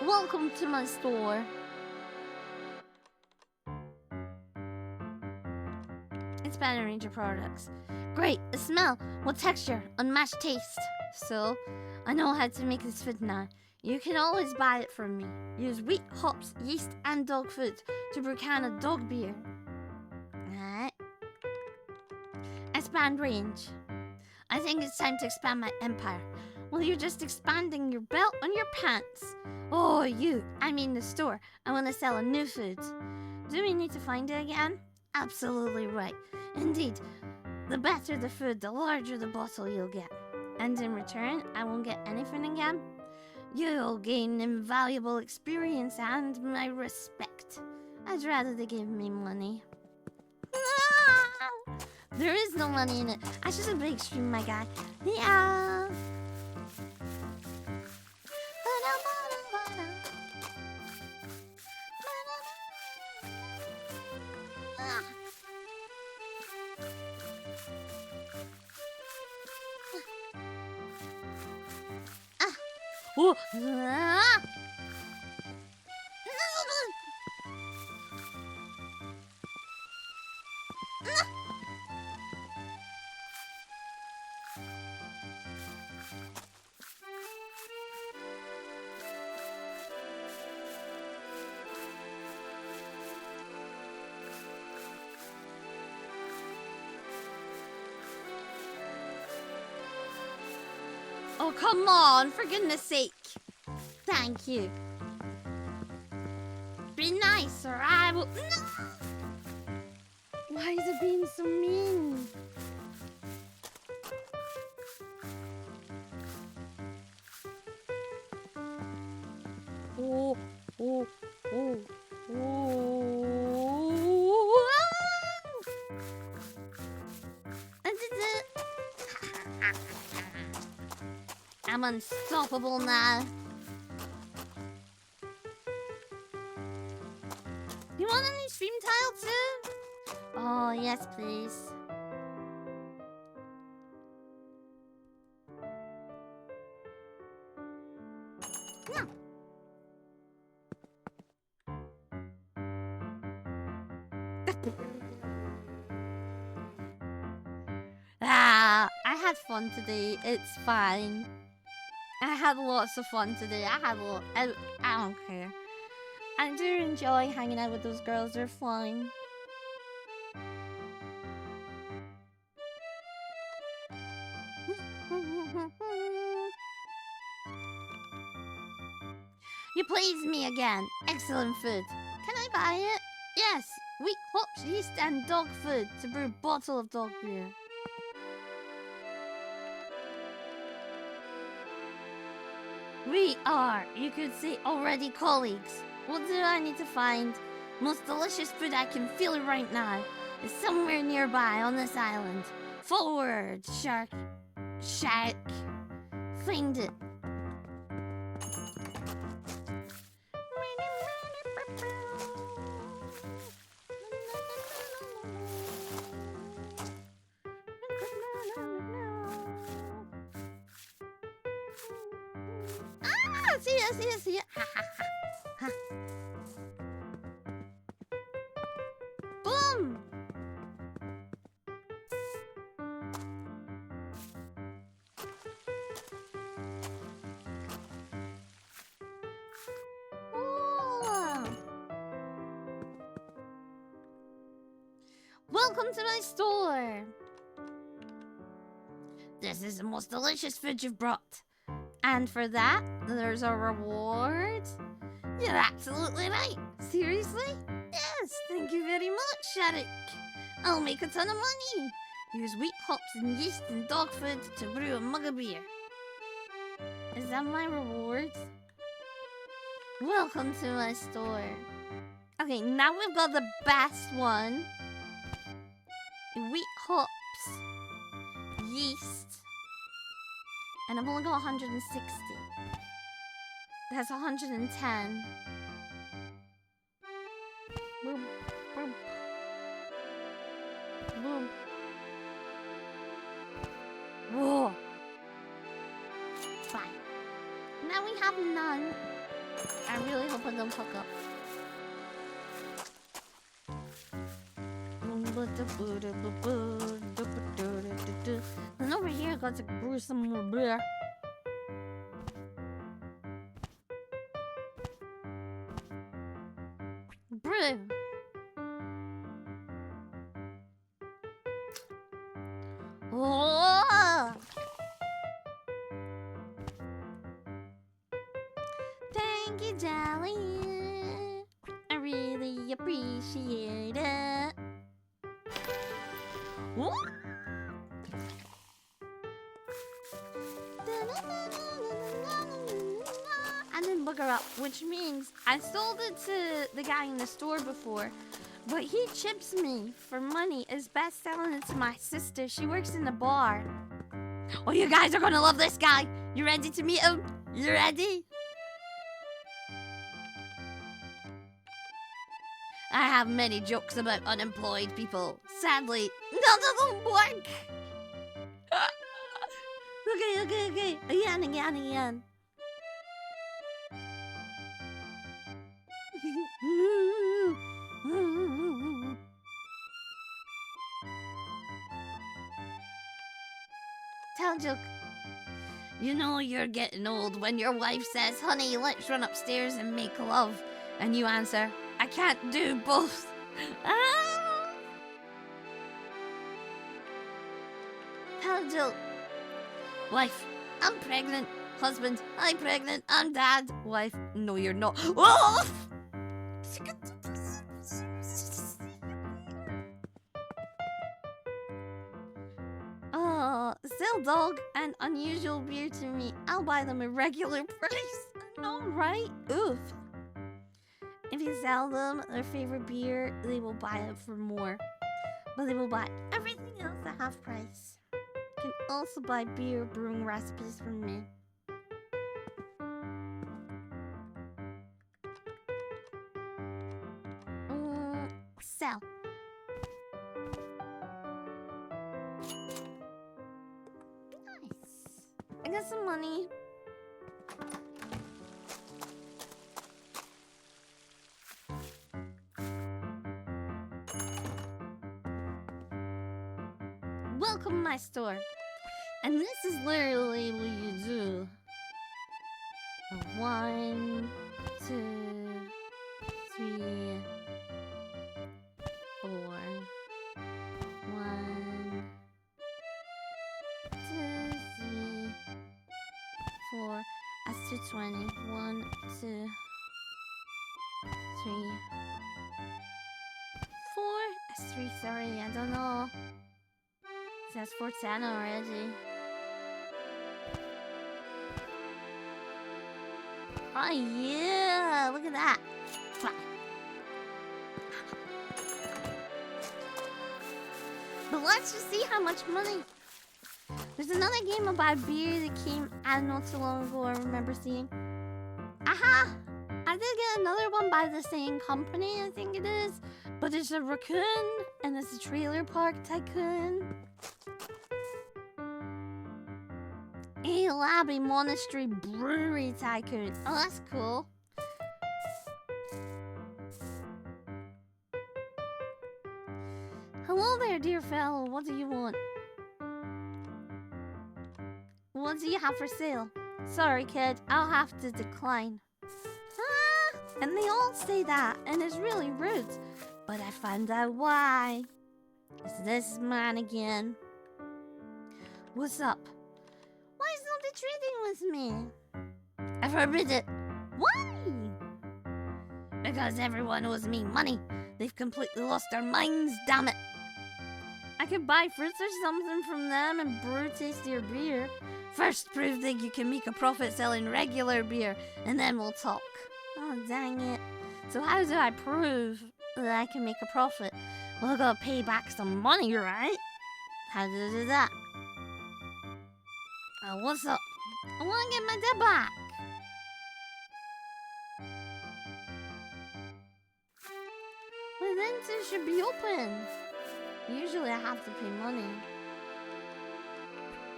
Welcome to my store. It's Banner Ranger products. Great, the smell, what texture, unmatched taste. So, I know how to make this food now. You can always buy it from me. Use wheat, hops, yeast, and dog food to brew a can of dog beer. Alright. Expand range. I think it's time to expand my empire. Well, you're just expanding your belt on your pants. Oh, I mean the store. I want to sell a new food. Do we need to find it again? Absolutely right. Indeed, the better the food, the larger the bottle you'll get. And in return, I won't get anything again. You'll gain invaluable experience and my respect. I'd rather they give me money. Ah! There is no money in it. I just a big stream, my guy. Yeah. Oh. Oh, come on, for goodness sake. Thank you. Be nice or I will... No! Why is it being so mean? Oh. I'm unstoppable now. You want a new stream tile too? Oh, yes, please. I had fun today. It's fine. I had lots of fun today. I don't care. I do enjoy hanging out with those girls. They're fun. You please me again. Excellent food. Can I buy it? Yes. Wheat, hops, yeast, and dog food to brew a bottle of dog beer. We are, you could say, already colleagues. What do I need to find? Most delicious food I can feel it right now is somewhere nearby on this island. Forward, shark. Shark. Find it. Ah, see ya. Ha ha ha. Ha. Boom. Oh. Welcome to my store. This is the most delicious food you've brought. And for that, there's a reward? You're absolutely right. Seriously? Yes, thank you very much, Sharik. I'll make a ton of money. Use wheat, hops, and yeast and dog food to brew a mug of beer. Is that my reward? Welcome to my store. Okay, now we've got the best one. Wheat, hops, yeast. And I've only got 160. That's 110. Boom, boom. Boom. Whoa. Fine. Now we have none. I really hope I don't fuck up. And over here I got to brew some more beer. Brew. Oh! Thank you, darling. I really appreciate it. What? I didn't look her up, which means I sold it to the guy in the store before, but he chips me for money is best selling it to my sister. She works in the bar. Oh, you guys are gonna love this guy. You ready to meet him? You ready? I have many jokes about unemployed people. Sadly, none of them work. Okay. Again. Tell a joke. You know you're getting old when your wife says, honey, let's run upstairs and make love. And you answer, I can't do both. Ah! Tell a joke. Wife, I'm pregnant. Husband, I'm pregnant. I'm dad. Wife, no, you're not. Oh! Sell dog and unusual beer to me. I'll buy them a regular price. I know, right? Oof. If you sell them their favorite beer, they will buy it for more. But they will buy everything else at half price. You can also buy beer brewing recipes from me. sell. Nice. I got some money. Welcome to my store. And this is literally what you do. 1, 2, 3, 4. 1, 2, 3, 4. That's 220. 1, 2, 3, 4. That's 330. I don't know. That's 410 already. Oh yeah! Look at that. But let's just see how much money. There's another game about beer that came out not so long ago. I remember seeing. Aha! I did get another one by the same company, I think it is. But it's a raccoon and it's a trailer park tycoon. A Labby Monastery Brewery Tycoon. Oh, that's cool. Hello there, dear fellow. What do you want? What do you have for sale? Sorry, kid. I'll have to decline. Ah, and they all say that, and it's really rude. But I found out why. It's this man again. What's up? Why is nobody trading with me? I forbid it. Why? Because everyone owes me money. They've completely lost their minds, damn it. I could buy fruits or something from them and brew tastier beer. First, prove that you can make a profit selling regular beer, and then we'll talk. Oh, dang it. So how do I prove that I can make a profit? Well, I gotta pay back some money, right? How do I do that? What's up? I wanna get my debt back. Well, then it should be open. Usually I have to pay money.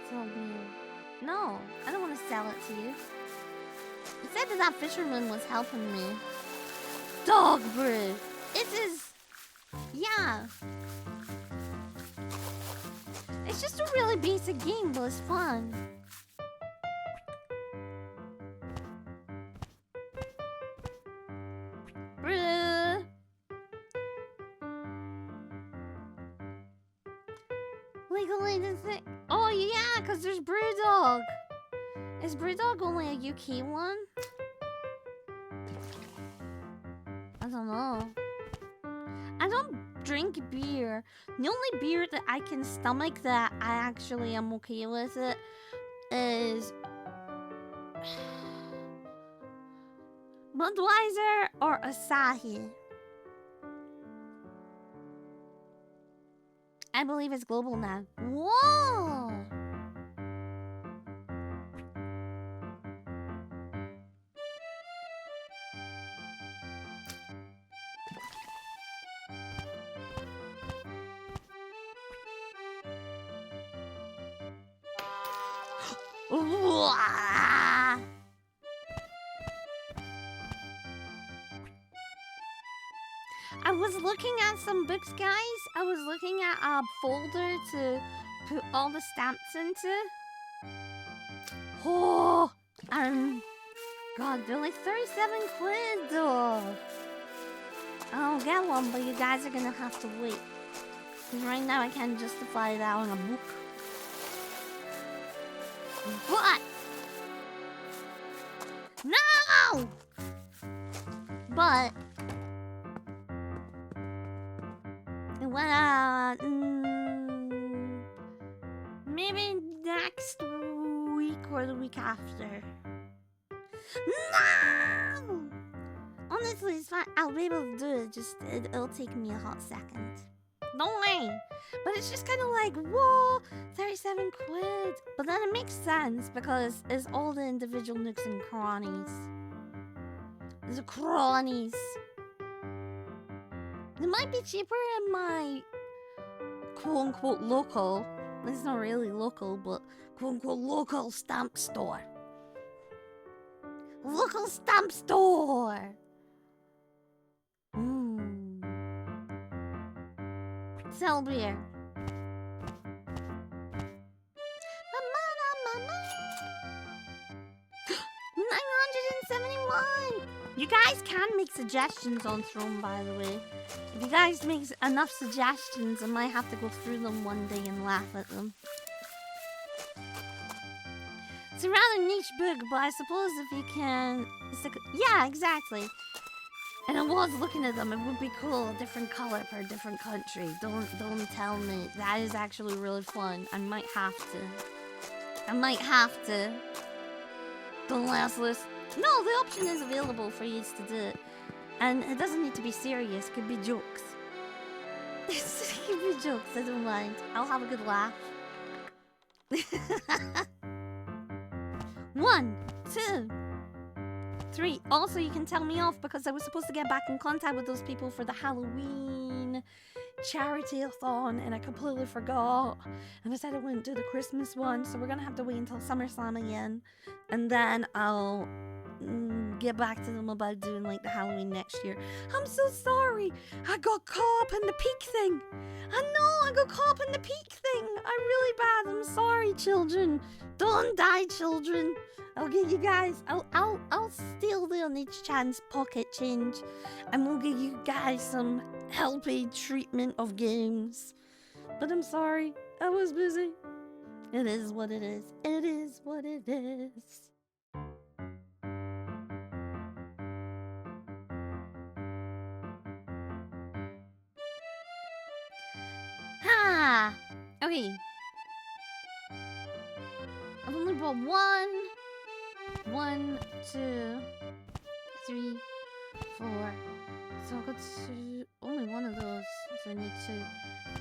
So no, I don't want to sell it to you. It said that fisherman was helping me. Dog brew. It is... Yeah. It's just a really basic game, but it's fun. Brew. Legally the thing. Oh yeah, because there's Brewdog. Is Brewdog only a UK one? I don't know. I don't drink beer. The only beer that I can stomach that I actually am okay with it is Budweiser or Asahi. I believe it's global now. Whoa! I was looking at some books, guys. I was looking at a folder to put all the stamps into. Oh, God, they're like 37 quid though. I'll get one, but you guys are gonna have to wait. Because right now I can't justify that on a book. But no! But well, maybe next week or the week after. No! Honestly, it's fine. I'll be able to do it. Just it'll take me a hot second. Don't worry. But it's just kind of like, whoa, 37 quid. But then it makes sense because it's all the individual nooks and crannies. The crannies. It might be cheaper in my quote-unquote local. It's not really local, but quote-unquote local stamp store. Local stamp store! Sell beer. 971! You guys can make suggestions on Throne, by the way. If you guys make enough suggestions, I might have to go through them one day and laugh at them. It's a rather niche book, but I suppose if you can... Yeah, exactly. And I was looking at them, it would be cool, a different color per different country. Don't tell me. That is actually really fun. I might have to. Don't last list. No, the option is available for you to do it. And it doesn't need to be serious, it could be jokes. It could be jokes, I don't mind. I'll have a good laugh. 1, 2, 3. Also, you can tell me off because I was supposed to get back in contact with those people for the Halloween charity-a-thon and I completely forgot. And I said I wouldn't do the Christmas one, so we're gonna have to wait until SummerSlam again. And then I'll get back to them about doing like the Halloween next year. I'm so sorry. I got caught up in the peak thing. I know, I got caught up in the peak thing. I'm really bad. I'm sorry, children. Don't die, children. I'll get you guys. I'll steal the on each chance pocket change, and we'll give you guys some healthy treatment of games. But I'm sorry, I was busy. It is what it is. It is what it is. Ha! Okay. I've only bought 1, 2, 3, 4. So I've got 2. Only one of those. So I need to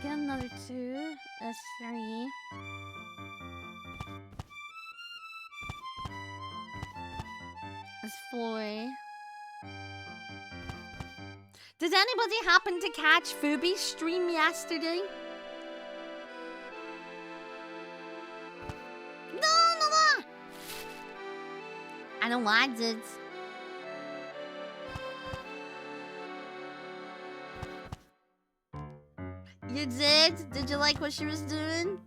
get another 2. That's 3. That's 4. Did anybody happen to catch Fubi's stream yesterday? No. I know I did. You did? Did you like what she was doing?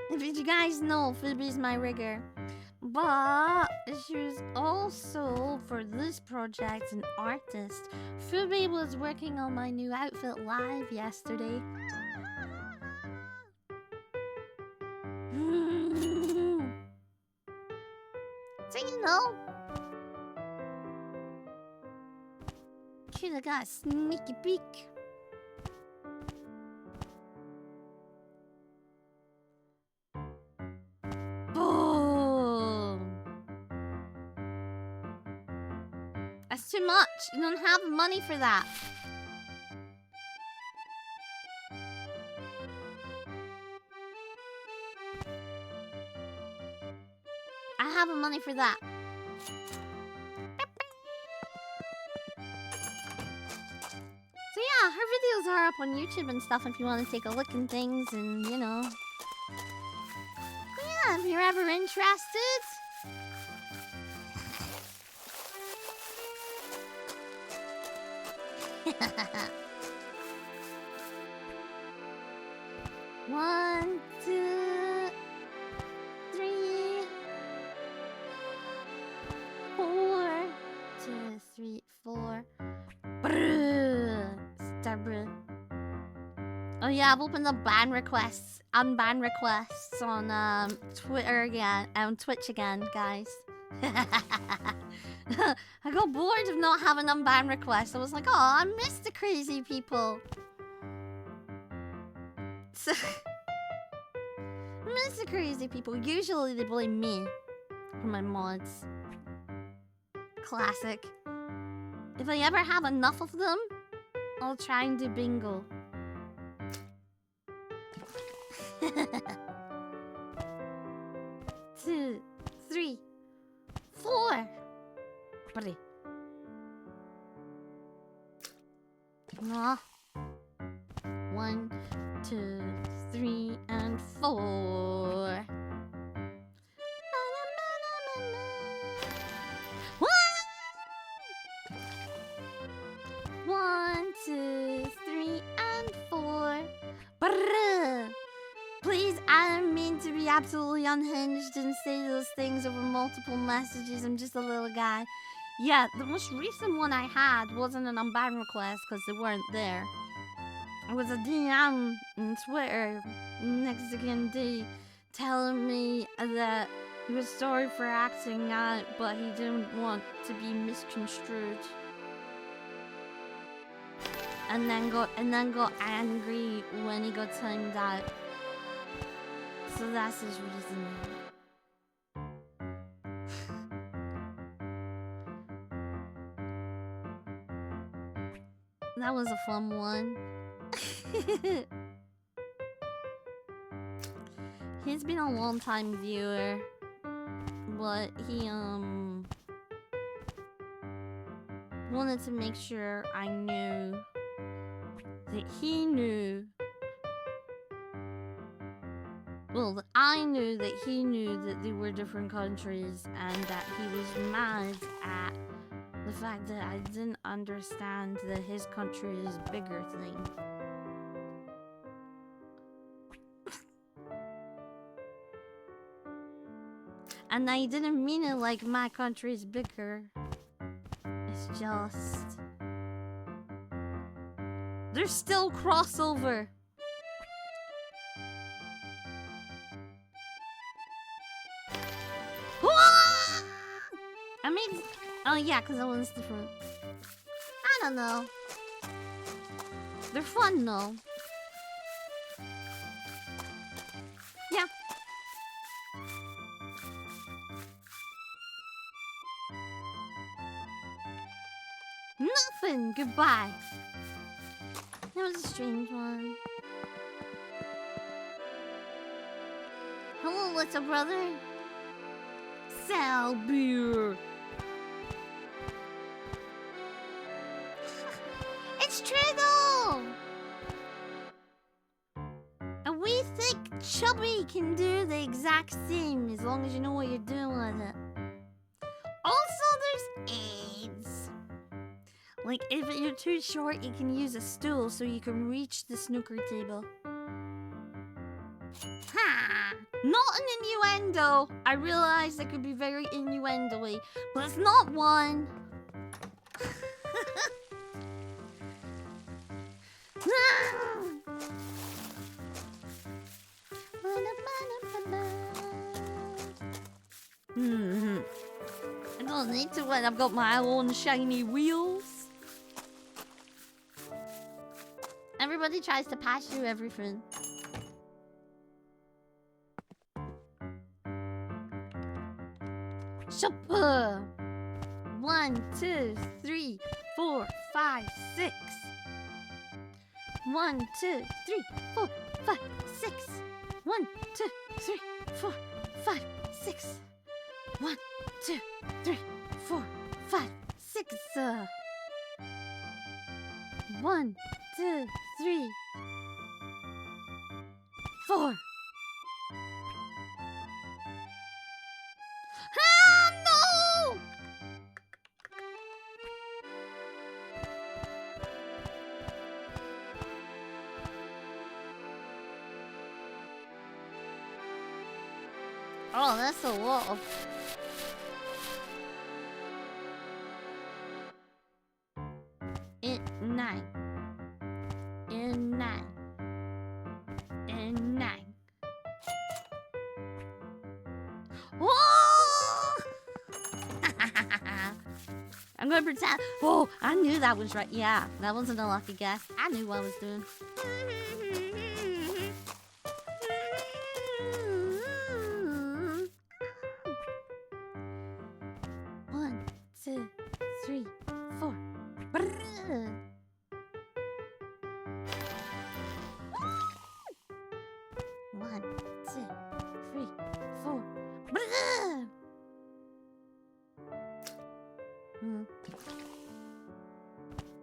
If you guys know, Phoebe's my rigger. But she was also, for this project, an artist. Phoebe was working on my new outfit live yesterday. So you know, Coulda got a sneaky peek. Boom! That's too much. You don't have money for that. I have the money for that. So yeah, her videos are up on YouTube and stuff if you want to take a look and things and, you know. Yeah, if you're ever interested. One, 2, 3, 4. 2, 3, 4. Brrr. Stubborn. Oh yeah, I've opened up ban requests, unban requests on Twitter again, on Twitch again, guys. I got bored of not having unban requests. I was like, oh, I miss the crazy people. So, I miss the crazy people. Usually they blame me for my mods. Classic. If I ever have enough of them, I'll try and do bingo. 2, 3, 4. Buddy. Aw. 1, 2, 3, and 4. One, 2, 3, and 4. Brrr. Please, I don't mean to be absolutely unhinged and say those things over multiple messages. I'm just a little guy. Yeah, the most recent one I had wasn't an unban request because they weren't there. It was a DM on Twitter, Mexican D, telling me that he was sorry for acting out, but he didn't want to be misconstrued. And then got angry when he got timed out. So that's his reasoning. That was a fun one. He's been a long time viewer, but he wanted to make sure I knew that he knew. Well, that I knew that he knew that they were different countries and that he was mad at the fact that I didn't understand that his country is bigger thing. And I didn't mean it like my country is bigger. It's just... there's still crossover. I mean... oh yeah, because that one's different. I don't know. They're fun though. Yeah. Nothing. Goodbye. That was a strange one. Hello, little brother. Sal beer. It's true though. A wee thick chubby can do the exact same as long as you know what you're doing with it. Also, there's aids. Like, if you're too short, you can use a stool so you can reach the snooker table. Ha! Not an innuendo. I realize that could be very innuendo-y, but it's not one. I don't need to when I've got my own shiny wheels. Everybody tries to pass through everything. Super. 1, 2, 3, 4, 5, 6. 1, 2, 3, 4, 5, 6. 1, 2, 3, 4, 5, 6. 1, 2, 3, 4, 5, 6. 1, 2, 3, 4. Ah, no! Oh, that's a lot of... nine. In 9. In 9. Whoa! I'm gonna pretend. Oh, I knew that was right. Yeah, that wasn't a lucky guess. I knew what I was doing. One, 2, 3, 4. Brrr. Brr.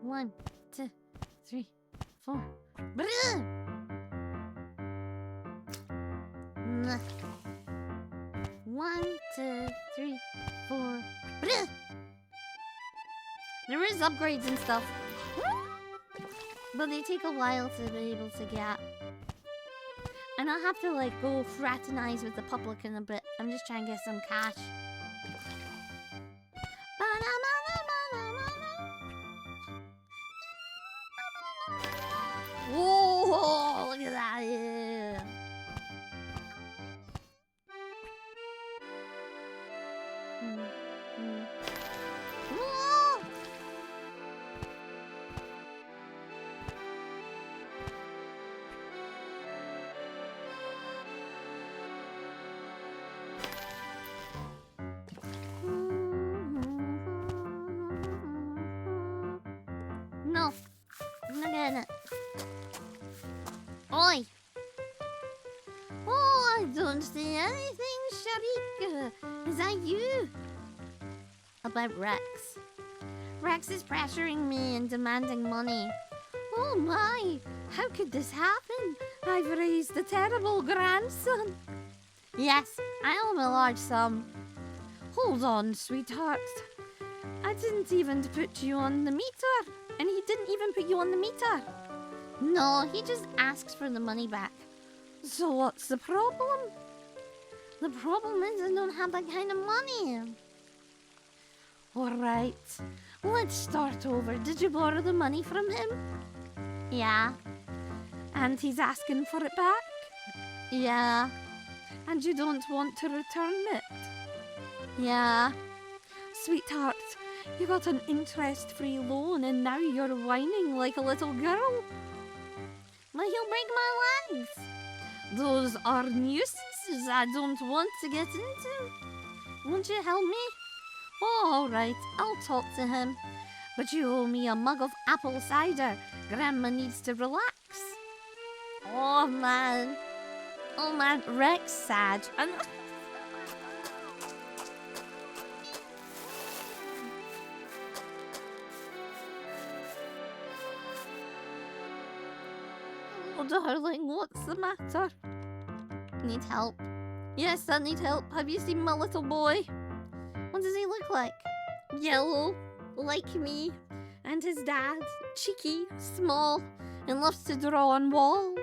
One, 2, 3, 4. Brr. Mm. 1, 2, 3, 4. Brr. There is upgrades and stuff, but they take a while to be able to get. And I'll have to like go fraternize with the public in a bit. I'm just trying to get some cash. Whoa, look at that. Yeah. Whoa. No, I'm not getting it. Oi! Oh, I don't see anything, Sharik. Is that you? About Rex. Rex is pressuring me and demanding money. Oh my! How could this happen? I've raised a terrible grandson. Yes, I owe him a large sum. Hold on, sweetheart. I didn't even put you on the meter. And he didn't even put you on the meter. No, he just asks for the money back. So what's the problem? The problem is I don't have that kind of money. Alright, let's start over. Did you borrow the money from him? Yeah. And he's asking for it back? Yeah. And you don't want to return it? Yeah. Sweetheart, you got an interest-free loan and now you're whining like a little girl. But he'll break my legs. Those are nuisances I don't want to get into. Won't you help me? Oh, all right, I'll talk to him. But you owe me a mug of apple cider. Grandma needs to relax. Oh, man. Oh, man, Rex sad. And oh, darling, what's the matter? Need help? Yes, I need help. Have you seen my little boy? What does he look like? Yellow, like me. And his dad, cheeky, small, and loves to draw on walls.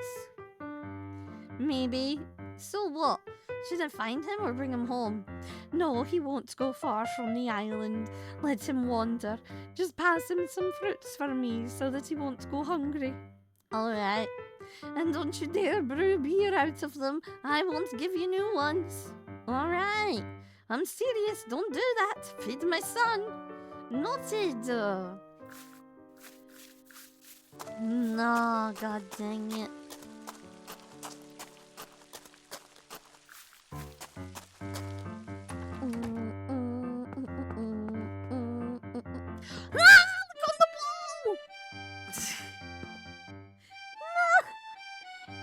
Maybe. So what? Should I find him or bring him home? No, he won't go far from the island. Let him wander. Just pass him some fruits for me so that he won't go hungry. Alright. And don't you dare brew beer out of them. I won't give you new ones. Alright. I'm serious. Don't do that. Feed my son. Noted. No, god dang it.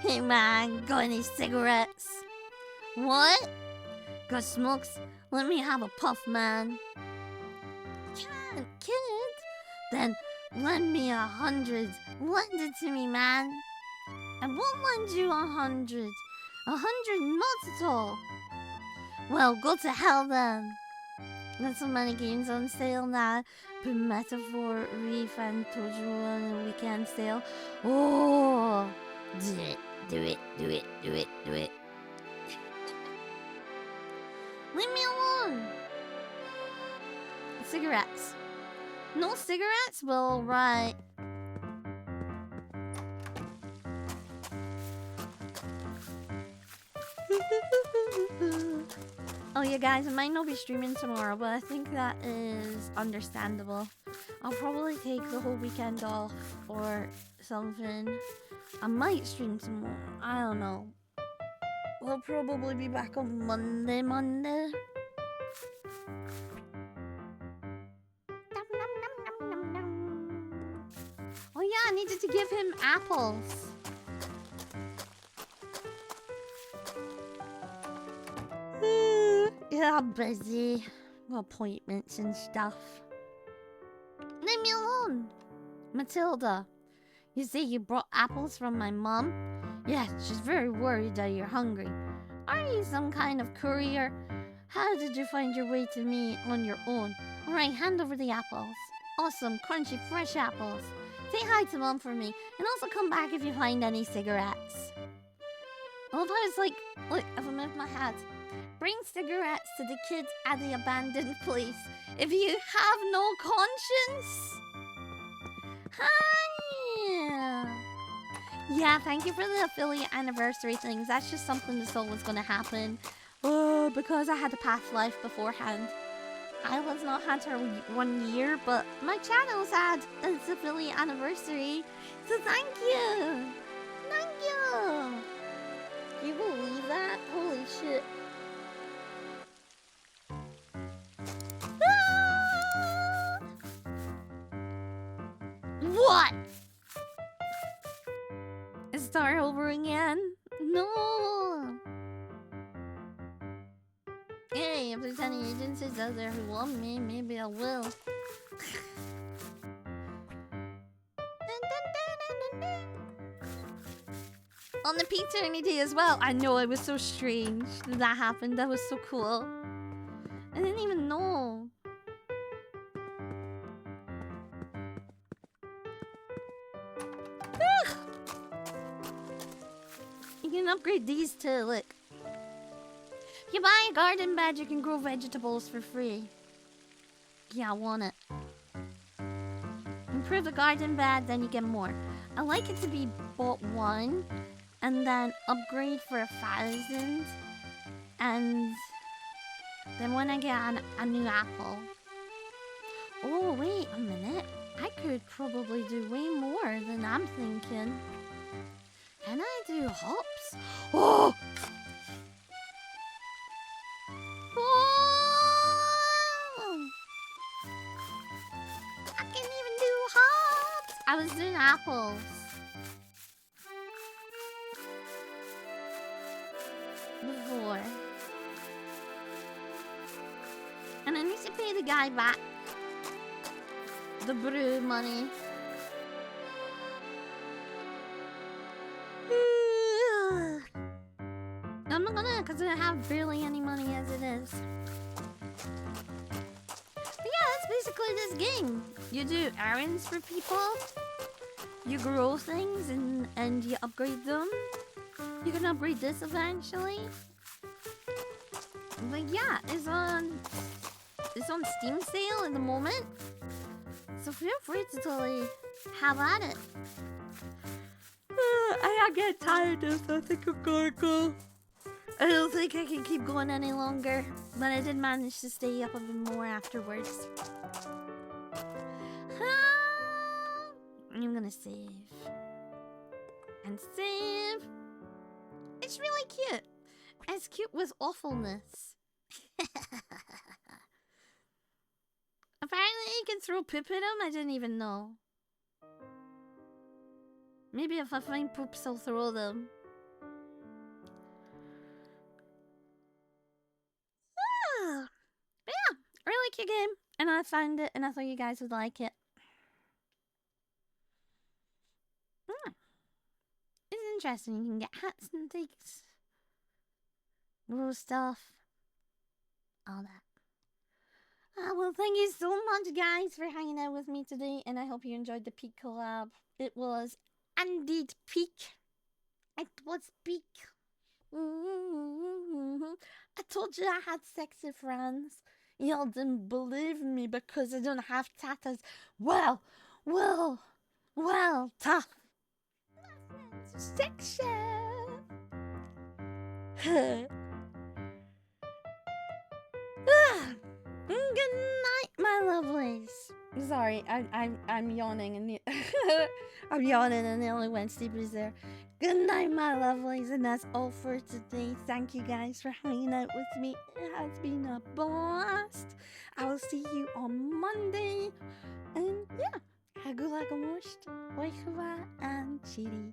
Hey man, got any cigarettes? What? Got smokes? Let me have a puff, man. Can't, kid. Then lend me 100. Lend it to me, man. I won't lend you 100. 100, not at all. Well, go to hell then. There's so many games on sale now. Put Metaphor, Reef, and Tojo on the weekend sale. Oh, do it. Do it, do it, do it, do it. Leave me alone. Cigarettes. No cigarettes? Well, right. Oh yeah, guys, I might not be streaming tomorrow, but I think that is understandable. I'll probably take the whole weekend off or something. I might stream tomorrow. I don't know. We'll probably be back on Monday. Oh yeah, I needed to give him apples. Yeah, I'm busy. Appointments and stuff. Leave me alone. Matilda, you say you brought apples from my mom? Yes, she's very worried that you're hungry. Are you some kind of courier? How did you find your way to me on your own? Alright, hand over the apples. Awesome, crunchy, fresh apples. Say hi to Mom for me, and also come back if you find any cigarettes. I love how it's like, look, if I move my hat. Bring cigarettes to the kids at the abandoned place. If you have no conscience. Hi. Yeah, thank you for the affiliate anniversary things. That's just something that's always going to happen. Because I had a past life beforehand. I was not had her 1 year, but my channel's had its affiliate anniversary. So thank you. Thank you. Can you believe that? Holy shit. Ah! What? Start over again? No. Hey, if there's any agencies out there who want me, maybe I will. On the paternity as well. I know, it was so strange that happened. That was so cool. I didn't even know. Ugh. You can upgrade these too, look. If you buy a garden bed, you can grow vegetables for free. Yeah, I want it. Improve the garden bed, then you get more. I like it to be bought one, and then upgrade for 1,000. And then when I get a new apple. Oh, wait a minute. I could probably do way more than I'm thinking. Can I do hops? Oh! Oh! I can even do hops! I was doing apples. Before. And I need to pay the guy back the brew money. I'm not gonna, because I have barely any money as it is. But yeah, that's basically this game. You do errands for people. You grow things and you upgrade them. You can upgrade this eventually. But yeah, it's on Steam sale at the moment. So feel free to totally have at it. I get tired of this. I think I'm gonna go. I don't think I can keep going any longer. But I did manage to stay up a bit more afterwards. I'm gonna save. And save. It's really cute. As cute with awfulness. Apparently you can throw poop at him. I didn't even know. Maybe if I find poops, I'll throw them. But yeah, really cute game. And I found it and I thought you guys would like it. It's interesting. You can get hats and things. Grow stuff. All that. Well, thank you so much, guys, for hanging out with me today. And I hope you enjoyed the Peak collab. It was indeed Peak. It was Peak. I told you I had sexy friends. Y'all didn't believe me because I don't have tattoos. Well, tough. My friends are sexy. Good night, my lovelies. Sorry, I'm yawning and I'm yawning and the only one sleepers there. Good night, my lovelies, and that's all for today. Thank you guys for hanging out with me. It has been a blast. I will see you on Monday. And yeah, hagulagamorst, oichwa, and chiri.